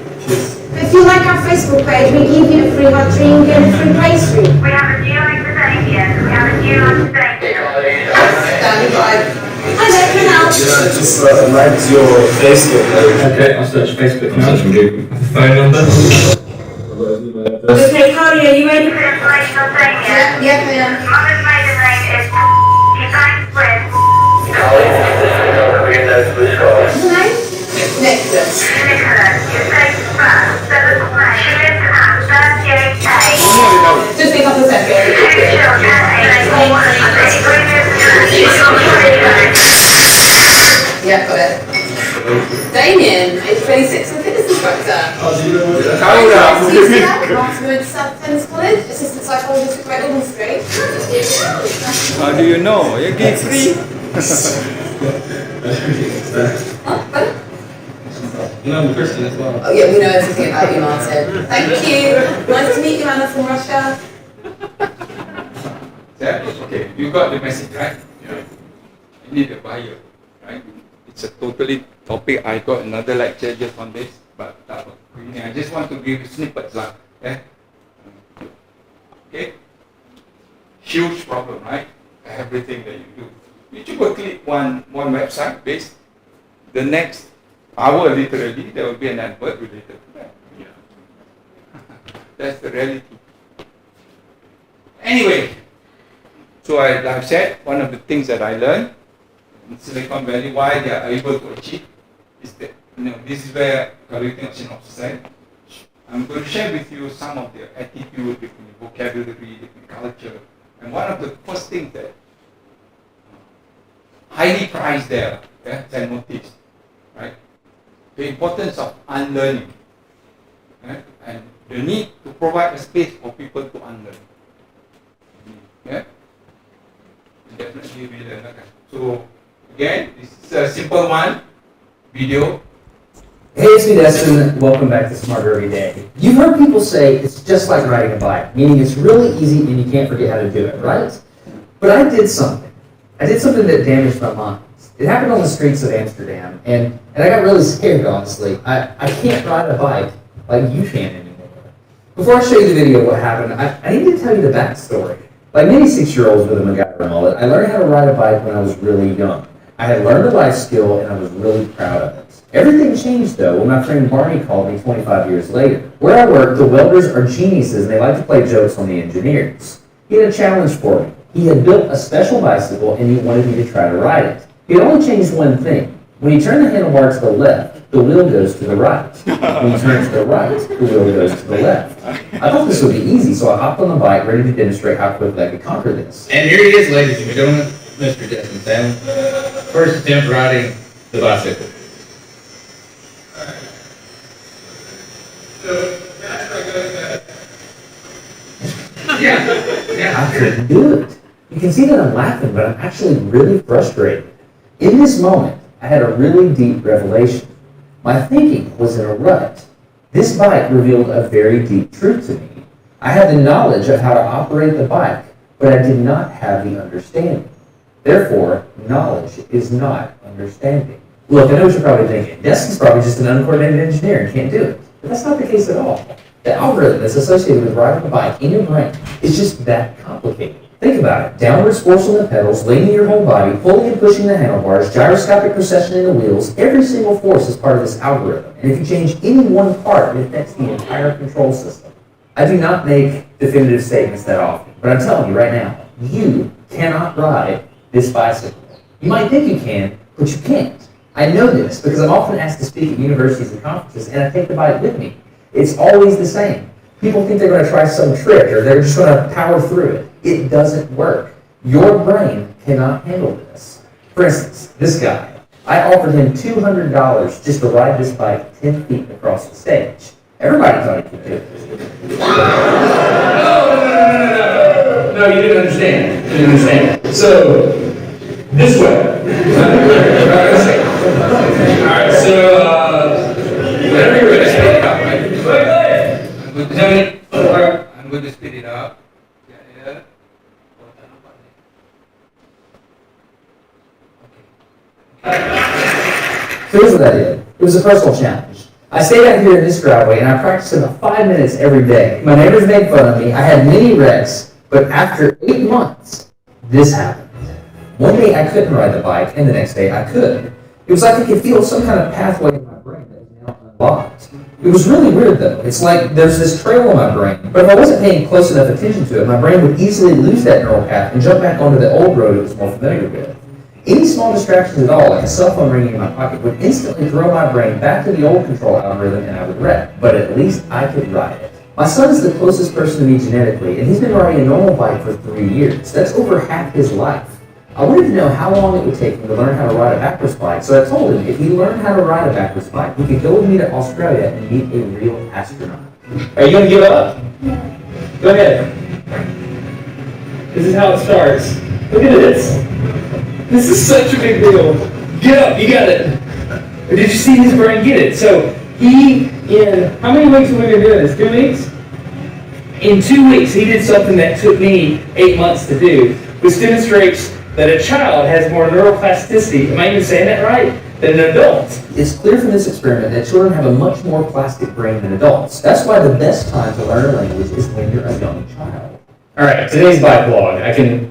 If you like our Facebook page, we give you a free hot drink and a free pastry. We have a new one today here. We have a new one today here. Danny, bye. Hi there, Ismail. Yeah, just like your Facebook page. Okay, I'll search Facebook now. Phone number. Okay, Carly, are you ready? The information on saying here. Yeah, I am. Mother's maiden name is United with What's your name? Nicholas. Nicholas. Your date of birth, 7th May. She lives at 38A. Just a couple of seconds. Two children, age 4 and 3 years Yeah, got it. Damien, age 26, and fitness instructor. Afterwards, South Tennis College, assistant psychologist at Great Ormond Street. How do you know? You get free. You know, I'm a Christian as well. Oh yeah, we know everything about you, Martin. Thank you. Nice to meet you, Anna from Russia. Okay, you got the message, right? Yeah. You need a buyer, right? It's a totally topic. I got another lecture just on this, but I just want to give you snippets, lah. Yeah? Okay? Huge problem, right? Everything that you do. You could click one website based. The next hour, literally, there will be an advert related to that. Yeah. That's the reality. Anyway, so like I said, one of the things that I learned in Silicon Valley, why they are able to achieve, is that, this is where you think synopsis. I'm going to share with you some of their attitude, different vocabulary, different culture, and one of the first things that highly prized there, I noticed, right? The importance of unlearning, right? And the need to provide a space for people to unlearn. Yeah? Definitely will learn. So again, this is a simple one, video. Hey, it's me, Destin. Welcome back to Smarter Every Day. You've heard people say it's just like riding a bike, meaning it's really easy and you can't forget how to do it, right? But I did something. I did something that damaged my mind. It happened on the streets of Amsterdam, and I got really scared, honestly. I can't ride a bike like you can anymore. Before I show you the video of what happened, I need to tell you the backstory. Like many 6-year-olds with a MacGyver mullet, I learned how to ride a bike when I was really young. I had learned a life skill, and I was really proud of it. Everything changed, though, when my friend Barney called me 25 years later. Where I work, the welders are geniuses, and they like to play jokes on the engineers. He had a challenge for me. He had built a special bicycle, and he wanted me to try to ride it. He had only changed one thing. When you turn the handlebar to the left, the wheel goes to the right. When you turn it to the right, the wheel goes to the left. I thought this would be easy, so I hopped on the bike, ready to demonstrate how quickly I could conquer this. And here he is, ladies and gentlemen, Mr. Destin Salmon. First attempt riding the bicycle. I couldn't do it. You can see that I'm laughing, but I'm actually really frustrated. In this moment, I had a really deep revelation. My thinking was in a rut. This bike revealed a very deep truth to me. I had the knowledge of how to operate the bike, but I did not have the understanding. Therefore, knowledge is not understanding. Look, I know what you're probably thinking. Destin's probably just an uncoordinated engineer and can't do it. But that's not the case at all. The algorithm that's associated with riding a bike in your brain is just that complicated. Think about it. Downwards force on the pedals, leaning your whole body, pulling and pushing the handlebars, gyroscopic precession in the wheels. Every single force is part of this algorithm. And if you change any one part, it affects the entire control system. I do not make definitive statements that often, but I'm telling you right now, you cannot ride this bicycle. You might think you can, but you can't. I know this because I'm often asked to speak at universities and conferences, and I take the bike with me. It's always the same. People think they're going to try some trick or they're just going to power through it. It doesn't work. Your brain cannot handle this. For instance, this guy, I offered him $200 just to ride this bike 10 feet across the stage. Everybody thought he could do it. No, No, you didn't understand. You didn't understand. So, this way. Alright, so, whenever you're ready, speed it up, right? I'm going to speed it up. Yeah. So here's what I did. It was a personal challenge. I stayed out here in this driveway and I practiced about 5 minutes every day. My neighbors made fun of me. I had many wrecks, but after 8 months, this happened. One day I couldn't ride the bike, and the next day I could. It was like I could feel some kind of pathway in my brain that was now unlocked. It was really weird though. It's like there's this trail in my brain, but if I wasn't paying close enough attention to it, my brain would easily lose that neural path and jump back onto the old road it was more familiar with. Any small distractions at all, like a cell phone ringing in my pocket, would instantly throw my brain back to the old control algorithm and I would wreck. But at least I could ride it. My son is the closest person to me genetically, and he's been riding a normal bike for 3 years. That's over half his life. I wanted to know how long it would take him to learn how to ride a backwards bike, so I told him if he learned how to ride a backwards bike, he could go with me to Australia and meet a real astronaut. Are you going to give up? Go ahead. This is how it starts. Look at this. This is such a big deal. Get up, you got it. Did you see his brain get it? So he, in, how many weeks have we been doing this? 2 weeks? In 2 weeks, he did something that took me 8 months to do, which demonstrates that a child has more neuroplasticity, am I even saying that right, than an adult. It's clear from this experiment that children have a much more plastic brain than adults. That's why the best time to learn a language is when you're a young child. All right, today's bike blog. I can...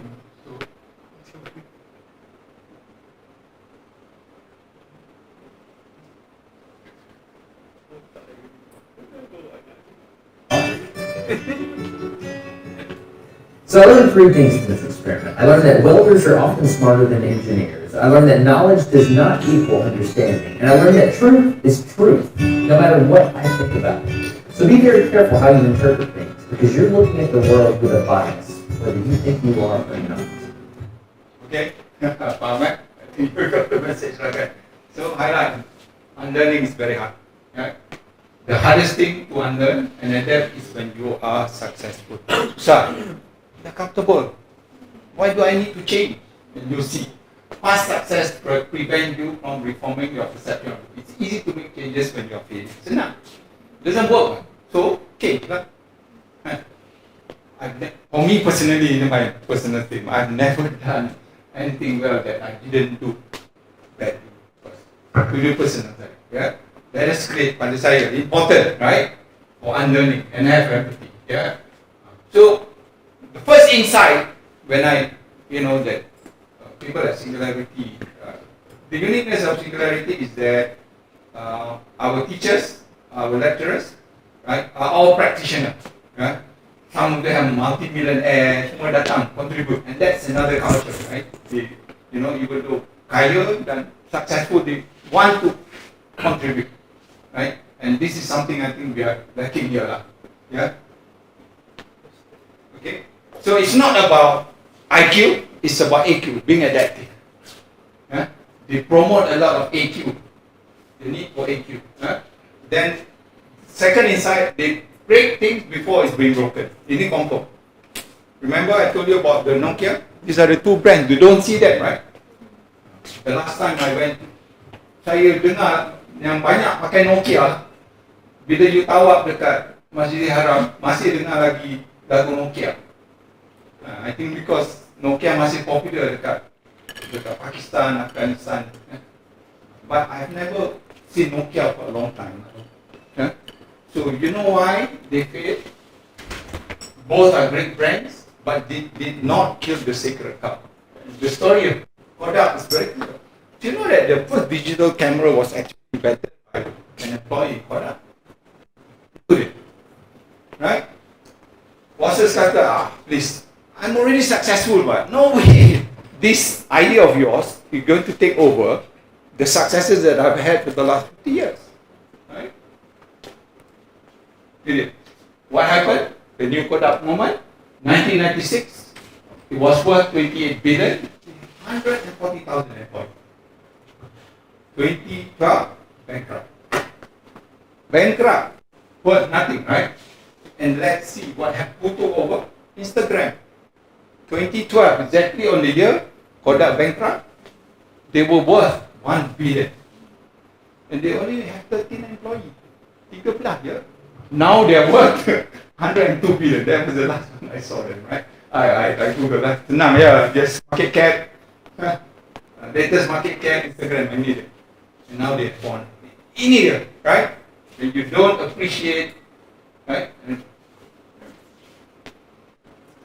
So I learned 3 things from this experiment. I learned that welders are often smarter than engineers. I learned that knowledge does not equal understanding. And I learned that truth is truth, no matter what I think about it. So be very careful how you interpret things, because you're looking at the world with a bias, whether you think you are or not. Okay, Ahmed, I think you got the message right. So highlight, unlearning is very hard. Right? The hardest thing to unlearn and adapt is when you are successful. So, you're comfortable. Why do I need to change? And you see, past success prevent you from reforming your perception. It's easy to make changes when you're failing. So now, doesn't work. So, change. For me personally, in my personal thing, I've never done anything well that I didn't do badly first. To do personal thing. Yeah? That is great pada saya, important, right? For unlearning and have empathy. Yeah? So, the first insight when I, that people have singularity, the uniqueness of singularity is that our teachers, our lecturers, right, are all practitioners. Right? Some of them multi-millionaires, semua datang, contribute, and that's another culture, right? Even though kaya dan successful, they want to contribute, right? And this is something I think we are lacking here, yeah. Okay. So it's not about IQ, it's about AQ, being adaptive. Yeah? They promote a lot of AQ, the need for AQ. Yeah? Then, second insight, they break things before it's being broken. Ini confirm. Remember I told you about the Nokia? These are the 2 brands, you don't see that, right? The last time I went, saya dengar yang banyak pakai Nokia. Bila you tawaf dekat Masjidil Haram, masih dengar lagi lagu Nokia. I think because Nokia masih popular dekat Pakistan, Afghanistan. But I've never seen Nokia for a long time. So you know why they failed? Both are great brands, but they did not kill the sacred cow. The story of Kodak is very clear. Do you know that the first digital camera was actually invented by an employee in Kodak? Right? Bosses kata, please, I'm already successful, but no way. This idea of yours is going to take over the successes that I've had for the last 50 years. Right? Did it? What happened? The new Kodak moment, 1996, it was worth 28 billion, 140,000 employees. 2012, bankrupt. Bankrupt, worth nothing, right? And let's see what happened. Photo over Instagram. 2012, exactly on the year Kodak bankrupt, they were worth 1 billion. And they only have 13 employees. 13 yeah. Now they are worth 102 billion. That was the last one I saw them, right? I Googled that. Senang, yeah, just market cap. Latest market cap, Instagram, I need it. And now they have won. In here, right? When you don't appreciate, right?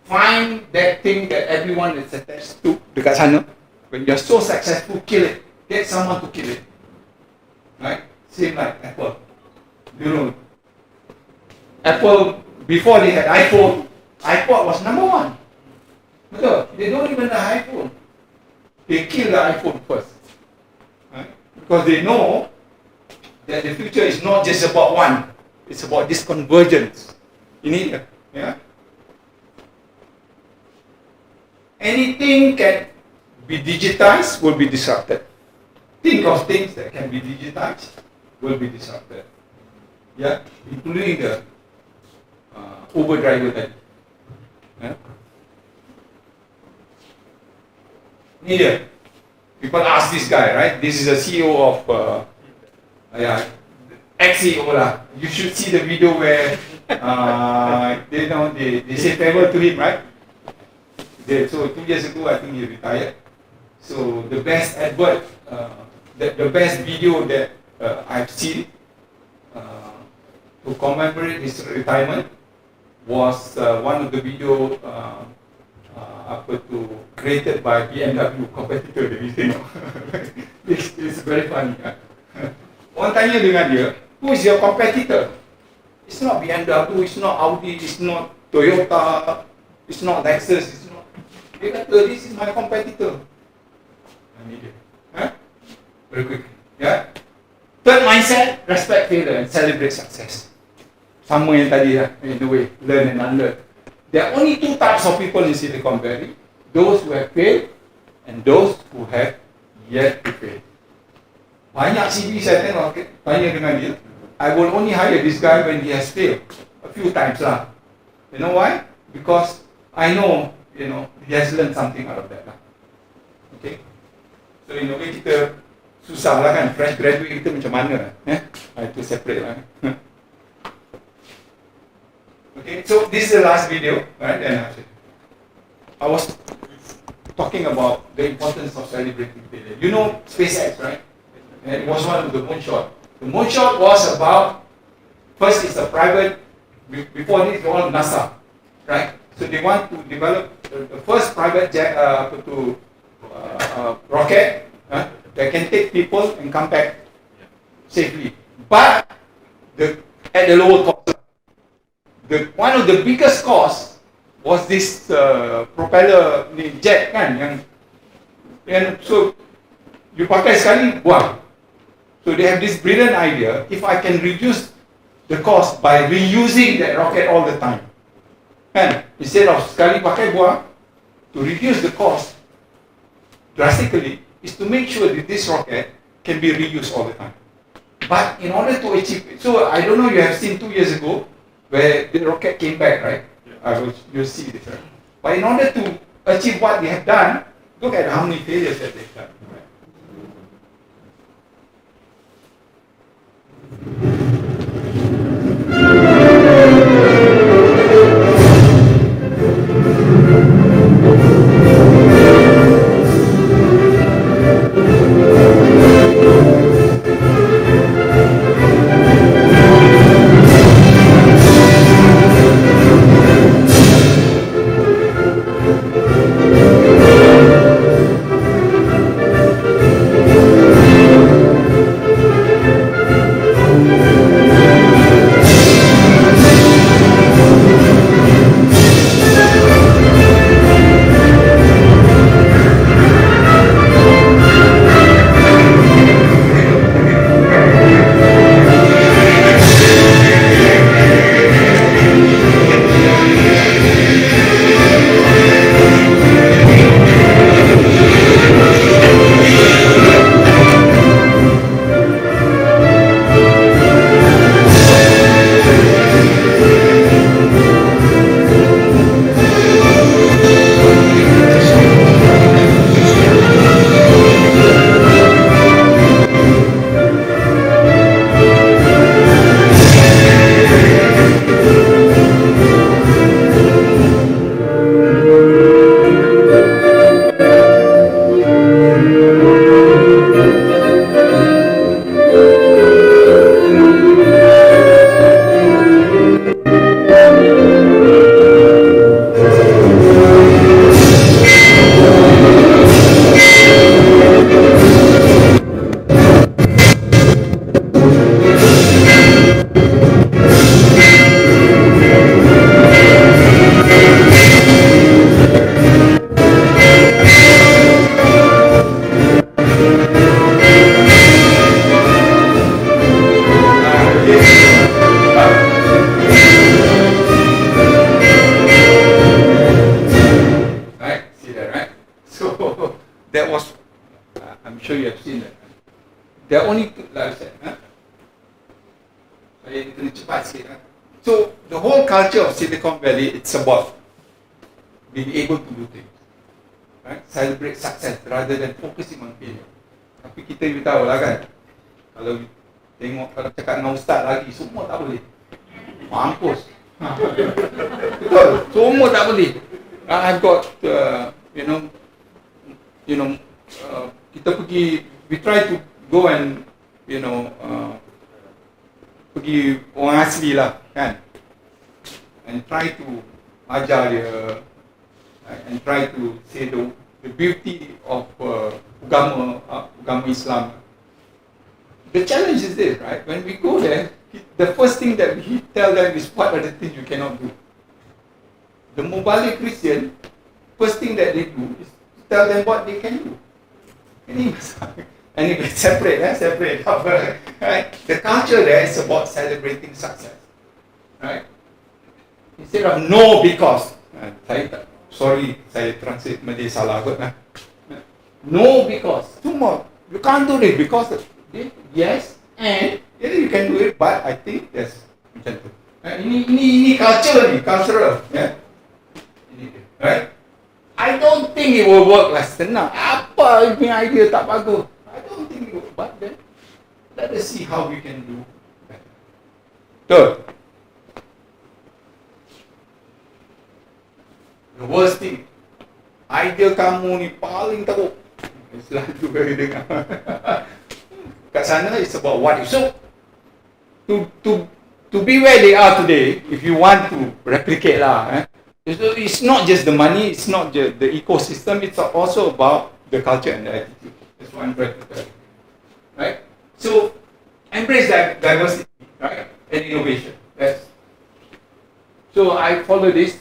Find that thing that everyone is attached to dekat sana. When you're so successful, kill it. Get someone to kill it. Right? Same like Apple. You know, Apple, before they had iPhone, iPod was number one. Betul? They don't even have iPhone. They kill the iPhone first. Right? Because they know that the future is not just about one. It's about this convergence. You need it. Yeah? Anything can be digitized will be disrupted. Think of things that can be digitized will be disrupted. Yeah, including the Uber driver tadi. Yeah? Media. People ask this guy, right? This is a CEO of, ex-CEO lah. You should see the video where they say farewell to him, right? So 2 years ago, I think he retired. So the best advert, the best video that I've seen to commemorate his retirement was one of the video created by BMW competitor that you know. It's very funny. Orang tanya dengan dia, who is your competitor? It's not BMW, it's not Audi, it's not Toyota, it's not Lexus, it's not. Dia kata, this is my competitor. Very quick. Yeah. Third mindset, respect failure and celebrate success. Sama yang tadi lah, in the way, learn and unlearn. There are only two types of people in Silicon Valley. Those who have failed and those who have yet to fail. Banyak CV saya tengok, tanya dengan dia, I will only hire this guy when he has failed. A few times lah. You know why? Because I know, he has learned something out of that lah. Okay? So in a way kita susah lah kan, fresh graduate kita macam mana lah. I have to separate lah. Okay, so this is the last video, right? And I was talking about the importance of celebrating failure. You know SpaceX, right? And it was one of the moonshot. The moonshot was about, first it's a private, before this it's all NASA, right? So they want to develop the first private jet, rocket that can take people and come back safely. But at the lower cost. One of the biggest costs was this propeller jet kan yang so you pakai sekali buang. So they have this brilliant idea, if I can reduce the cost by reusing that rocket all the time. Kan? Instead of sekali pakai buang, to reduce the cost drastically is to make sure that this rocket can be reused all the time. But in order to achieve it, so I don't know, you have seen 2 years ago where the rocket came back, right? You'll see this, right? But in order to achieve what they have done, look at how many failures that they've done. Right? there are only two, like I said. Saya kena cepat sikit. So the whole culture of Silicon Valley, it's about being able to do things, right? Celebrate success rather than focusing on failure. Tapi kita you tahu lah kan, kalau cakap dengan ustaz lagi, semua tak boleh. Mampus. Betul, semua tak boleh. I've got, kita pergi, we try to go and, pergi orang asli lah, kan? And try to ajar dia, and try to say the beauty of agama Islam. The challenge is this, right? When we go there, the first thing that we tell them is what are the things you cannot do. The Mubalik Christian, first thing that they do is tell them what they can do. Anyway, separate. Right? The culture there is about celebrating success, right? Instead of no because, saya translate Malay salah kot. No because, semua you can't do this because of this, yes, and you can do it, but I think that's macam tu. Ini cultural, yeah. Right? I don't think it will work lah, senang. Apa punya idea tak bagus? I don't think it will, but then let us see how we can do better. Betul. The worst thing, idea kamu ni paling teruk. Selalu saya dengar. Kat sana it's about what you. So to be where they are today, if you want to replicate lah, it's not just the money, it's not just the ecosystem, it's also about the culture and the attitude. That's what I'm trying to tell you. Right? So embrace that diversity, right? And innovation. So I follow this.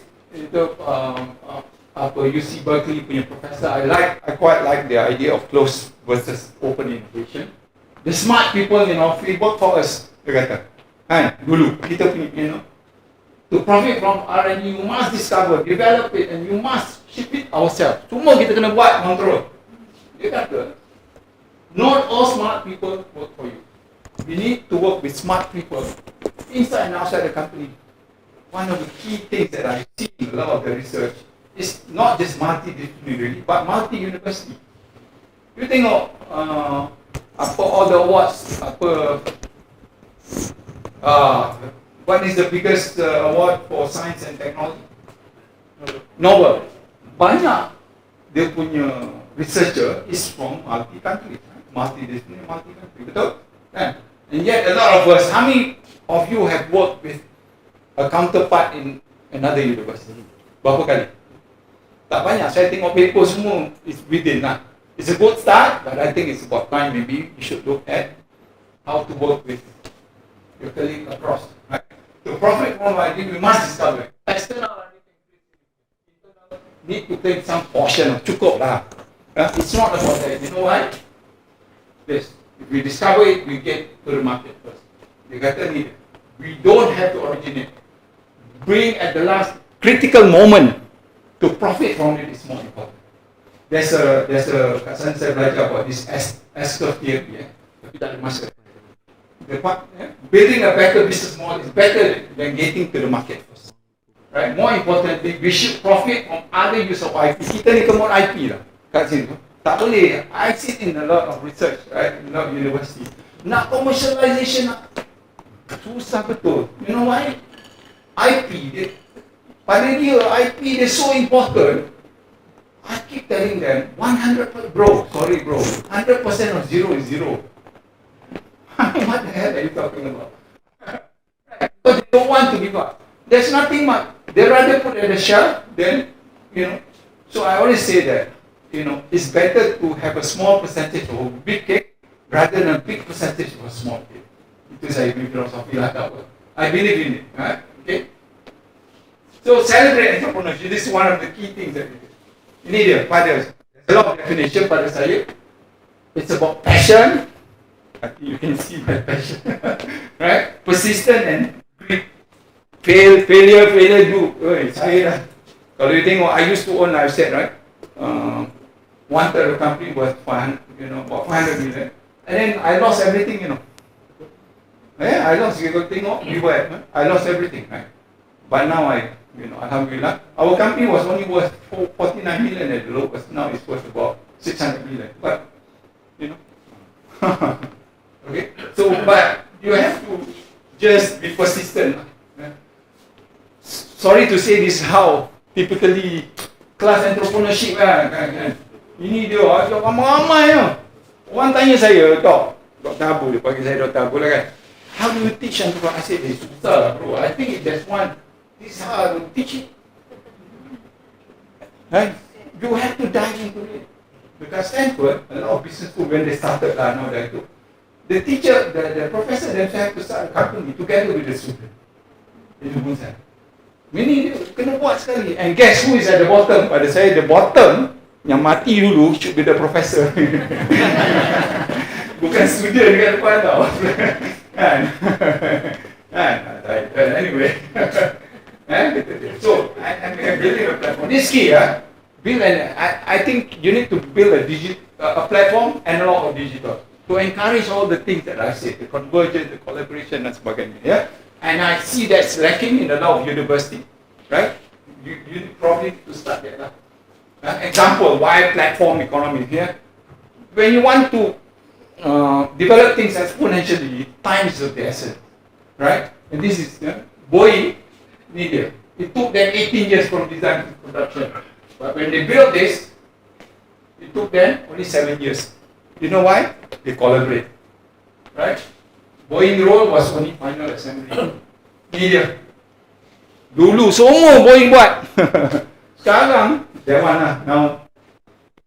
UC Berkeley punya professor, I quite like the idea of closed versus open innovation. The smart people in our field work for us, dia kata. Kan, dulu kita punya, to profit from R&D, you must discover, develop it, and you must ship it ourselves. Semua kita kena buat, control. Dia kata, not all smart people work for you. You need to work with smart people inside and outside the company. One of the key things that I see in a lot of the research is not just multidisciplinary, but multi-university. You tengok all the awards, what is the biggest award for science and technology? Nobel. Banyak dia punya researcher is from multi-country, multidisciplinary, multi-country, betul? And yet a lot of us, how many of you have worked with a counterpart in another university? Berapa kali? Tak banyak. Saya tengok paper semua is within lah. It's a good start, but I think it's about time. Maybe you should look at how to work with your colleague across. Right? To profit from idea, we must discover. External need to take some portion of cukup lah. It's not about that. You know why? Yes. If we discover it, we get to the market first. Dia kata ni, we don't have to originate. Bring at the last critical moment to profit from it is more important. There's a Hassan saya belajar about this S-curve theory, tapi tak ada masa. Building a better business model is better than getting to the market first. Right? More importantly, we should profit from other use of IP. Kita ni kemur IP lah kat sini. Tak boleh. I sit in a lot of research, right? In a lot of university. Nak commercialization susah betul. You know why? IP pada dia, IP dia so important. I keep telling them, 100%, bro, 100% of zero is zero. What the hell are you talking about? Because they don't want to give up. There's nothing much. They rather put it at the shelf than, So I always say that, it's better to have a small percentage of a big cake rather than a big percentage of a small cake. Itu saya punya filosofi lah. I believe in it. Right? Okay? So celebrate entrepreneurship. This is one of the key things that we do. Ini dia, there's a lot of definition pada saya. It's about passion. You can see my passion. Right? Persistent and grit. Failure do. Saya dah. Kalau you tengok, I used to own, I've said, right? One third of the company was about 500 million. And then I lost everything, you know. Yeah, I lost, you got to tengok, I lost everything, right? But now Alhamdulillah, our company was only worth 49 million at the lowest. Now it's worth about 600 million. But, you know, okay. So, but you have to just be persistent. Sorry to say this, how typically class entrepreneurship ini dia ramai-ramai ya. Orang tanya saya, Dr. Abu, dia bagi saya Dr. Abu lah kan. How do you teach entrepreneur? I said, susah bro. I think if there's one, this is how I will teach it. Right? You have to dive into it. Because Stanford, a lot of business school, when they started now they do. The teacher, the professor themselves have to start a company together with the student. Meaning dia kena buat sekali. And guess who is at the bottom? Pada saya, the bottom yang mati dulu should be the professor. Bukan student dekat depan tau. Anyway. So, I'm building a platform. This key, I think you need to build a platform, analog or digital, to encourage all the things that I said, the convergence, the collaboration, dan sebagainya. Yeah? And I see that's lacking in a lot of university, right? You probably need to start that. Example, why platform economy here? When you want to develop things exponentially, time is of the essence, right? And this is Boeing, media. It took them 18 years from design to production. But when they built this, it took them only 7 years. You know why? They collaborate, right? Boeing role was only final assembly. Media. Dulu semua Boeing buat. Sekarang, that one now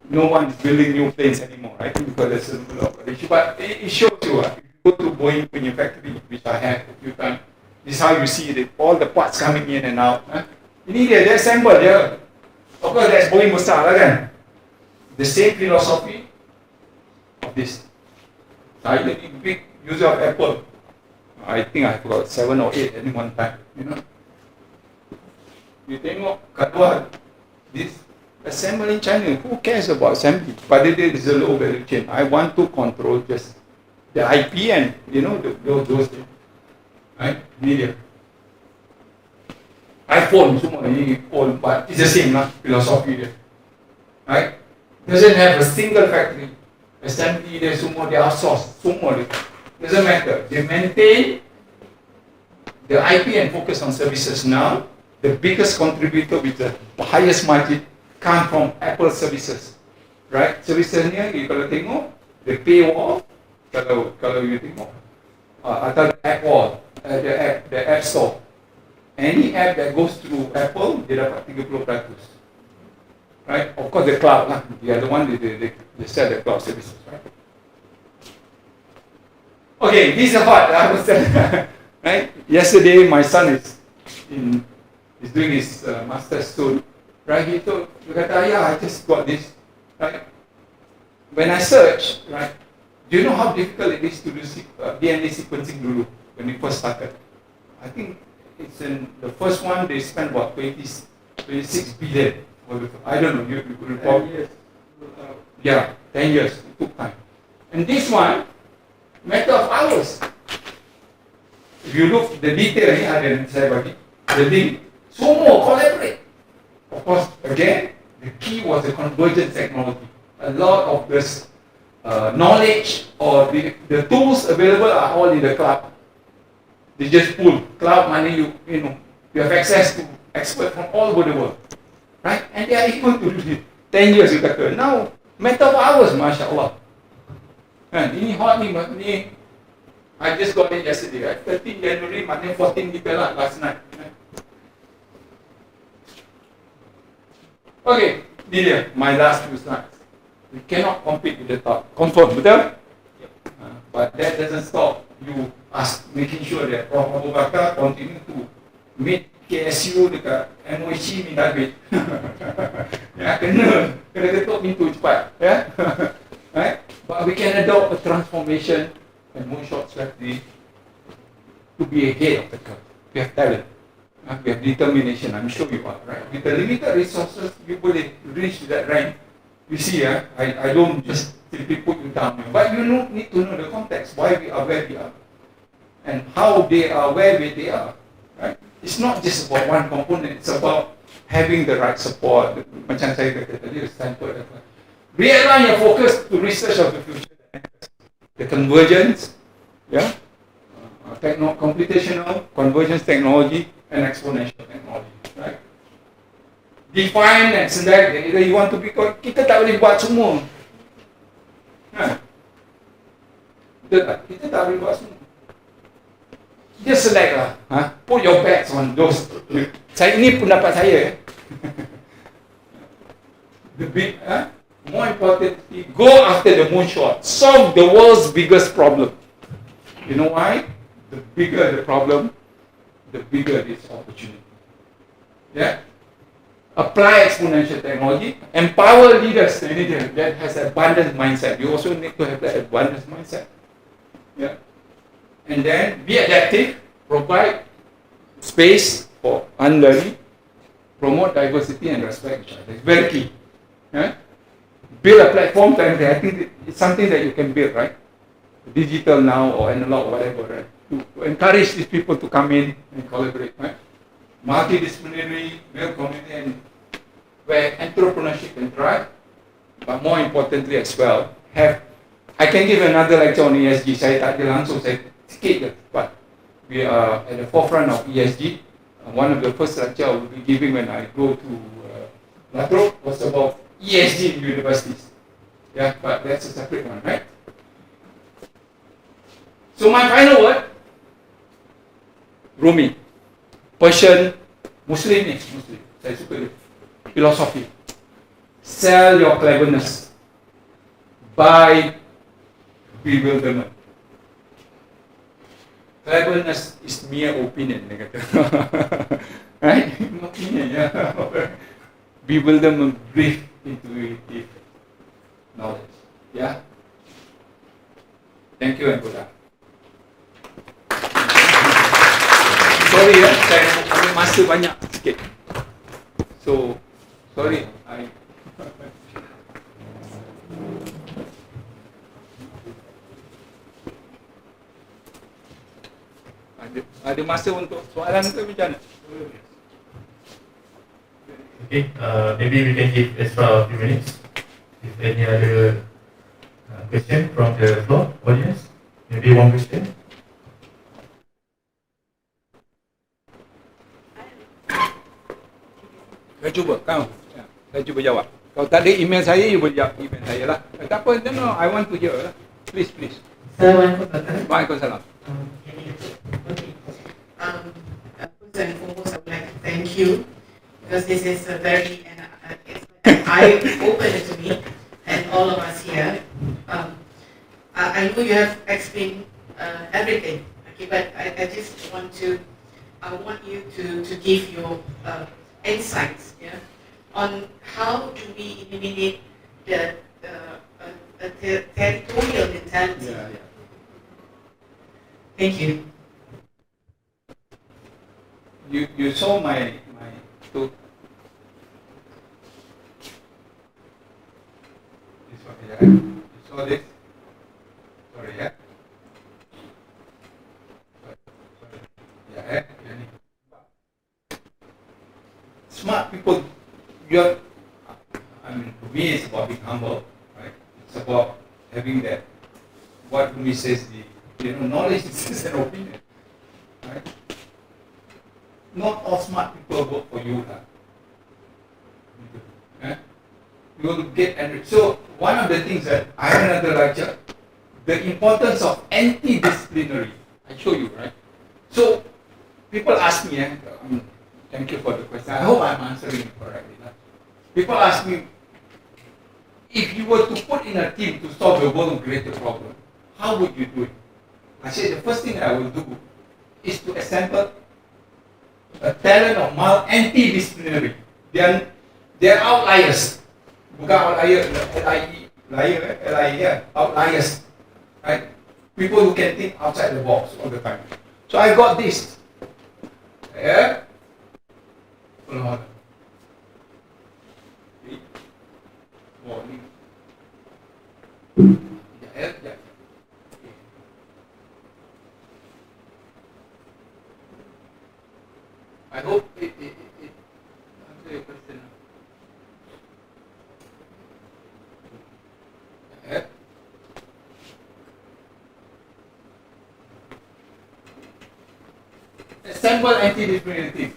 no one is building new planes anymore, right? Because there's a lot of issue. But it shows you, if you go to Boeing factory, which I have a few times, this is how you see all the parts coming in and out. Ini dia assemble dia. Of course, that's Boeing besar lah kan. The same philosophy of this. I am a big user of Apple. I think I got 7 or 8 at one time. You know. You tengok kat luar, this assemble in China. Who cares about assembly? But it is a low value chain. I want to control just the IP and those things. Right? Media. iPhone semua ini phone, but it's the same lah philosophy dia. Right? Doesn't have a single factory. Assembly dia semua dia outsource, semua dia. Doesn't matter. They maintain the IP and focus on services now. The biggest contributor with the highest margin come from Apple services. Right? Services ni kalau tengok the paywall, kalau you tengok atau the app wall, the app store. Any app that goes through Apple, dia dapat 30%. Right? Of course, the cloud lah. The other one, they sell the cloud services. Right? Okay, this is what I was telling. Right? Yesterday, my son is doing his master's soon. Right? He kata, I just got this. Right? When I search, right? Do you know how difficult it is to do DNA sequencing dulu when we first started? I think it's in the first one they spent about 26 billion. I don't know, you could report. 10 years. Yeah, 10 years. It took time. And this one, matter of hours. If you look the detail here, the link, semua collaborate. Of course, again, the key was the convergent technology. A lot of this knowledge or the tools available are all in the cloud. They just pull cloud money. You have access to experts from all over the world, right? And they are able to do it. 10 years you kata. Now matter of hours, mashallah. And ini hot ni. I just got it yesterday. Right? 13 January, maknanya 14 developed last night. Okay, ni dia. My last few slides. We cannot compete with the top. Confirm, betul? But that doesn't stop you making sure that Prof. Abu Bakar continue to meet KSU dekat MOC minta duit. Ya, kena ketuk pintu cepat. Ya? Right? But we can adopt a transformation and moonshot strategy to be ahead of the curve. We have talent. We have determination. I'm sure you are. Right? With the limited resources, you boleh reach that rank You see, I don't just simply put you down here, but you need to know the context, why we are where we are, and how they are where they are, right? It's not just about one component, it's about having the right support. Macam saya kata tadi, Stanford, realign your focus to research of the future, the convergence, computational, convergence technology, and exponential technology, right? Define and select either you want to be. Kita tak boleh buat semua. Kita tak boleh buat semua. Just select lah. Put your bets on those. Ini pendapat saya. The big, more importantly, go after the moonshot. Solve the world's biggest problem. You know why? The bigger the problem, the bigger its opportunity. Yeah. Apply exponential technology, empower leaders that has abundance mindset. You also need to have that abundance mindset. Yeah. And then be adaptive, provide space for unlearning, promote diversity and respect each other. It's very key. Yeah? Build a platform, I think it's something that you can build, right? Digital now or analog or whatever, right? To encourage these people to come in and collaborate, right? Multidisciplinary, build community, and where entrepreneurship can thrive, but more importantly as well, I can give another lecture on ESG. Saya tak ada langsung, saya sikit je, but we are at the forefront of ESG. One of the first lecture I will be giving when I go to Latrobe was about ESG in universities. Yeah, but that's a separate one, right? So my final word, Rumi. Persian, Muslim, saya suka dia. Philosophy. Sell your cleverness. Buy bewilderment. Cleverness is mere opinion, dia kata. Right? Opinion, yeah. Bewilderment, brief, intuitive knowledge. Yeah? Thank you and good luck. Sorry saya ambil masa banyak sikit. So, sorry. Ada masa untuk soalan ke macam mana? Okay, maybe we can give extra few minutes. If any other question from the floor, audience, maybe one question. Saya cuba, saya cuba jawab. Kalau tak ada email saya, you boleh jawab email saya lah. Tak apa, no, I want to hear lah. Please. Assalamualaikum. Waalaikumsalam. First and foremost, I would like to thank you because this is a very it's an eye-opener to me and all of us here. I know you have explained everything, okay, but I just want you to give your insights, on how do we eliminate the territorial mentality. Thank you. You saw my two. This one, you saw this? Sorry, yeah. Smart people, to me it's about being humble, right? It's about having that, what Rumi says, knowledge is an opinion, right? Not all smart people work for you. You will get enriched. So one of the things that I have another lecture, the importance of anti-disciplinary. I show you, right? So people ask me, thank you for the question. I hope I'm answering it correctly. People ask me, if you were to put in a team to solve the world's greatest problem, how would you do it? I said the first thing I will do is to assemble a talent of anti-disciplinary. They're outliers. Bukan outlier, L-I-E, outliers. Right? People who can think outside the box all the time. So I got this. Yeah? Warning. Yeah. I hope it answer your question. Yeah. Assemble anti-discriminative.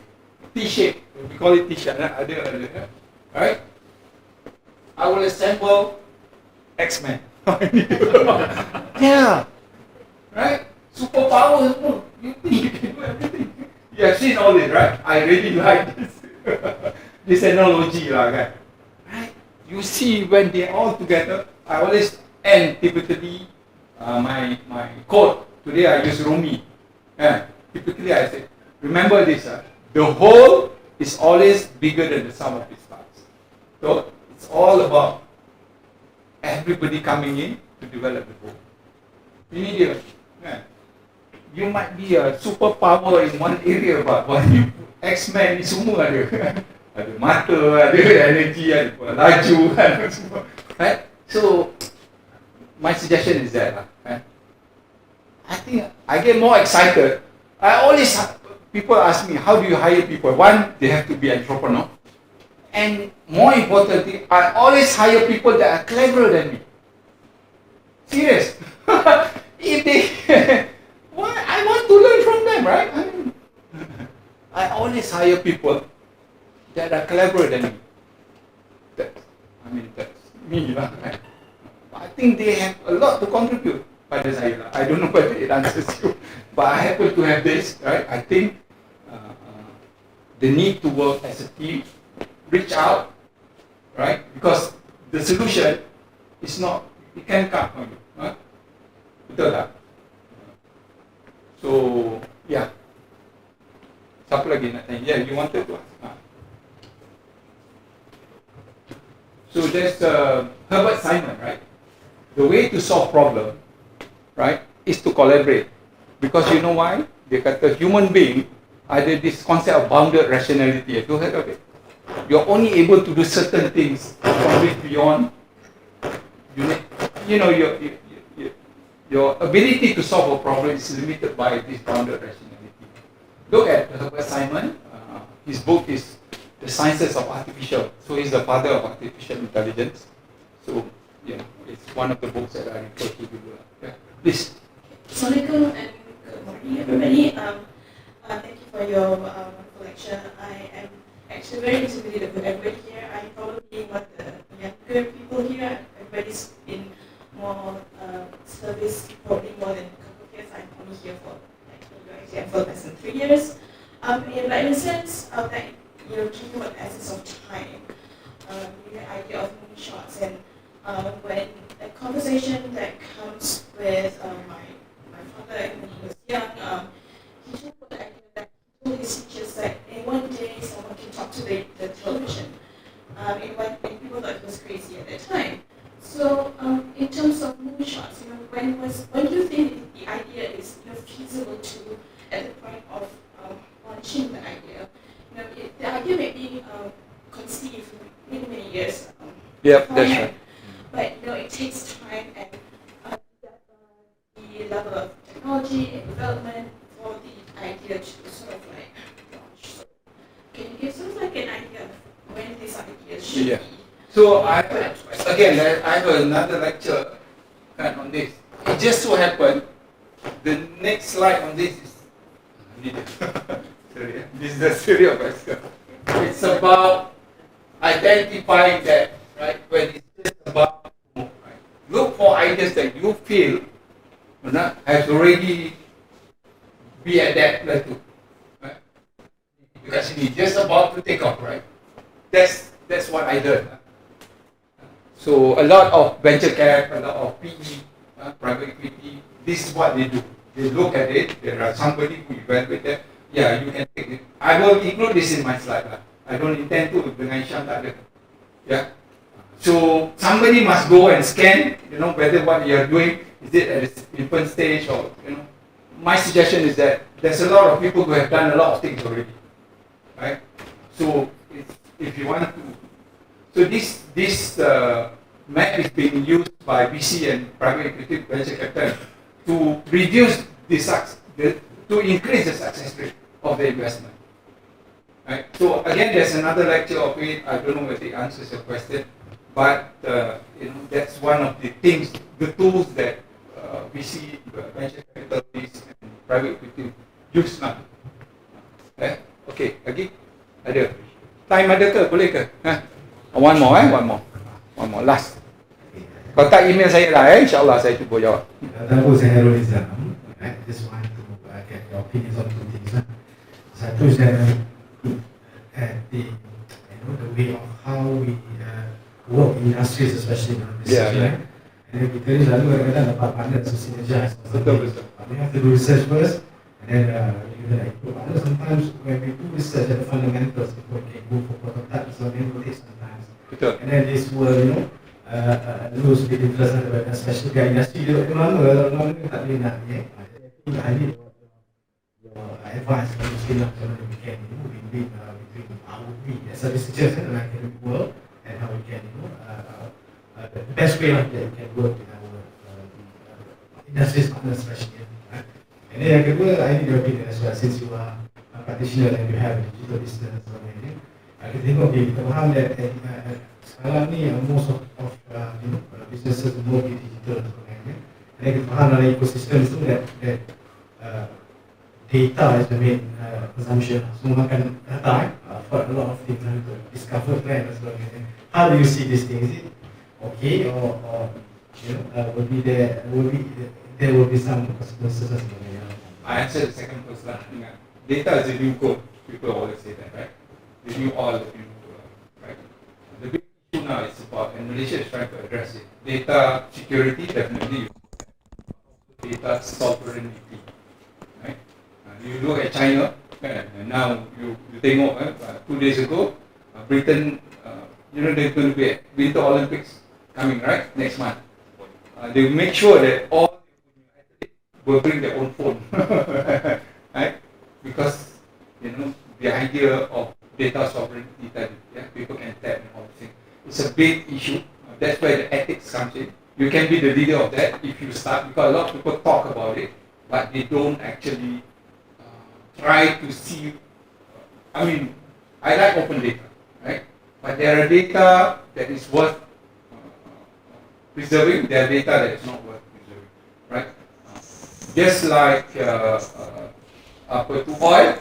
T-shape. We call it T-shape. Right? I will assemble X-Men. Yeah. Right? Superpower. You think you can do everything. You have seen all this, right? I really like this. This analogy, right? You see when they're all together, I always end typically my quote. Today I use Rumi. Typically I say, remember this, the whole is always bigger than the sum of its parts. So it's all about everybody coming in to develop the whole. Ini dia. You might be a superpower in one area, but when you X-Men ni semua ada. Ada mata, ada energy, ada laju, ada semua. Right? So my suggestion is that I think I get more excited. People ask me, how do you hire people? One, they have to be entrepreneur. And more importantly, I always hire people that are cleverer than me. Serious. If they, I want to learn from them, right? I always hire people that are cleverer than me. That's me. I think they have a lot to contribute. Pada saya, I don't know whether it answers you, but I happen to have this, right? I think the need to work as a team, reach out, right? Because the solution is not, it can come from you, right? Betul tak? So, yeah. Siapa lagi nak tanya? Yeah, you wanted to ask. So there's Herbert Simon, right? The way to solve problem, right, is to collaborate. Because you know why? Dia kata human being ada this concept of bounded rationality. Have you heard of it? You're only able to do certain things from which beyond your ability to solve a problem is limited by this bounded rationality. Look at Herbert Simon. His book is The Sciences of Artificial. So he's the father of artificial intelligence. So it's one of the books that I refer to. Please. Assalamualaikum and good morning, everybody. Thank you for your wonderful lecture. I am actually very intimidated with everybody here. I'm probably one of the younger people here. Everybody's in more service, probably more than a couple of years. I'm only here for for less than 3 years. But in a sense, that you're talking about the essence of time, the idea of moonshots, and when a conversation that comes with my father when he was young, he told the idea that he told his teachers that in one day someone can talk to the television. And people thought he was crazy at that time. So in terms of moonshots, when do you think the idea is feasible to at the point of launching the idea? The idea may be conceived many years. Yep, that's right. But it takes time and the level of technology and development for the idea to sort of launch. So can you give sort of an idea of when this idea should be? So I have another lecture on this. It just so happened the next slide on this is this is the theory of Pascal. It's about identifying that, right? When it's just about look for ideas that you feel has already be at that plateau, right? Because it's just about to take off, right? That's what I did. So a lot of venture cap, a lot of PE, private equity, this is what they do. They look at it, there are somebody who evaluate that, yeah, you can take it. I will include this in my slide. I don't intend to dengan Syam tak ada. Yeah. So somebody must go and scan, whether what you are doing, is it at the infant stage or, My suggestion is that there's a lot of people who have done a lot of things already, right? So if you want to, so this MAC is being used by VC and private equity venture capital to reduce to increase the success rate of the investment. Right? So again, there's another lecture of it. I don't know whether it answers your question, but that's one of the things, the tools that VC, venture capitalists, and private equity use now. Okay, lagi ada time ada ke? Boleh ke? One more, last. Kontak email saya lah, insyaAllah saya cuba jawab. Nama saya Harul Islam. I just want to get your opinions on two things. Satu saya look at the way of how we work in industries, especially in research. And kita ni selalu kadang-kadang dapat partner to synergize. Betul. We have to do research first, and then sometimes when we do research at the fundamentals, people can go for prototypes, so then it will take some time. Betul. And then this will, lose a bit interest, especially the industry. Orang tak boleh nak, I need your advice on the skill of how we can between we as a researcher and academic world, and how we can the best way that we can work with our industry partners, especially. And then yang kedua, I need your opinion as well, since you are a practitioner and you have a digital business and sebagainya. Kita tengok kita faham that sekarang ni most of businesses move to digital dan sebagainya. Dan kita faham dalam ekosistem itu that data is the main consumption. Semua makan data, for a lot of things to discover plan dan sebagainya. How do you see this thing? Is it okay or there will be some consequences dan sebagainya? I answer the second first lah. Data is a new code. People always say that, right? The new oil, the new code, right? The big issue now is about, and Malaysia is trying to address it. Data security, definitely. Data sovereignty, right? You look at China, and now you tengok 2 days ago, Britain, there's going to be Winter Olympics coming, right? Next month. They make sure that all will bring their own phone, right? Because the idea of data sovereignty that people can tap and all things. It's a big issue. That's where the ethics comes in. You can be the leader of that if you start, because a lot of people talk about it, but they don't actually try to see. I like open data, right? But there are data that is worth preserving. There are data that is not worth preserving, right? Just like oil,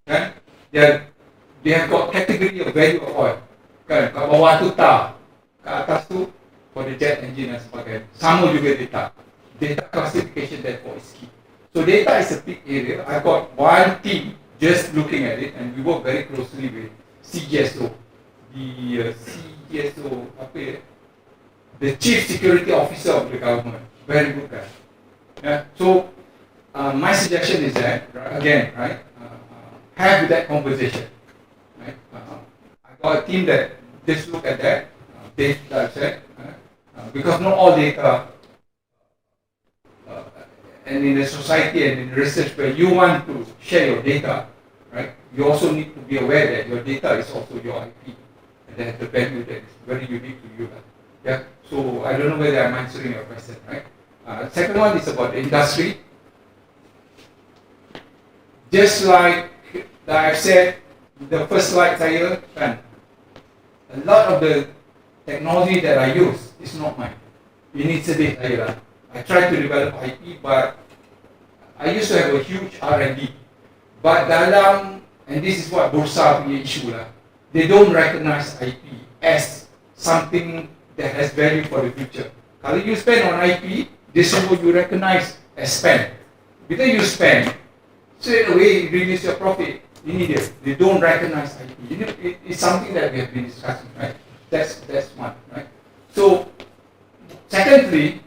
kan? They have got category of value of oil. Kan, kat bawah tu tar, kat atas tu for the jet engine dan sebagainya. Sama juga data. Data classification therefore is key. So data is a big area. I got one team just looking at it, and we work very closely with CGSO. The CGSO, the Chief Security Officer of the government. Very good guy. Yeah. So my suggestion is that, again, right, have that conversation. Right? I got a team that just look at that, data, like I said, because not all data, and in the society and in research where you want to share your data, right, you also need to be aware that your data is also your IP, and that the value that is very unique to you. Yeah. So I don't know whether I'm answering your question, right? Second one is about the industry. Just like I've said, the first slide saya, kan, a lot of the technology that I use is not mine. Initiative saya lah. I try to develop IP, but I used to have a huge R&D. But and this is what Bursa punya issue lah, they don't recognize IP as something that has value for the future. Kalau you spend on IP, this is what you recognize as spend. Bila you spend, straight away reduce your profit. Ini dia. They don't recognize IP. It's something that we have been discussing, right? That's one, right? So, secondly,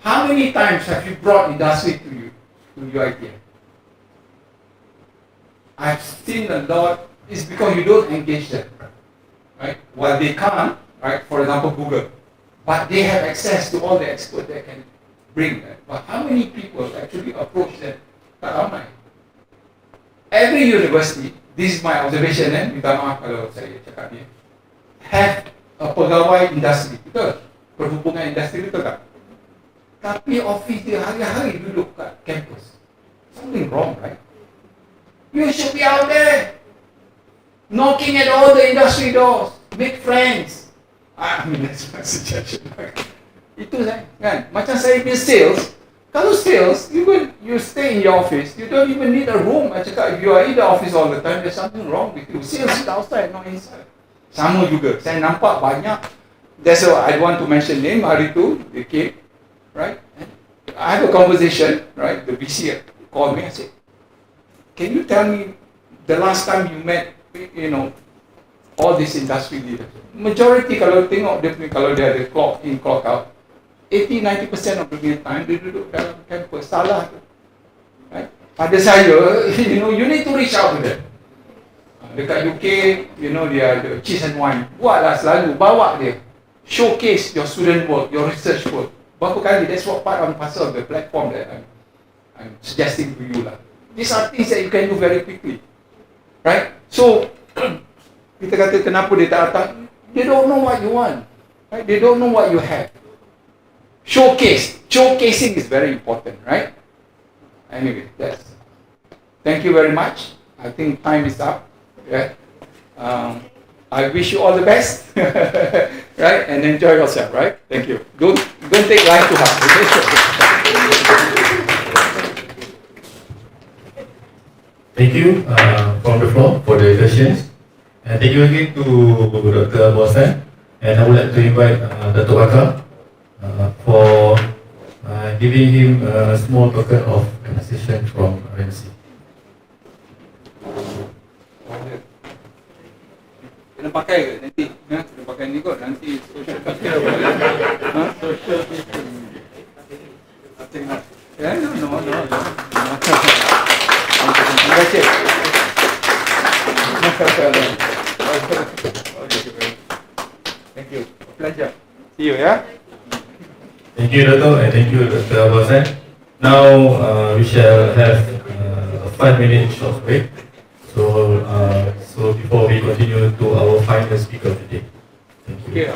how many times have you brought industry to UiTM? I've seen a lot. It's because you don't engage them, right? Well, they can't, right? For example, Google, but they have access to all the experts that can bring that. But how many people actually approach them? Tak ramai. Every university, this is my observation, minta maaf kalau saya cakap ni, have a pegawai industri. perhubungan industri, betul tak? Tapi office dia hari-hari duduk kat campus. Something wrong, right? You should be out there, knocking at all the industry doors, make friends. I mean, that's my suggestion. Itu saya, kan? Macam saya punya sales, kalau sales, you stay in your office, you don't even need a room. I cakap, if you are in the office all the time, there's something wrong with you. Sales is outside, not inside. Sama juga, saya nampak banyak. That's why I want to mention name hari tu, they came, right? I have a conversation, right? The VC called me and said, can you tell me the last time you met, all these industry leaders? Majority kalau tengok dia punya, kalau dia ada clock in, clock out, 80-90% of the time dia duduk dalam campus. Salah tu. Right? Pada saya, you need to reach out to them. Dekat UK, dia ada cheese and wine. Buatlah selalu, bawa dia. Showcase your student work, your research work. Berapa kali, that's what part and parcel of the platform that I'm suggesting to you lah. These are things that you can do very quickly. Right? So, kita kata kenapa dia tak datang? They don't know what you want. Right? They don't know what you have. Showcasing is very important, right? Anyway, thank you very much. I think time is up. Yeah. I wish you all the best, right? And enjoy yourself, right? Thank you. Don't take life too hard. Thank you from the floor for the questions. And thank you again to Dr. Hassan. And I would like to invite Dr. Bakar for giving him a small token of appreciation from RMC. Kena pakai ke nanti? Kena pakai ni kot nanti social media. Social distancing. Yeah, no. Terima kasih. Thank you. Pleasure. See you, yeah. Thank you, Dr. and thank you, Dr. Hassan. Now we shall have a 5-minute short break. So before we continue to our final speaker of the day. Thank you.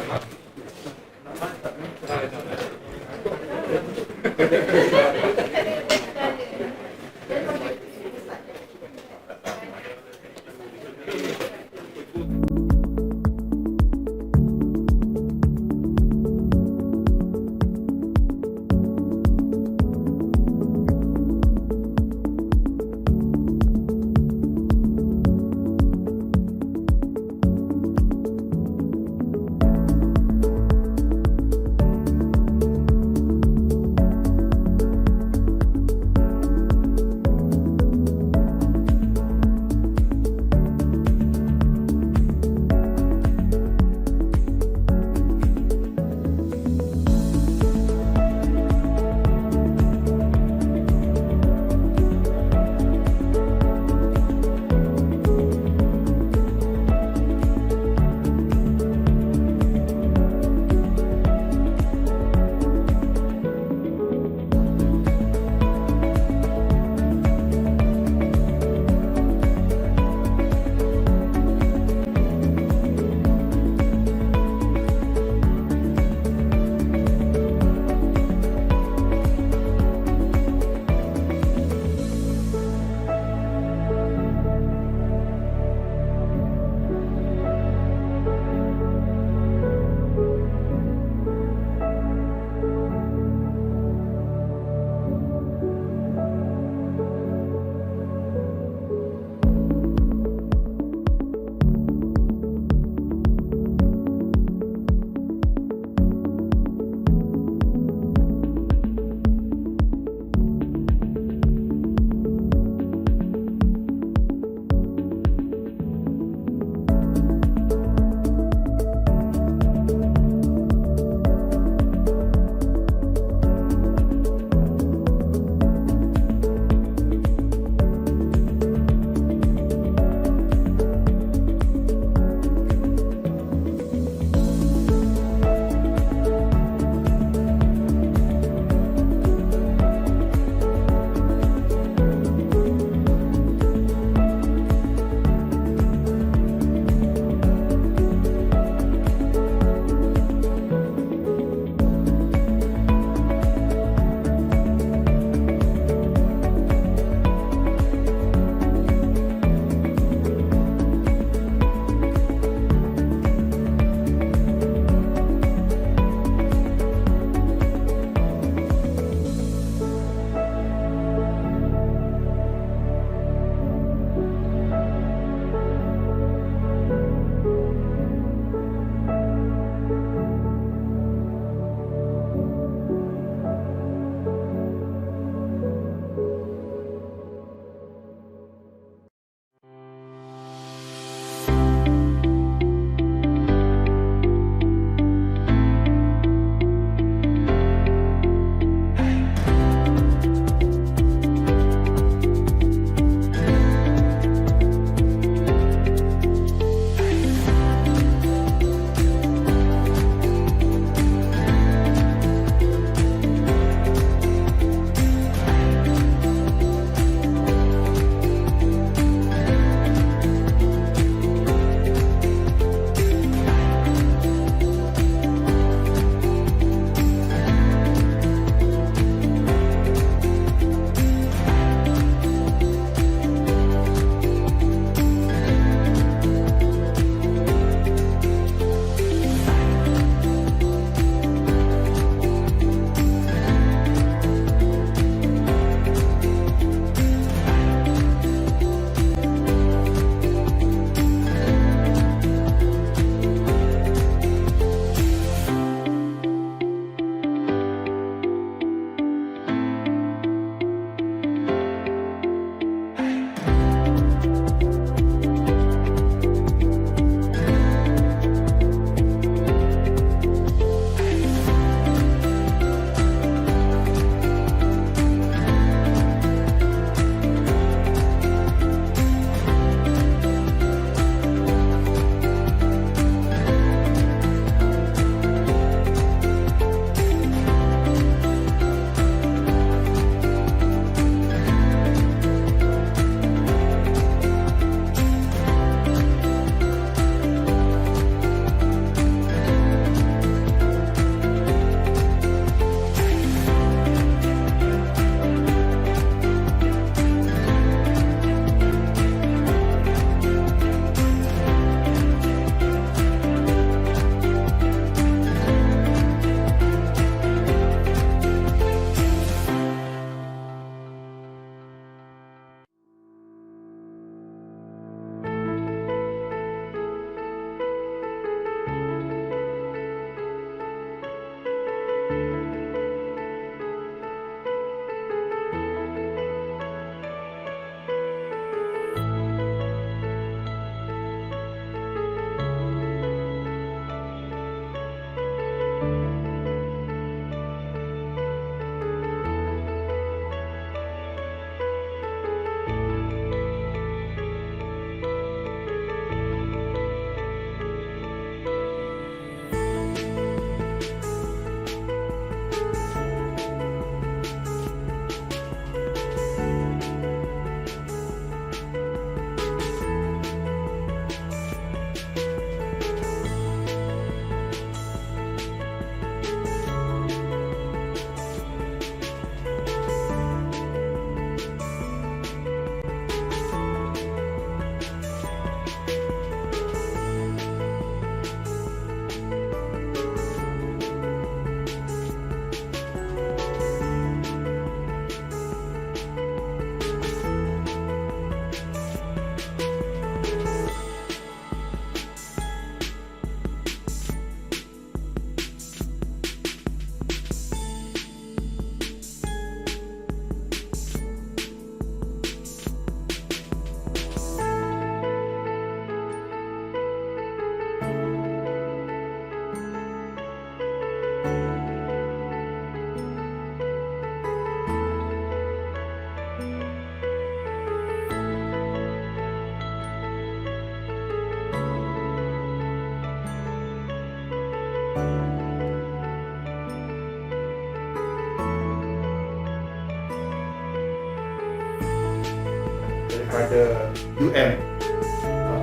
daripada UM,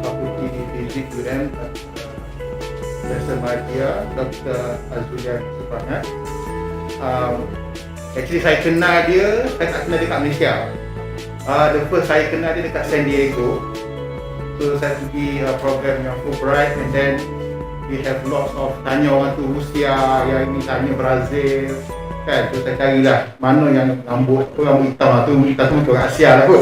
Fakulti Fizik UM, bersama dia Dr. Azulian Supangat. Actually saya kenal dia, saya tak kenal dia kat Malaysia. The first saya kenal dia dekat San Diego. So saya pergi program yang Fulbright, and then we have lots of tanya orang tu Rusia, yang ini tanya Brazil kan. So saya carilah mana yang rambut hitam lah tu, hitam tu orang Asia lah pun.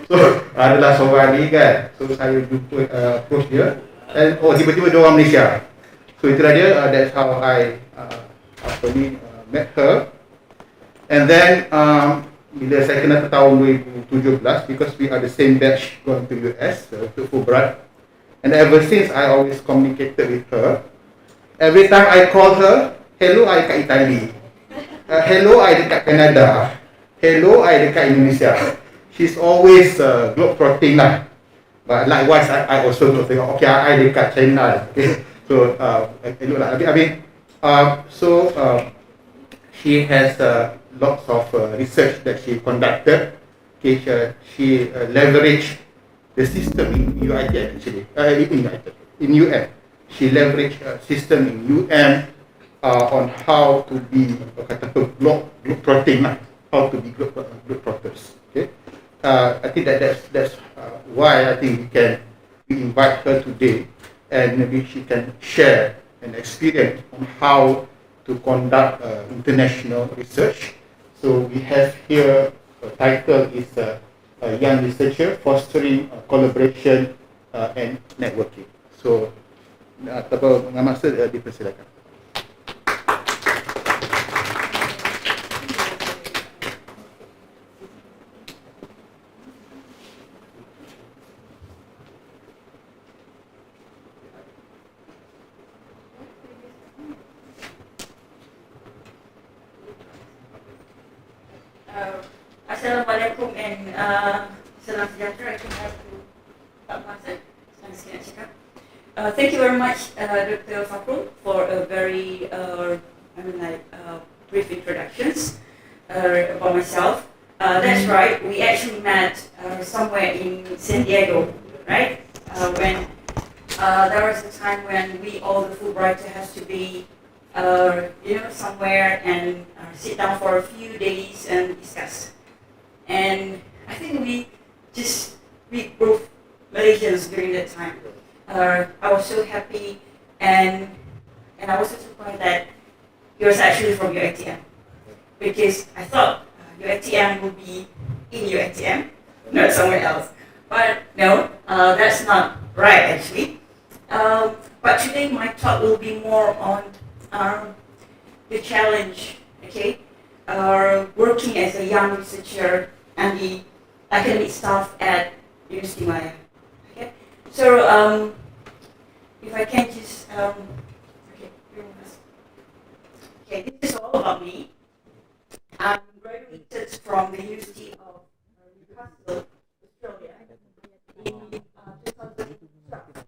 So adalah seorang ni kan. So saya jumpa approach dia, and tiba-tiba dia orang Malaysia. So itulah dia, that's how I met her. And then bila saya kenal tahun 2017, because we are the same batch going to US to Fulbright, and ever since I always communicated with her. Every time I call her, hello I dekat Italy, hello I dekat Canada, hello I dekat Indonesia. She's always globetrotting lah. But likewise I also don't think, okay I dekat China. Okay, so hello lah. I mean, she has lots of research that she conducted. Okay, she leveraged the system in UiTM actually, in UM. She leveraged system in UM on how to be globetrotting, how to be globetrotters. Okay, I think that's why I think we invite her today, and maybe she can share an experience on how to conduct international research. So we have here, the title is a young researcher fostering collaboration and networking. So, tanpa mengambil masa, dipersilakan. Assalamualaikum and salam sejahtera. Thank you very much, Dr. Fakrul, for a very brief introductions about myself. That's right, we actually met somewhere in San Diego, right? When there was a time when all the Fulbrighter has to be somewhere and sit down for a few days and discuss. And I think we both Malaysians during that time. I was so happy, and I was so surprised that he was actually from UiTM, because I thought UiTM would be in UiTM, not somewhere else. But no, that's not right actually. But today my talk will be more on the challenge, okay, working as a young researcher and the academic staff at University Maya. Okay, so if I can just this is all about me. I'm graduated from the University of Newcastle, Australia, in 2012.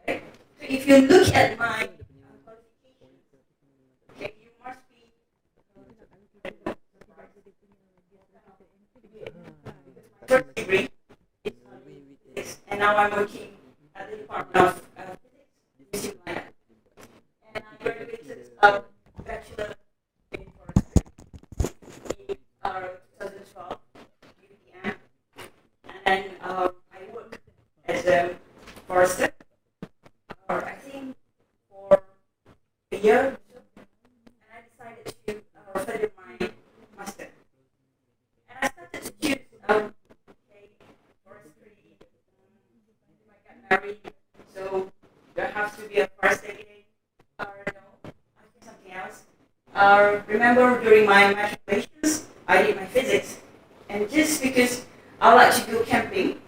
Okay, so if you look at my qualifications, okay, you must be first degree is physics, and now I'm working at the Department of Physics, UC Maya. And I graduated Bachelor in Forestry in 2012 UTM, and I worked as a forester, I think for a year or so, and I decided to further my master. And I started to choose forestry. I got married, so there has to be a forester again, or no, I think something else. Remember during my matriculations, I did my physics, and just because I like to go camping,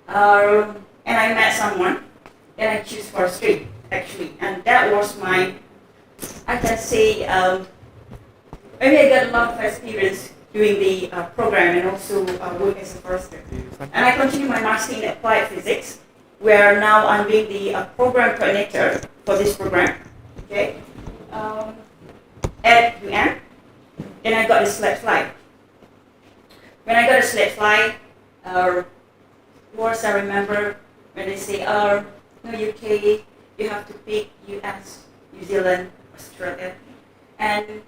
and I met someone, and I choose forestry actually, and that was my, I can say, maybe I got a lot of experience doing the program and also work as a forester. And I continue my master in applied physics, where now I'm being the program coordinator for this program. Okay, got a slab fly. When I got a slab fly, words I remember when they say, no UK, you have to pick US, New Zealand, Australia. And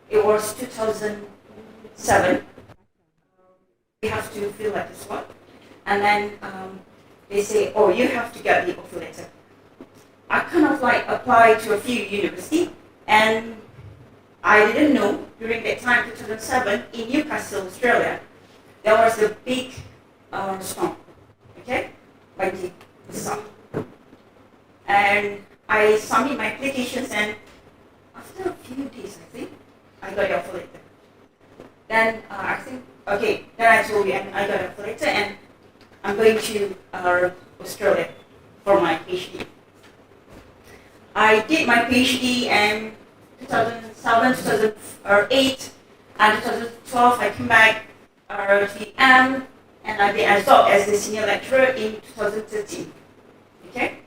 it was 2007. You have to fill out this one. And then they say, oh, you have to get the offer letter. I kind of like applied to a few universities, and I didn't know during that time, 2007, in Newcastle, Australia, there was a big storm, okay, by the sun. And I submitted my applications, and after a few days, I think, I got the offer letter. Then then I told you, and I got the offer letter, and I'm going to Australia for my PhD. I did my PhD in 2007, 2008, and 2012 I came back to UiTM, and I did a job as a senior lecturer in 2013. Okay?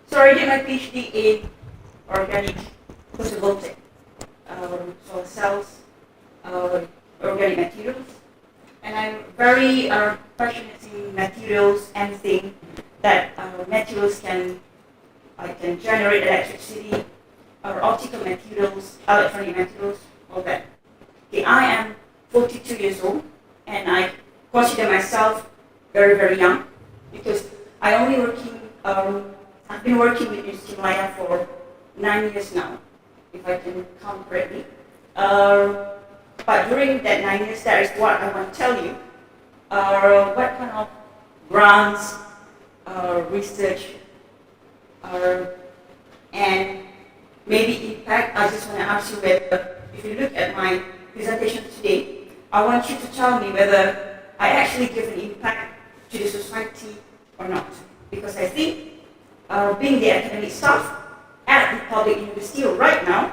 So I did my PhD in organic photovoltaic, solar cells, organic materials, and I'm very passionate in materials, anything that materials can generate electricity, or optical materials, electronic materials, all that. Okay, I am 42 years old, and I consider myself very, very young, because I've been working with University Malaya for 9 years now, if I can count correctly. But during that 9 years, that is what I want to tell you, what kind of grants, research, and maybe impact. I just want to ask you whether, if you look at my presentation today, I want you to tell me whether I actually give an impact to the society or not. Because I think being the academic staff at the public university right now,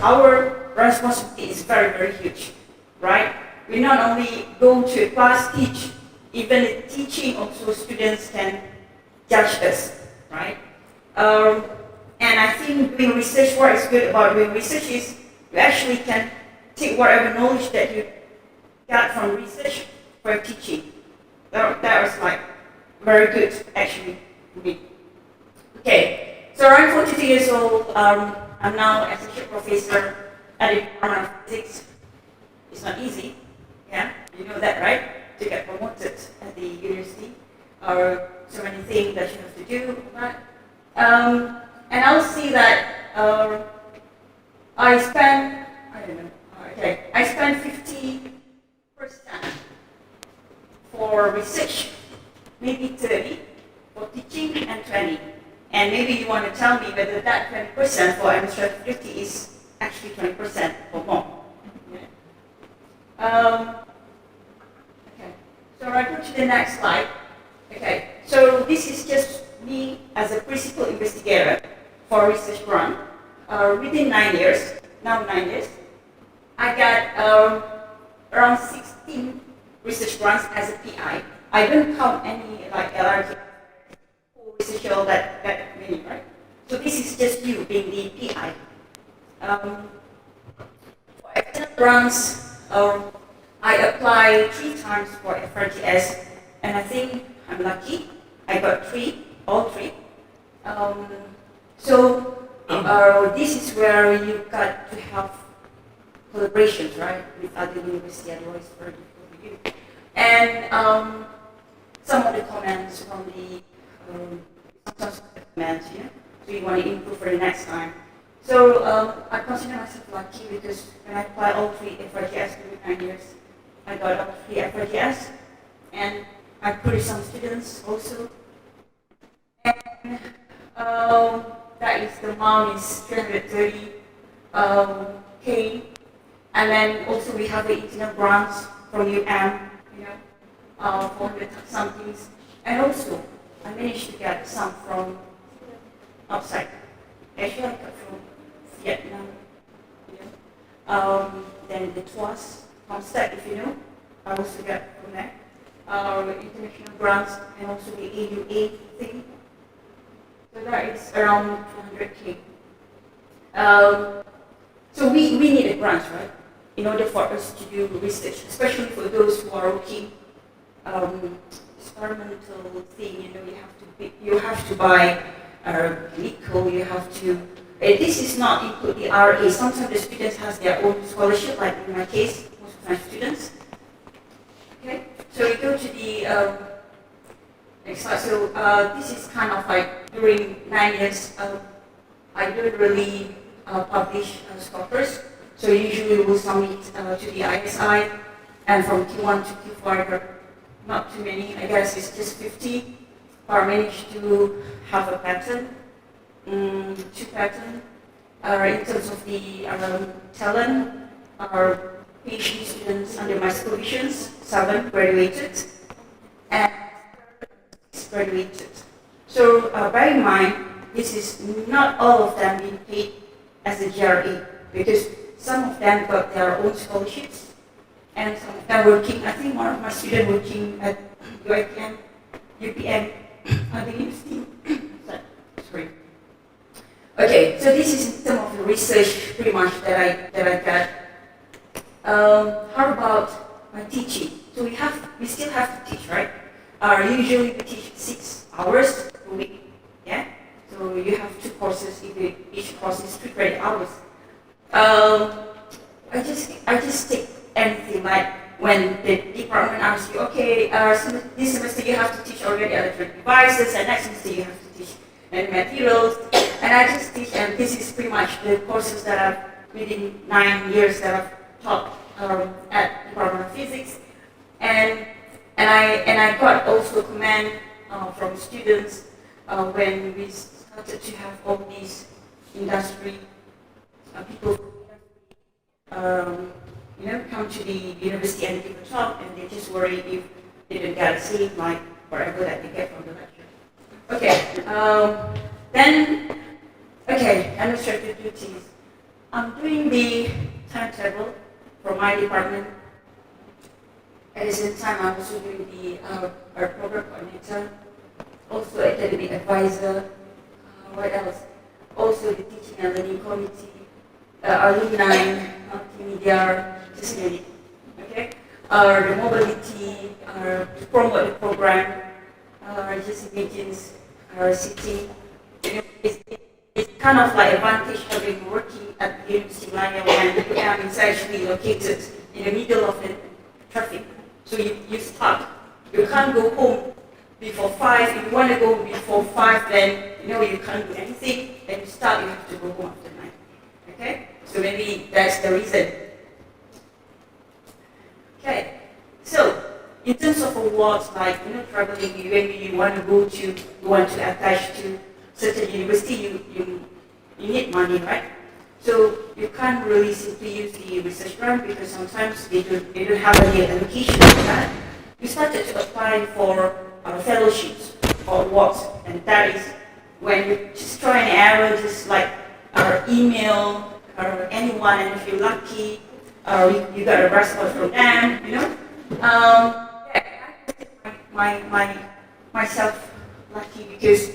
our responsibility is very, very huge, right? We not only go to a class, teach, even teaching also students can judge us, right? And I think doing research, what is good about doing research is you actually can take whatever knowledge that you got from research for teaching. That was like very good actually for me. Okay, so I'm 42 years old. I'm now associate professor at the Department of Physics. It's not easy, yeah, you know that, right? To get promoted at the university, or so many things that you have to do, right? And I'll see that I spend 50% for research, maybe 30 for teaching, and 20. And maybe you want to tell me whether that 20% for administrative duty is actually 20% or more. Yeah. Okay, so I go to the next slide. Okay, so this is just me as a principal investigator for research grant. Within 9 years, I got around 16 research grants as a PI. I don't count any like LRT research all that many, right? So this is just you being the PI. For external grants, I applied 3 times for FRGS, and I think I'm lucky. I got all three. This is where you got to have collaborations, right, with other universities, otherwise it's very difficult for you. And some of the comments from the comments, yeah, so you want to improve for the next time. So I consider myself lucky because when I applied all 3 FRGS during 9 years, I got all 3 FRGS, and I produced some students also. And that is the amount is 330 K, and then also we have the internal grants from UM, you know, 400 somethings, and also I managed to get some from outside. Actually, I got from Vietnam, you know. Then the TWAS, Homestead, if you know, I also got from there. International grants, and also the AUA thing. So that is around 200K. So we need a grant, right, in order for us to do research, especially for those who are working experimental thing. You have to buy chemical. You have to. This is not include the RA. Sometimes the students has their own scholarship, like in my case, most of my students. Okay, so we go to the next slide. So this is kind of like during 9 years, I don't really publish scopers. So usually we'll submit to the ISI, and from Q1 to Q4, not too many. I guess it's just 50. I managed to have a pattern, 2 patterns. In terms of the talent, our PhD students under my supervisions, 7 graduated, and 6 graduated. So bear in mind, this is not all of them being paid as a GRE, because some of them got their own scholarships, and some of them working. I think one of my students working at UiTM, UPM, at the university. Sorry. Okay, so this is in terms of the research, pretty much that I got. How about my teaching? So we still have to teach, right? Usually we teach 6 hours a week. Yeah. So you have 2 courses. Each course is 3 credit hours. I just take anything, like when the department asks you, okay, this semester you have to teach already electronic devices, and next semester you have to teach materials, and I just teach, and this is pretty much the courses that I've within 9 years that I've taught at Department of Physics, and I got also comment from students when we started to have all these industry people come to the university and give a talk, and they just worry if they don't get a seat, like whatever that they get from the lecture. Okay, administrative duties. I'm doing the timetable for my department. At the same time, I'm also doing the our program coordinator, also academic advisor. What else? Also the teaching and learning committee, alumni, multimedia, just name it. Okay? The mobility, to promote the program, just meetings, sitting. It's kind of like advantage having working at the University of Malaya when the program is actually located in the middle of the traffic. So you start. You can't go home before 5. If you want to go before 5, then you can't do anything. Then you start, you have to go home after 9. Okay? So maybe that's the reason. Okay. So in terms of awards, like traveling, when you want to go to, you want to attach to certain university, you need money, right? So you can't really simply use the research grant because sometimes they don't have any allocation for that. We started to apply for fellowships or awards, and that is when you just try and error, just like our email or anyone, and if you're lucky, you got a response from them, myself lucky because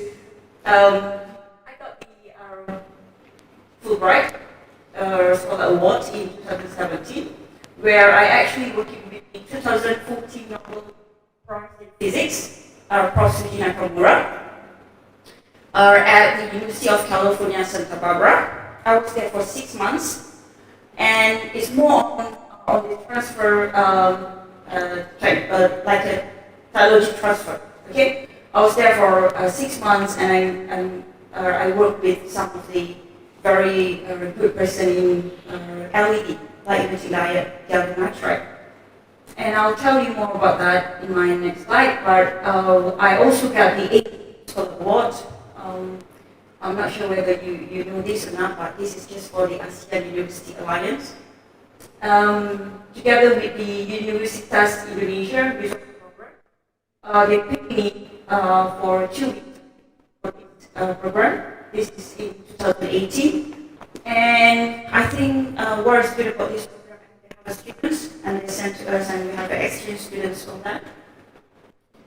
I got the Fulbright Scholar Award in 2017, where I actually worked with the 2014 Nobel Prize in Physics, Professor Gina Komura, at the University of California, Santa Barbara. I was there for 6 months, and it's more on the transfer, like a theology transfer. Okay, I was there for 6 months, and I worked with some of the very good person in LED, light emitting diode gallium nitride. And I'll tell you more about that in my next slide. But I also got the 8th award. I'm not sure whether you know this or not, but this is just for the ASEAN University Alliance. Together with the Universitas Indonesia Research Program, they picked me for 2 weeks for this program. This is in 2018. And I think what is good about this program is they have students, and they send to us, and we have exchange students on that.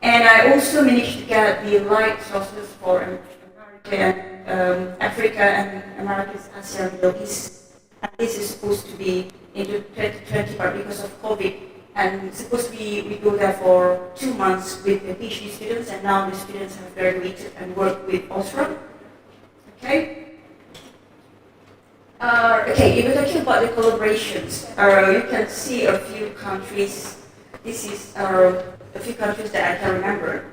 And I also managed to get the light sources for America and Africa and America's ASEAN Middle East and this is supposed to be into 2020, but because of COVID, and supposed to be we go there for 2 months with the PhD students, and now the students have graduated and work with Assalam. Okay. Okay, if we're talking about the collaborations, you can see a few countries. This is a few countries that I can remember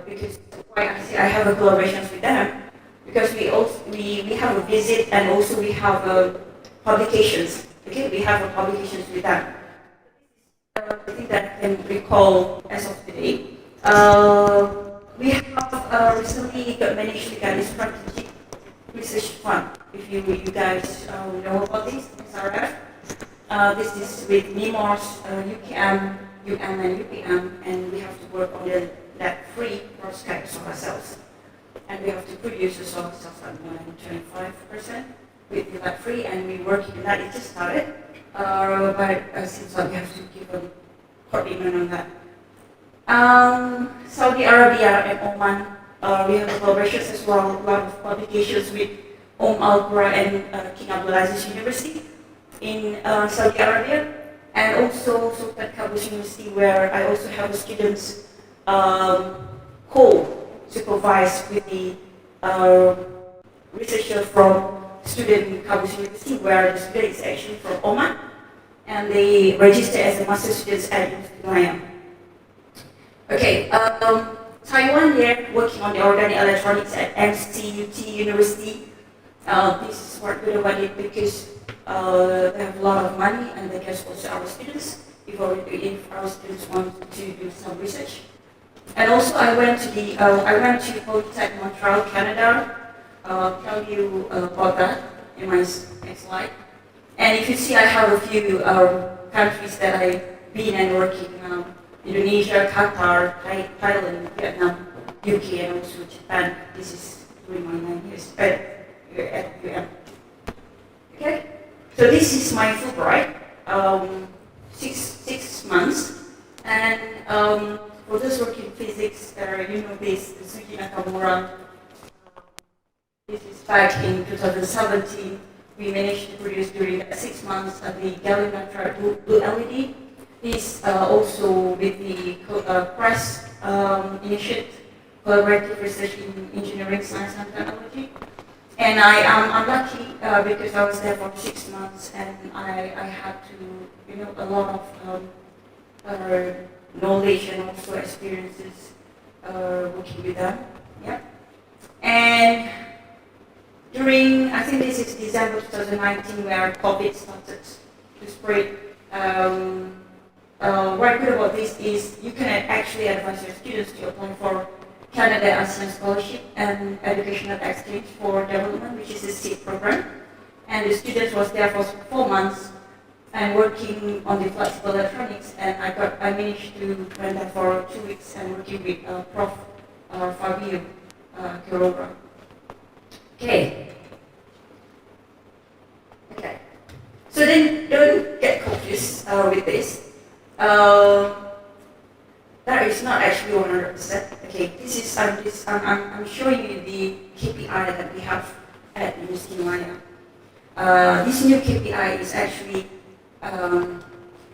because why I say I have a collaborations with them, because we have a visit and also we have publications. Okay, we have publications with them. I think that I can recall as of today. We have recently managed to get a strategic research fund. If you guys know about this, SRF. This is with NIMOS, UKM, UM, and UPM, and we have to work on that free prospects of ourselves. And we have to produce the source of 25% with that free, and we work in that. It just started, but it seems like we have to give a commitment on that. Saudi Arabia and Oman, we have collaborations as well, a lot of publications with Al-Qura and King Abdulaziz University in Saudi Arabia, and also Sultan Qaboos University, where I also have students co-supervised with the researcher from student Qaboos University, where the student is actually from Oman, and they register as a master students at University of Maya. Okay, Taiwan, they're working on the organic electronics at MCUT University. This is what good about it because they have a lot of money and they can sponsor our students if our students want to do some research. And also I went to Polytech Montreal, Canada. Tell you about that in my next slide. And if you see, I have a few countries that I've been and working. Indonesia, Qatar, Thailand, Vietnam, UK, and also Japan. This is during my 9 years at UM. Okay, so this is my Fulbright, 6 months, and for those working in physics, you know this, Suzuki Nakamura. This is back in 2017. We managed to produce during that 6 months the gallium nitride blue LED. This also with the PRESS initiative, Collaborative Research in Engineering, Science and Technology. And I'm lucky because I was there for 6 months and I had to, a lot of knowledge and also experiences working with them. Yeah. And during, I think this is December 2019 where COVID started to spread. What good about this is you can actually advise your students to apply for Canada ASEAN Scholarship and Educational Exchange for Development, which is a SEED program. And the students was there for 4 months and working on the flexible electronics, and I managed to run there for 2 weeks and working with Prof. Fabio Quiroga. Okay. Okay. So then don't get confused with this. That is not actually 100%. Okay, this is I'm showing you the KPI that we have at University of Maya. This new KPI is actually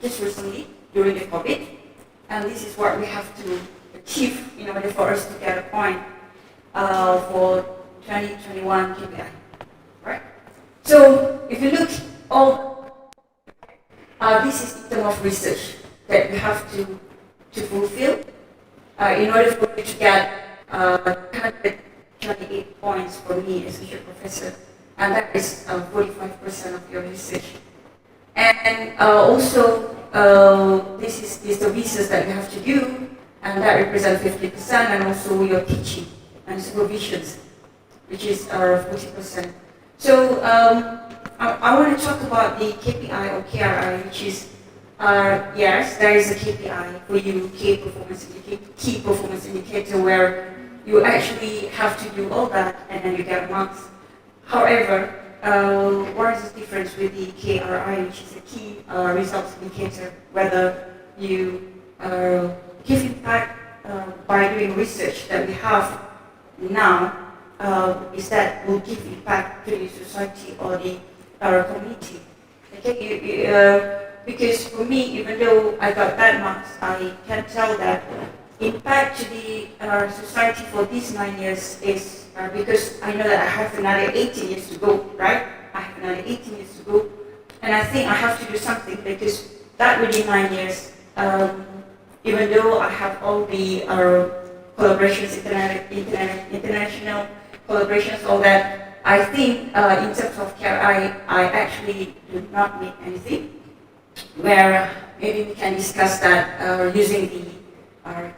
just recently during the COVID, and this is what we have to achieve in order for us to get a point for 2021 KPI. Right? So if you look this is in terms of research that we have to fulfill in order for you to get 128 points for me as associate professor, and that is 45% of your research. And also this is the visas that you have to do, and that represents 50%, and also your teaching and supervisions, which is 40%. So I want to talk about the KPI or KRI, which is yes, there is a KPI for you, key performance indicator, where you actually have to do all that and then you get marks. However, what is the difference with the KRI, which is a key results indicator, whether you give impact by doing research that we have now, is that will give impact to the society or the our community. Okay, because for me, even though I got bad marks, I can tell that impact to the society for these 9 years is because I know that I have another 18 years to go, right? I have another 18 years to go, and I think I have to do something because that within 9 years, even though I have all the collaborations, international collaborations, all that, I think in terms of care, I actually do not make anything. Where maybe we can discuss that using the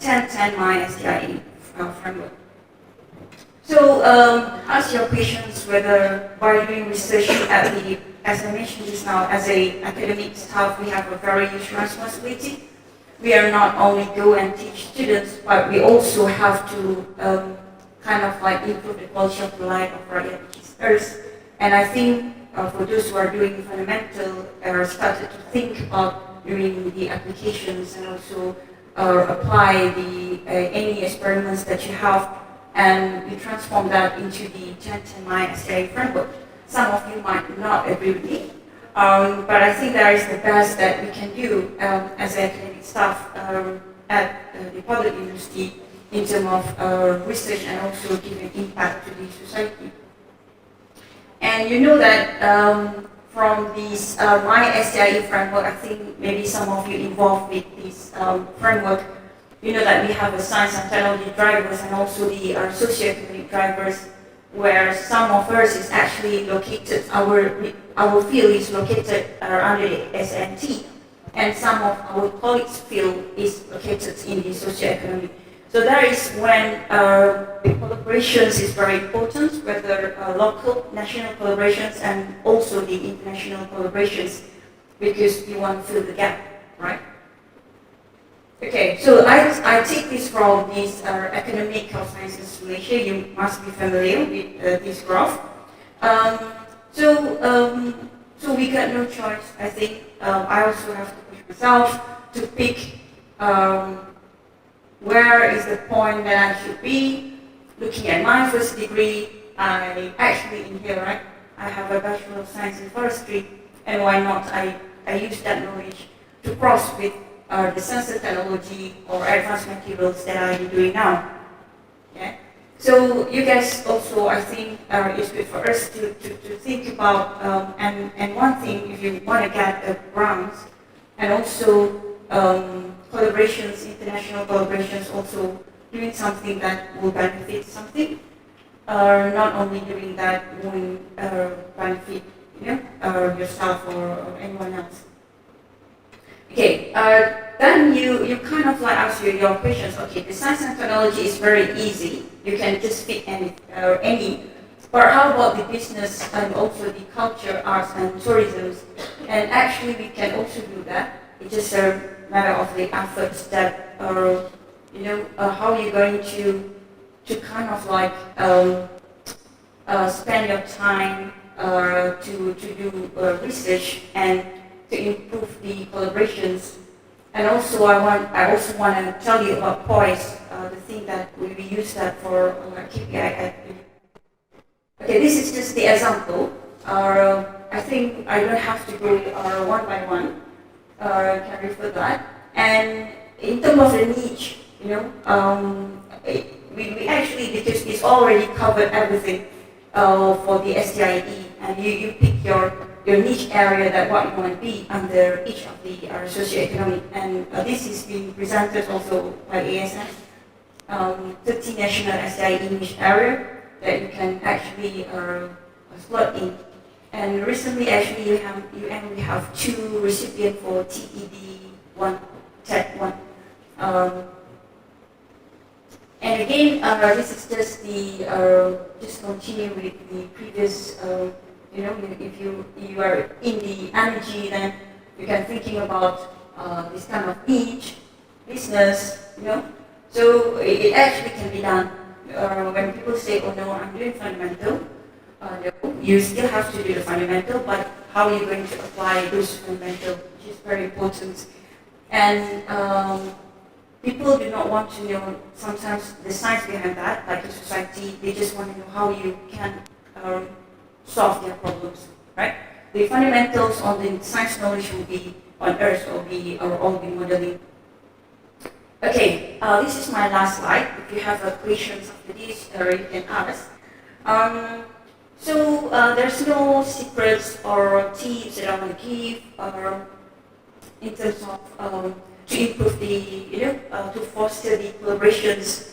10-10 SDIE framework. So ask your questions whether by doing research at the, as I mentioned just now, as a academic staff, we have a very huge responsibility. We are not only go and teach students, but we also have to kind of like improve the quality of the life of our youngsters. And I think for those who are doing fundamental, started to think about doing the applications and also apply the any experiments that you have, and you transform that into the 10-10 SDIE framework. Some of you might not agree with me, but I think that is the best that we can do as academic staff at the public university in terms of research and also giving impact to the society. And you know that from this SDIE framework, I think maybe some of you involved with this framework, you know that we have the science and technology drivers and also the socioeconomic drivers, where some of us is actually located, our field is located under the SNT, and some of our colleagues' field is located in the socioeconomic. So that is when the collaborations is very important, whether local, national collaborations, and also the international collaborations, because you want to fill the gap, right? Okay, so I take this from this Academic Health Sciences Malaysia. You must be familiar with this graph. So we got no choice, I think. I also have to push myself to pick where is the point that I should be. Looking at my first degree, I actually in here, right? I have a Bachelor of Science in Forestry, and why not? I use that knowledge to cross with the sensor technology or advanced materials that I'm doing now. Yeah? So you guys also, I think, it's good for us to think about, and one thing, if you want to get a grant, and also collaborations, international collaborations, also doing something that will benefit something, not only doing that will benefit yourself or anyone else. Okay, then you kind of like ask your questions. Okay, the science and technology is very easy. You can just pick any. But how about the business and also the culture, arts and tourism? And actually we can also do that. It's just a matter of the efforts that how you're going to kind of like spend your time to do research and to improve the collaborations. And also I also want to tell you about poise, the thing that we use that for KPI. Okay, this is just the example. I think I don't have to go one by one. Can refer that. And in terms of the niche, we actually, because it's already covered everything for the SDIE, and you pick your niche area that what you want to be under each of the socioeconomic. And this is being presented also by ASN, 13 national SDIE niche area that you can actually slot in. And recently, actually, we have 2 recipients for TED 1, TED 1. And again, this is just the just continue with the previous. If you are in the energy, then you can thinking about this kind of niche business. So it actually can be done. When people say, "Oh no, I'm doing fundamental," no, you still have to do the fundamental, but how are you going to apply those fundamental, which is very important. And people do not want to know sometimes the science behind that, like in society, they just want to know how you can solve their problems, right? the fundamentals on the science knowledge will be on Earth, or all be modeling. Okay, this is my last slide. If you have questions after this, you can ask. So there's no secrets or tips that I want to give in terms of to improve the, to foster the collaborations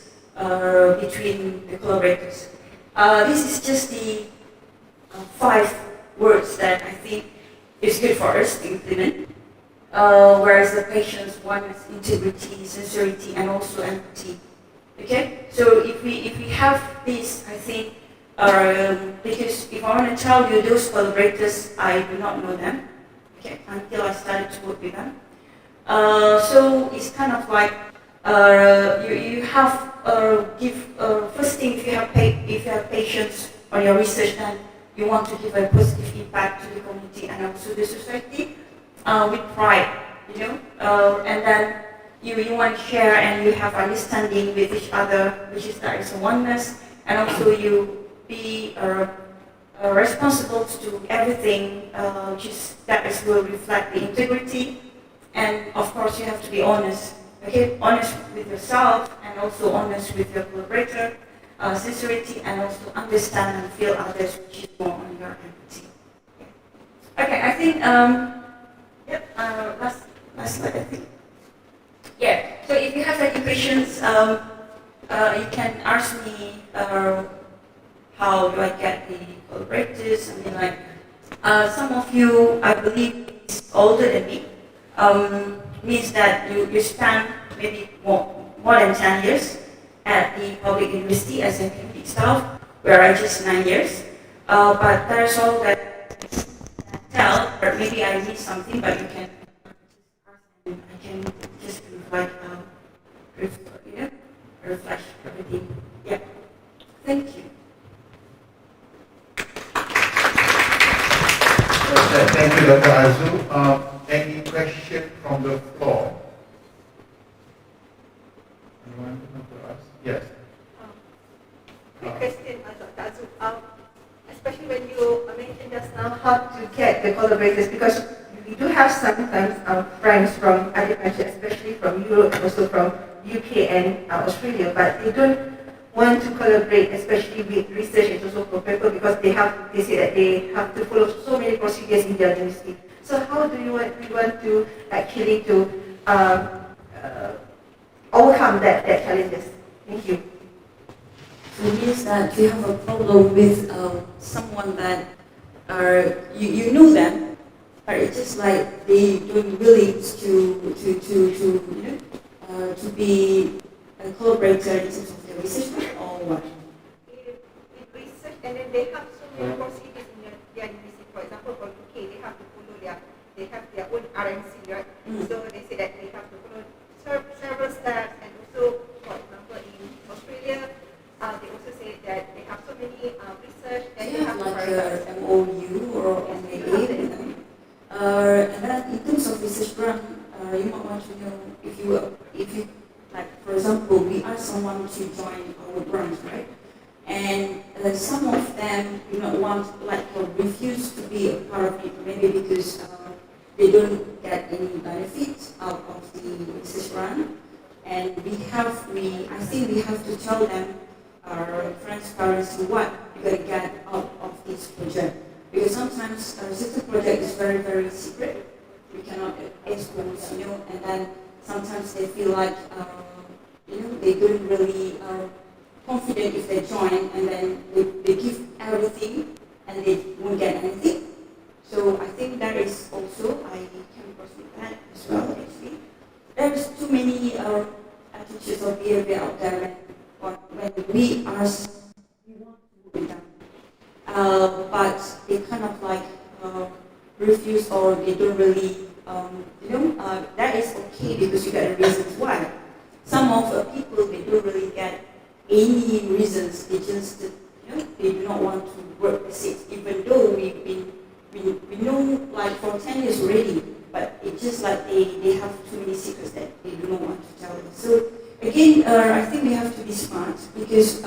between the collaborators. This is just the 5 words that I think is good for us to implement. Whereas the patients want integrity, sincerity, and also empathy. Okay, so if we have this, I think, because if I want to tell you those collaborators, I do not know them. Okay, until I started to work with them. So it's kind of like you have first thing, if you have patients on your research, then you want to give a positive impact to the community and also the society. With pride, and then you want to share and you have understanding with each other, which is there is a oneness, and also you be responsible to do everything, that will reflect the integrity, and of course you have to be honest, okay, honest with yourself and also honest with your collaborator, sincerity, and also understand and feel others, which is more on your empathy. Okay, I think. Yep, last slide, I think. Yeah, so if you have any questions, you can ask me how do I get the collaborators. I mean, like, some of you, I believe, is older than me. Means that you spend maybe more than 10 years at the public university as a academic staff, where I just 9 years. But there's all that tell, or maybe I missed something, but you can I can just refresh everything. Yeah. Thank you. Okay, thank you, Dr. Azu. Any question from the floor? Anyone want to ask? Yes. Quick question, Dr. Azu. Especially when you mentioned just now how to get the collaborators, because we do have sometimes friends from other countries, especially from Europe, also from UK and Australia, but they don't want to collaborate, especially with research and also for paper, because they say that they have to follow so many procedures in their university. So how do you want to actually to overcome that challenges? Thank you. So it means that you have a problem with someone that you know them, but it's just like they don't willing to be a collaborator in terms of their research or what? With research, and then they have so many procedures in their university. For example, for UK, they have to follow they have their own RNC, right? So they say that they have to follow several steps, and also, for example, in Australia, they also say that they have so many research and they have like an MOU or MAA with them. And then in terms of research grant, you might want to know if you like, for example, we ask someone to join our grant, right? And some of them do not want, like, or refuse to be a part of it, maybe because they don't get any benefits out of the research grant. And I think we have to tell them transparency what you're going to get out of this project. Because sometimes a research project is very, very secret. We cannot expose, and then sometimes they feel like, they don't really confident if they join, and then they give everything and they won't get anything. So I think that is also, I came across with that as well, actually. There's too many attitudes of behavior out there when we ask, we want to work with them. But they kind of like refuse, or they don't really, that is okay because you get reasons why. Some of the people, they don't really get any reasons. They just, they do not want to work the seats, even though we know like for 10 years already, but it's just like they have too many secrets that they do not want to tell us. So again, I think we have to be smart, because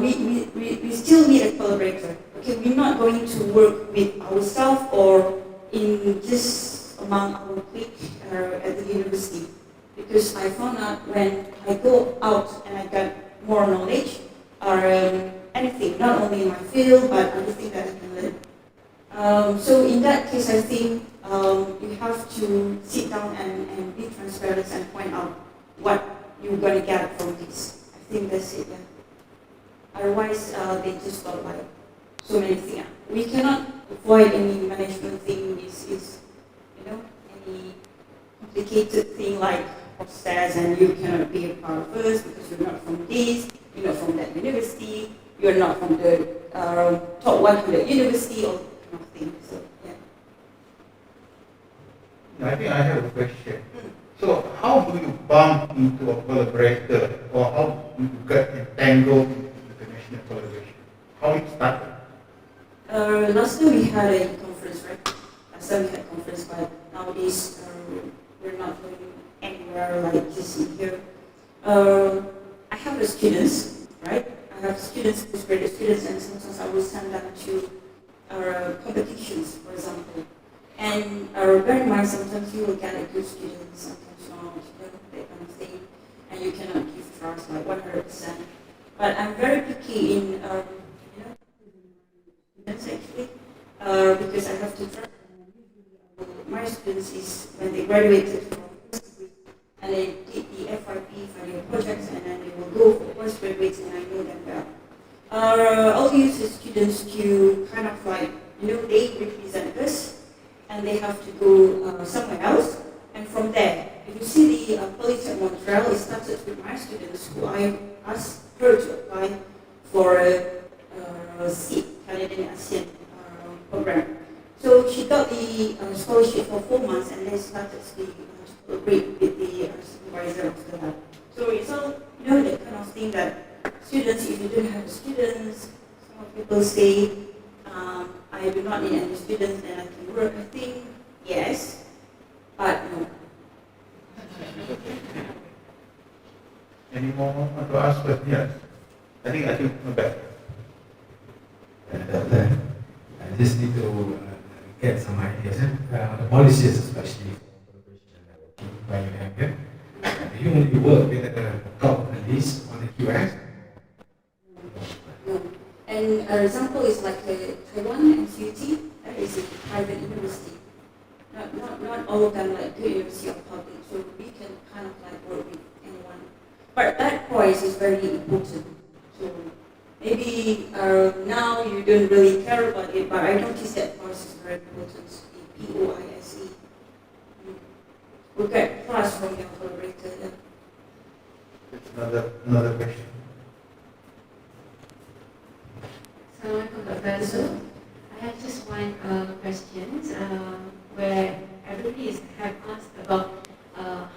we still need a collaborator. okay, we're not going to work with ourselves or in just among our clique at the university. Because I found out when I go out and I got more knowledge or anything, not only in my field, but other things that I can learn. So in that case, I think you have to sit down and be transparent and point out what you're going to get from this. I think that's it, yeah. Otherwise, they just got like so many things. We cannot avoid any management thing, is you know, any complicated thing like process and you cannot be a part of us because you're not from this, you're not from that university, you're not from the top 100 university or kind of thing. So, yeah. I think I have a question. So how do you bump into a collaborator or how do you get entangled in international collaboration? How it started? Last year we had a conference, right? Last time we had a conference, but nowadays we're not going anywhere like just in here. I have the students, right? I have students, postgraduate students, and sometimes I will send them to competitions, for example. And bear in mind, sometimes you will get a good student, sometimes not, that kind of thing, and you cannot give trust like 100%. But I'm very picky in, students actually, because I have to trust my students is when they graduated from and they did the FYP for their projects and then they will go for postgraduates and I know them well. I'll use the students to kind of like, they represent us and they have to go somewhere else. And from there, if you see the Police at Montreal, it started with my students who I asked her to apply for a seat, Canadian ASEAN program. So she got the scholarship for 4 months and then started to collaborate with the supervisor after that. So it's all, that kind of thing that students, if you don't have students, some people say, I do not need any students, then I can work. I think, yes, but no. Any more want to ask questions? Yes. I think not bad. Doctor, I just need to get some ideas. The policies, especially for collaboration and networking, where you have here. Do you only work with the top list on the QS? No. And an example is like Taiwan NCUT, that is a private university. Not all of them like good university or public, so we can kind of like work with anyone. But that point is very important. So maybe now you don't really care about it, but I noticed that part is very important. The POISE. We get trust from your collaborator. That's another question. So I have just one question where everybody have asked about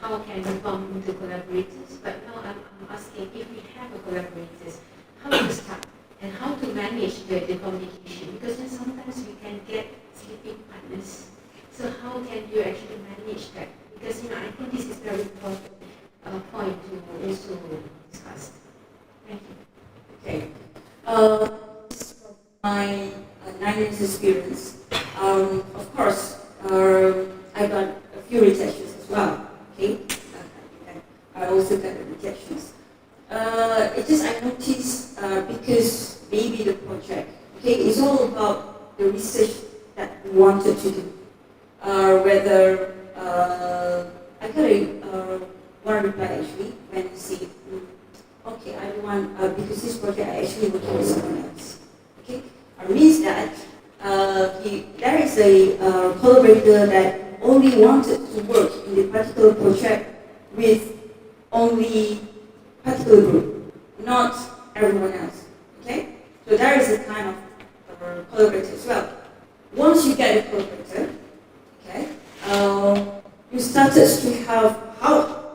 how can we bump into collaborators, but now I'm asking if we have a collaborators, how to start and how to manage the communication, because then sometimes we can get sleeping partners. So how can you actually manage that? Because I think this is very important point to also discuss. Thank you. Okay. My 9 years experience, of course, I got a few rejections as well. Okay, I also got rejections. It just I noticed because maybe the project, okay, is all about the research that we wanted to do. Whether I got one reply actually when I say, okay, I don't want because this project I actually working with someone else. Okay, means that there is a collaborator that only wanted to work in the particular project with only particular group, not everyone else. Okay, so there is a kind of collaborator as well. Once you get a collaborator, okay, you started to have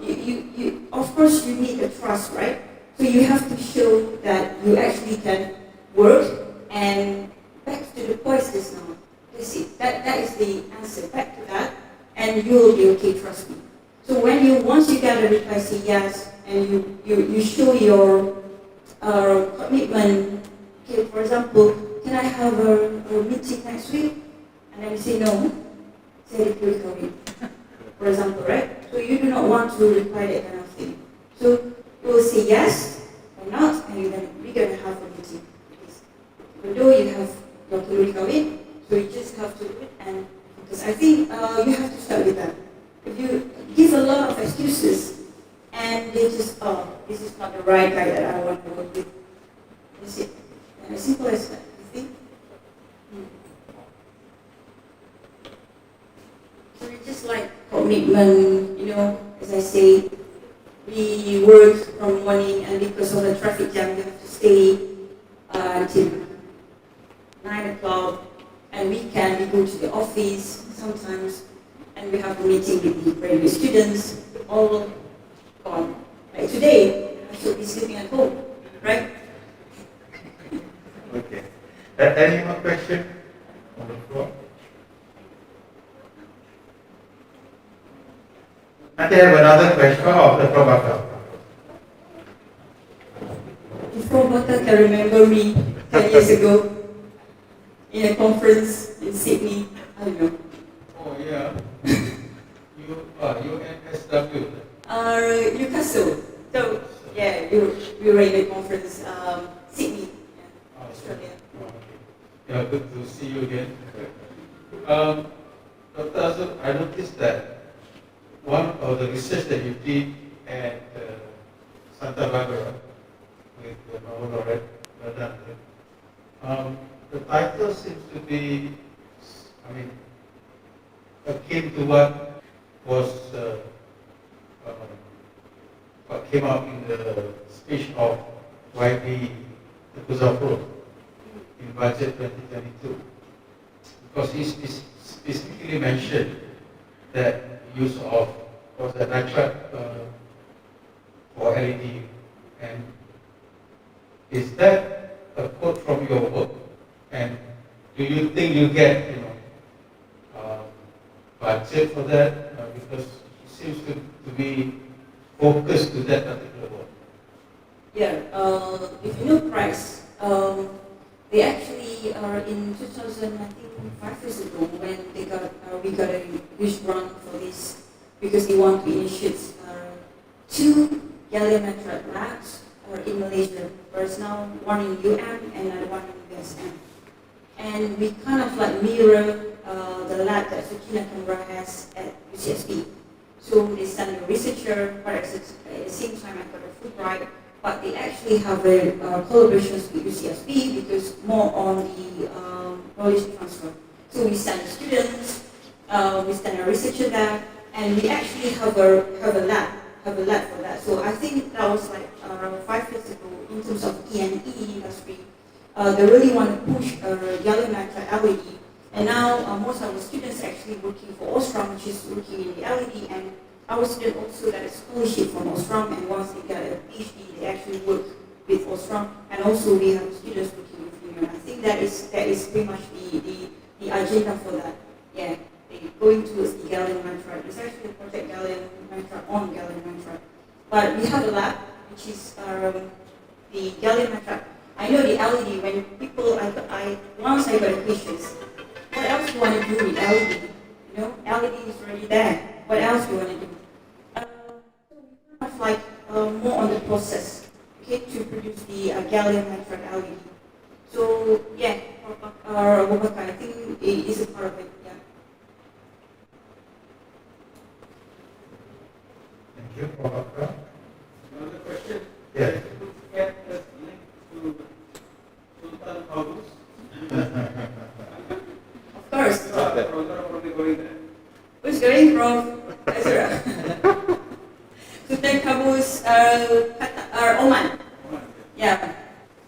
you of course you need a trust, right? So you have to show that you actually can work. And back to the voices now. You see, that is the answer. Back to that, and you will be okay, trust me. So once you get a reply, say yes, and you show your commitment. Okay, for example, can I have a meeting next week? And then you say no, say it will come in. For example, right? So you do not want to reply that kind of thing. So you will say yes or not, and then we're going to have a meeting. Even though you have your theoretical in, so you just have to do it, and because I think you have to start with that. If you give a lot of excuses, and they just, oh, this is not the right guy that I want to work with. That's it. And as simple as that, you think? So it's just like commitment, you know, as I say, we work from morning, and because of the traffic jam, you have to stay until 9 o'clock, and weekend we go to the office sometimes, and we have a meeting with the graduate students, all gone. Like today, I should be sleeping at home, right? Okay. Any more questions on the floor? I have another question. Oh, the Prabhakar. If Prabhakar can remember me 10 years ago in a conference in Sydney, I don't know. Oh yeah. UNSW. Newcastle. So yeah, we were in a conference, Sydney, Australia. Yeah, good to see you again. Dr. Azul, I noticed that one of the research that you did at Santa Barbara with the Nobel laureate, the title seems to be, akin to what was what came out in the speech of YB Kuzapro in budget 2022, because he specifically mentioned that use of the nitrate for LED, and is that a quote from your work? And do you think you get budget for that? Because it seems to be focused to that particular work. Yeah, if you know price, they actually are in 2000, I think 5 years ago, when we got a huge grant for this, because they want to initiate 2 gallium nitride labs in Malaysia. There's now one in UM and another one in USM. And we kind of like mirror the lab that Sakina Canberra has at UCSB. So they send a researcher, but at the same time I got a Fulbright, but they actually have a collaborations with UCSB because more on the knowledge transfer. So we send students, we send a researcher there, and we actually have a lab for that. So I think that was like around 5 years ago in terms of E&E industry. They really want to push gallium nitride LED, and now most of the students actually working for Osram, which is working in the LED, and our students also got a scholarship from Osram, and once they got a PhD, they actually work with Osram, and also we have students working with Union. I think that is pretty much the agenda for that. Yeah, they going towards the gallium nitride. It's actually a project gallium nitride on gallium nitride, but we have a lab which is the gallium nitride. I know the LED, when people, once I got a questions, what else do you want to do with LED? You know, LED is already there. What else do you want to do? So we kind of like more on the process, okay, to produce the gallium nitride LED. So yeah, I think it is a part of it, yeah. Thank you, Prabhakar. Another question? Yes. Of course. Who's going from Ezra? Sultan Qaboos, Oman. Yeah.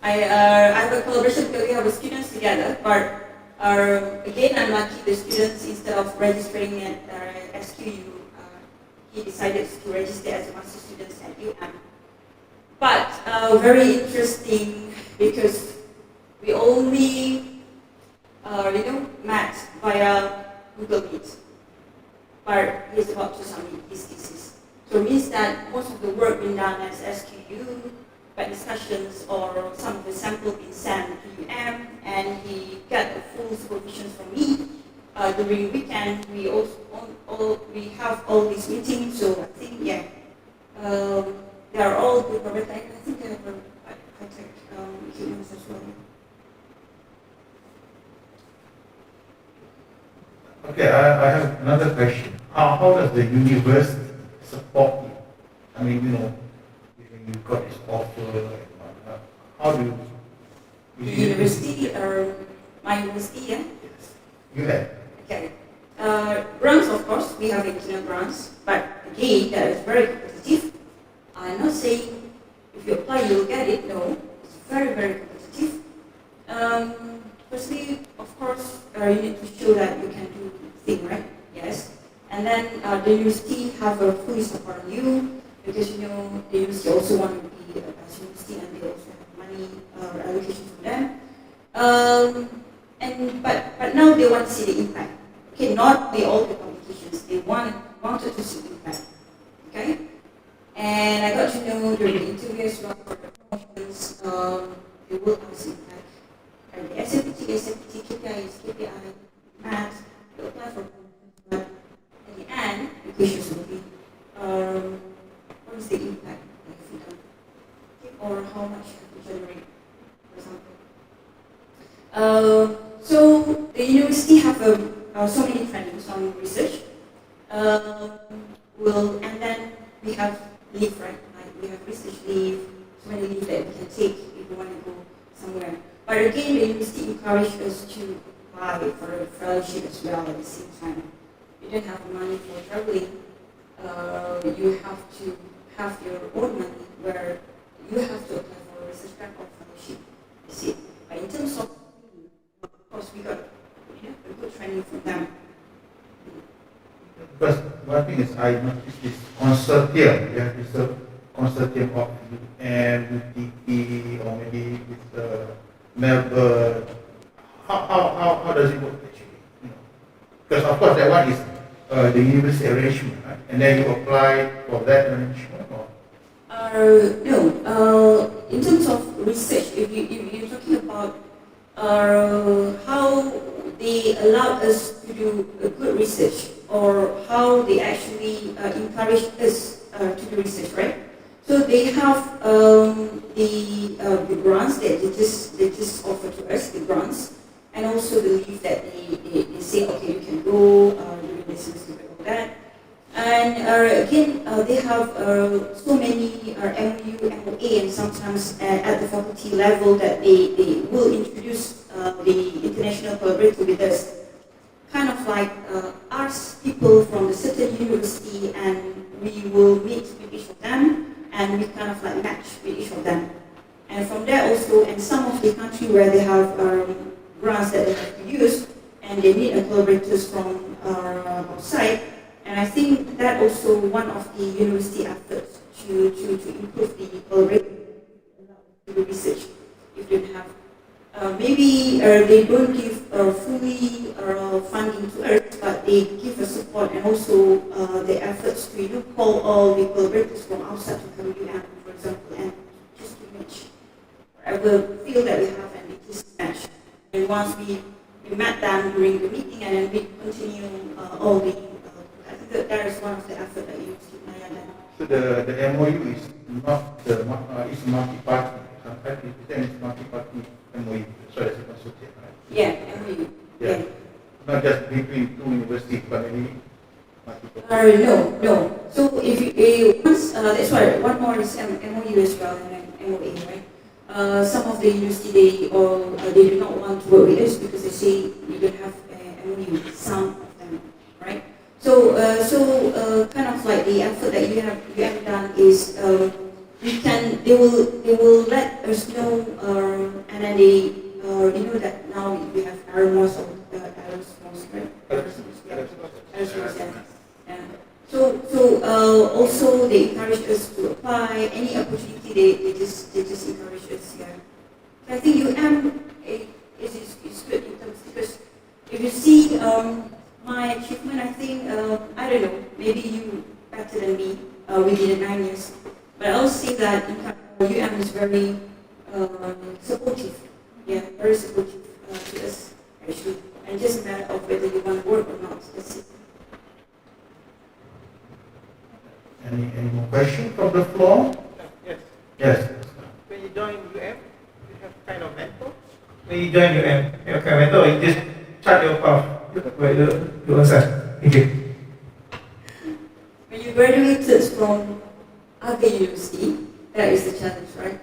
I have a collaboration because we have students together, but again, I'm lucky the students, instead of registering at SQU, he decided to register as a master student at UM. But very interesting because we only met via Google Meet, but he's about to submit his thesis. So it means that most of the work being done at SQU by discussions or some of the sample being sent to UM, and he got a full supervision from me. During weekend, we we have all these meetings, so I think they are all good. But I think they have a high-tech equipment as well. Okay, I have another question. How does the university support you? I mean, you know, you got this offer, how do you? The university, my university, yeah? Yes. You have? Okay. Grants, of course, we have internal grants, but again, that is very competitive. I'm not saying if you apply, you'll get it. No, it's very, very competitive. Firstly, of course, you need to show that you can do things, right? Yes. And then the university have a fully support on you, because you know the university also want to be a best university, and they also have money allocation from them. But now they want to see the impact. Okay, not all the publications. They wanted to see the impact. Okay, and I got to know during the interview as well for the promotions, they will ask impact. And the SMPT, KPIs, KPI, maths, they apply for promotions. But at the end, the questions will be, what is the impact that you've done? Or how much have you generated, for example. So the university have so many trainings on research. And then we have leave, right? Like we have research leave, so many leave that we can take if we want to go somewhere. But again, the university encouraged us to apply for a fellowship as well at the same time. You don't have money for traveling. You have to have your own money where you have to apply for a research grant or fellowship. You see, but in terms of course, we got a good training from them. Because one thing is, I noticed this consortium, it's a consortium of UTP or maybe with Melbourne. How does it work actually? You know? Because of course that one is the university arrangement, right? And then you apply for that arrangement, or? No. In terms of research, if you're talking about how they allow us to do a good research, or how they actually encourage us to do research, right? So they have the grants that they just offer to us, the grants, and also the leave that they say, okay, you can go during this semester, all that. And again, they have so many MOU, MOA, and sometimes at the faculty level that they will introduce the international collaborator with us. Kind of like ask people from the certain university, and we will meet with each of them, and we kind of like match with each of them. And from there also, and some of the country where they have grants that they have to use, and they need collaborators from outside. And I think that also one of the university efforts to improve the collaboration to the research. If they have, maybe they don't give fully funding to us, but they give us support, and also the efforts to call all the collaborators from outside to come to UM, for example, and just to match whatever field that we have, and they just match. And once we met them during the meeting, and then we continue all the. That is one of the efforts that you keep an eye on. So the MOU is not it's multi-party. Sometimes it's multi-party MOU. So it's a consortium, right? Yeah, MOU. Yeah. Not just between two universities, but maybe multi-party. No. So if you once that's why one more is MOU as well, and then MOA, right? Some of the university they do not want to work with us because they say we don't have MOU. Some of them, right? So kind of like the effort that you have done is they will let us know, and then they that now we have Erasmus, right? Yeah. So also they encourage us to apply any opportunity. They just encourage us. Yeah. So I think UM is good in terms, because if you see. My achievement, I think, I don't know, maybe you better than me within the 9 years. But I'll say that UM was very supportive. Yeah, very supportive to us actually. And just a matter of whether you want to work or not. That's it. Any more questions from the floor? Yes. Yes. When you join UM, you have kind of mentor. When you join UM, you have kind of mentor. You just chart your path by your own self. Thank you. When you graduated from other university, that is the challenge, right?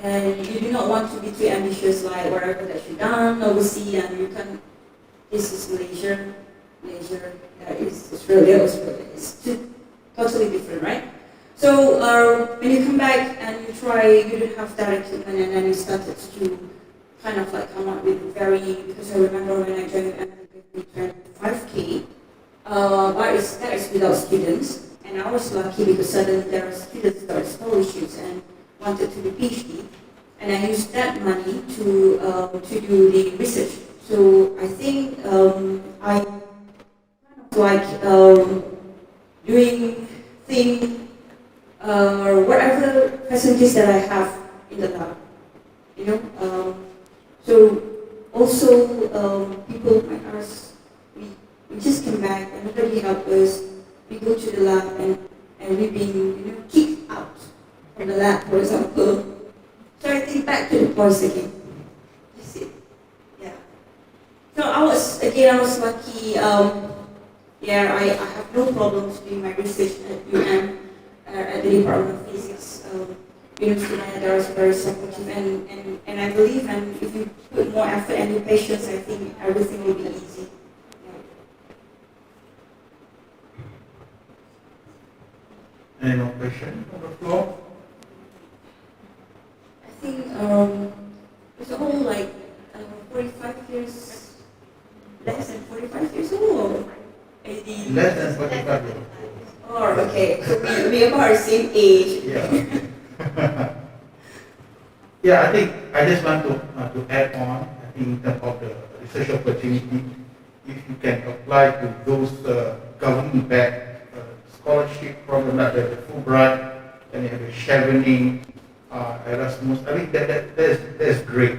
And you do not want to be too ambitious, like whatever that you've done overseas, and you can. This is Malaysia, that is Australia, it's totally different, right? So when you come back and you try, you don't have that equipment, and then you started to kind of like come up with because I remember when I joined MBA, 25K, that is without students, and I was lucky because suddenly there are students that are scholarships and wanted to do PhD, and I used that money to do the research. So I think I kind of like doing things or whatever facilities that I have in the lab, you know. So also people might ask, we just came back and nobody helped us. We go to the lab and we've been kicked out from the lab, for example. So I think back to the boys again. That's it. Yeah. So I was lucky. I have no problems doing my research at UM, at the Department of Physics. University manager is very supportive, and I believe, and if you put more effort and your patience, I think everything will be easy. Any more questions on the floor? I think it's all like 45 years, less than 45 years old, or 80? Less than 45 years old. Oh, okay. So we are about the same age. Yeah. Yeah, I think I just want to add on. I think in terms of the research opportunity, if you can apply to those government-backed scholarship program like the Fulbright, and you have the Chevening, Erasmus. I think that's great.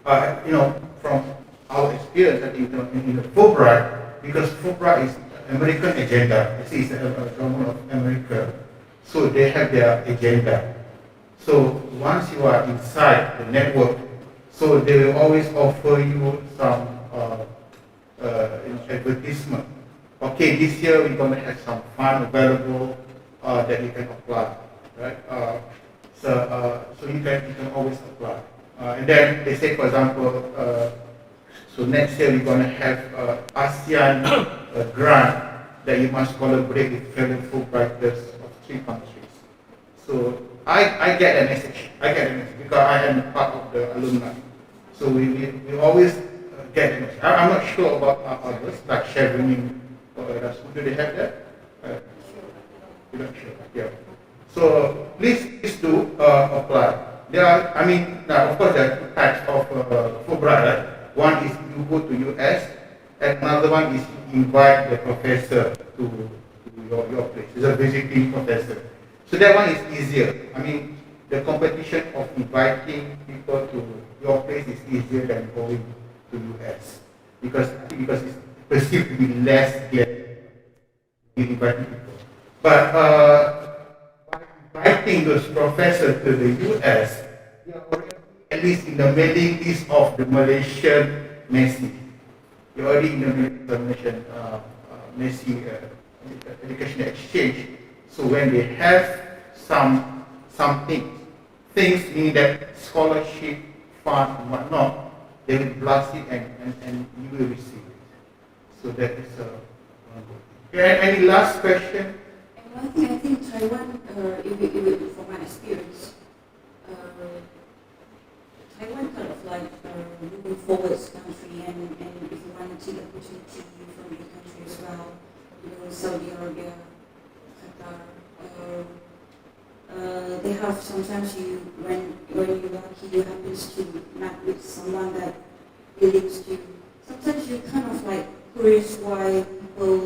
From our experience, I think in the Fulbright, because Fulbright is American agenda. You see, it's a government of America, so they have their agenda. So once you are inside the network, so they will always offer you some advertisement. Okay, this year we're going to have some fund available that you can apply, right? So you can always apply. And then they say, for example, so next year we're going to have ASEAN grant that you must collaborate with fellow Fulbrighters of 3 countries. So I get a message. Because I am part of the alumni. So we always get a message. I'm not sure about others, like Chevening or Erasmus. Do they have that? You're not sure. Yeah. So please do apply. There are, now of course there are 2 types of Fulbright, right? One is you go to US, and another one is you invite the professor to your place. It's a visiting professor. So that one is easier. The competition of inviting people to your place is easier than going to US because it's perceived to be less clear in inviting people. But by inviting those professors to the US, they are already at least in the mailing list of the Malaysian MESI. You're already in the Malaysian MESI education exchange. So when they have some things meaning that scholarship, fund, and whatnot, they will blast it and you will receive it. So that is any last question? I think Taiwan, from my experience, Taiwan kind of like moving forward country, and if you want to take opportunity from your country as well, Saudi Arabia, Qatar, they have sometimes when you're lucky, you happen to meet with someone that believes to. Sometimes you kind of like curious why people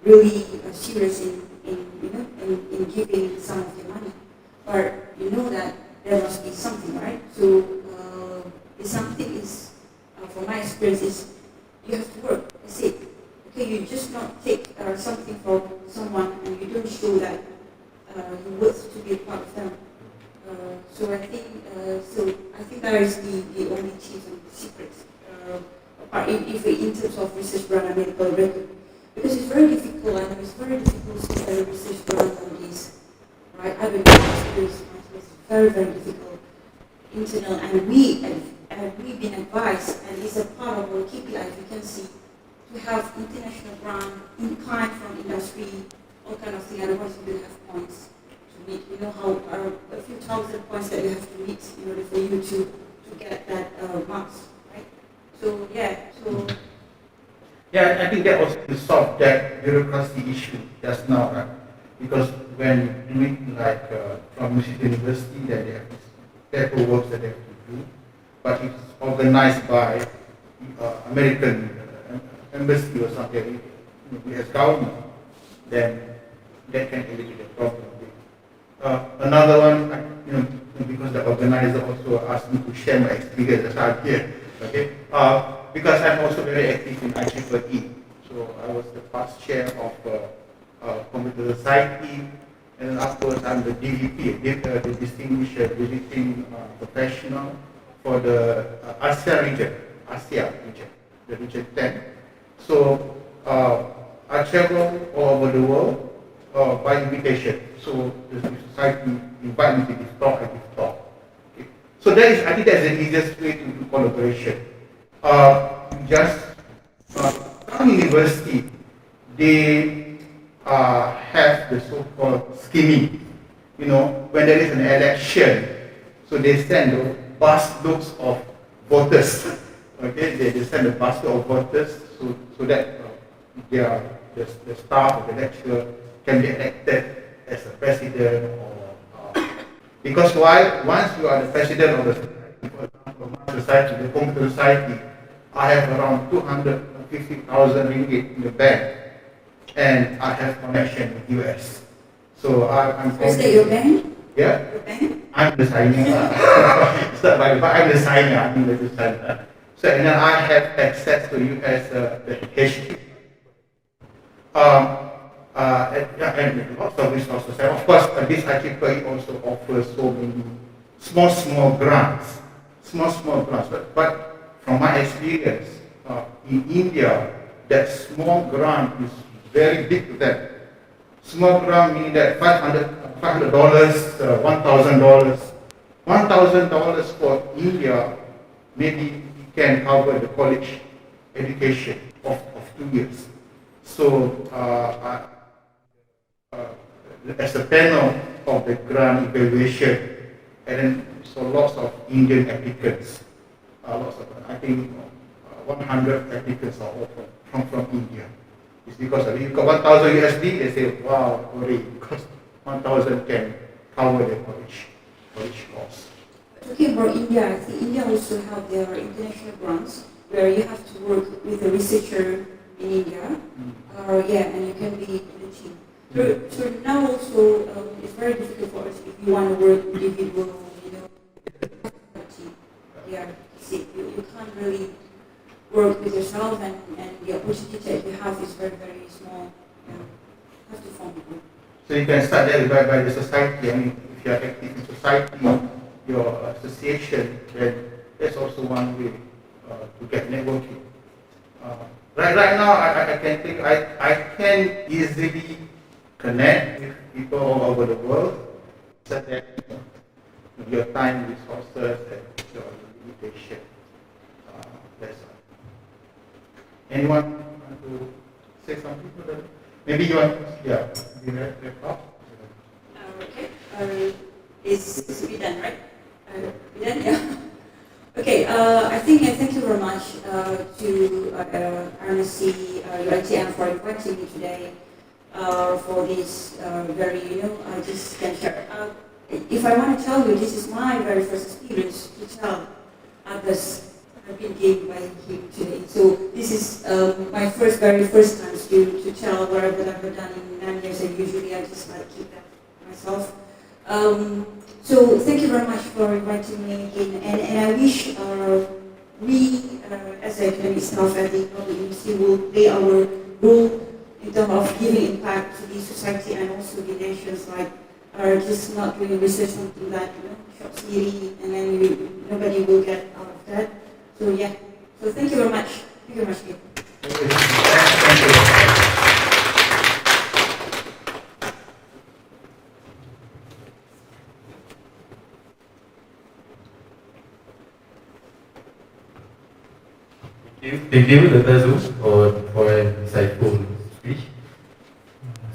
really are serious in giving some of their money. but you know that there must be something, right? So if something is, from my experience, is you have to work. That's it. Okay, you just not take something from someone and you don't show that you're worth to be a part of them. So I think that is the only chief and secret. If in terms of research grant and medical record, because it's very difficult. I know it's very difficult to get a research grant nowadays, right? I've been experienced myself. It's very, very difficult. Internal, and we've been advised, and it's a part of our KPI. You can see to have international grant in kind from industry, all kind of thing. Otherwise, you don't have points to meet. You know how a few thousand points that you have to meet in order for you to get that marks, right? So yeah, I think that also to solve that bureaucracy issue just now, right? Because when you do it like from university, that they have this paperwork that they have to do, but it's organized by American embassy or something, as government, then that can alleviate the problem. Another one, because the organizer also asked me to share my experience as I'm here, okay? Because I'm also very active in IEEE, so I was the past chair of Computer Society, and then afterwards I'm the DVP, the Distinguished Visiting Professional for the ASEAN region, the region 10. So I travel all over the world by invitation. So the society invite me to give talk, I give talk. Okay. So I think that's the easiest way to do collaboration. Some university, they have the so-called skimming. When there is an election, so they send the busloads of voters. Okay, they send a basket of voters so that the staff of the lecturer can be elected as a president or because why? Once you are the president of the society, for example, my society, the Computer Society, I have around 250,000 ringgit in the bank, and I have connection with US. So I'm. Is that your bank? Yeah. Your bank? I'm the signer. It's not my, but I'm the signer. I'm the signer. So and then I have access to US the HQ. And lots of resources. And of course, this IEEE also offers so many small grants. But from my experience, in India, that small grant is very big to them. Small grant meaning that $500, $1,000. $1,000 for India, maybe you can cover the college education of 2 years. So as a panel of the grant evaluation, and then so lots of Indian applicants, I think 100 applicants are all from India. It's because if you got 1,000 USD, they say, wow, already, because 1,000 can cover the college costs. Talking about India, I think India also have their international grants where you have to work with a researcher in India, and you can be in the team. So now also it's very difficult for us if you want to work individual, you can't really work with yourself, and the opportunity that you have is very, very small. You have to form a group. So you can start there by the society. I mean, if you are active in society, your association, then that's also one way to get networking. Right now, I can think I can easily connect with people all over the world, such that your time, resources, and your limitation. That's all. Anyone want to say something? Maybe you want to, wrap up? Okay. Is we done, right? We done, yeah. Okay. I thank you very much to RNC, UiTM for inviting me today for this very, I just can share. If I want to tell you, this is my very first experience to tell others. I've been given by him today. So this is my very first time to tell what I've done in 9 years, and usually I just keep that myself. So thank you very much for inviting me again, and I wish we as academic staff at the university will play our role in terms of giving impact to the society and also the nations, like just not doing research something that shop sendiri and then nobody will get out of that. So yeah, so thank you very much. Thank you very much. Thank you, Dr. Zul, for an insightful speech.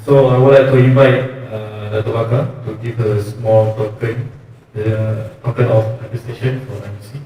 So I would like to invite Dr. Waka to give a small token of appreciation for MC.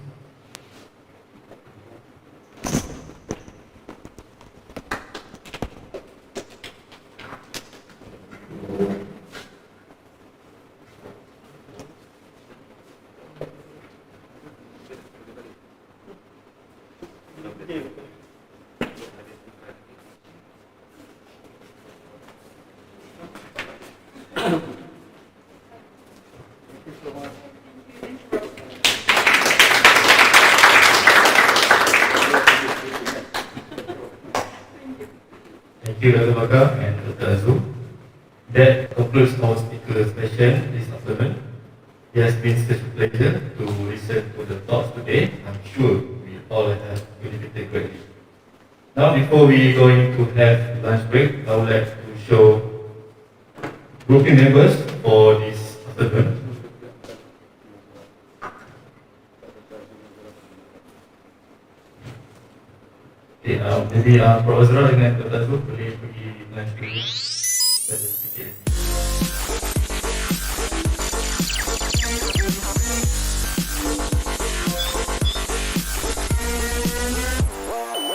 Thank you, Dr. Bakar and Dr. Azul. That concludes our speaker session this afternoon. It has been such a pleasure to listen to the talks today. I'm sure we all have benefited greatly. Now, before we going to have lunch break, I would like to show grouping members for this afternoon. Okay, maybe Pro Azra dengan Dr. Azul boleh pergi lunch break.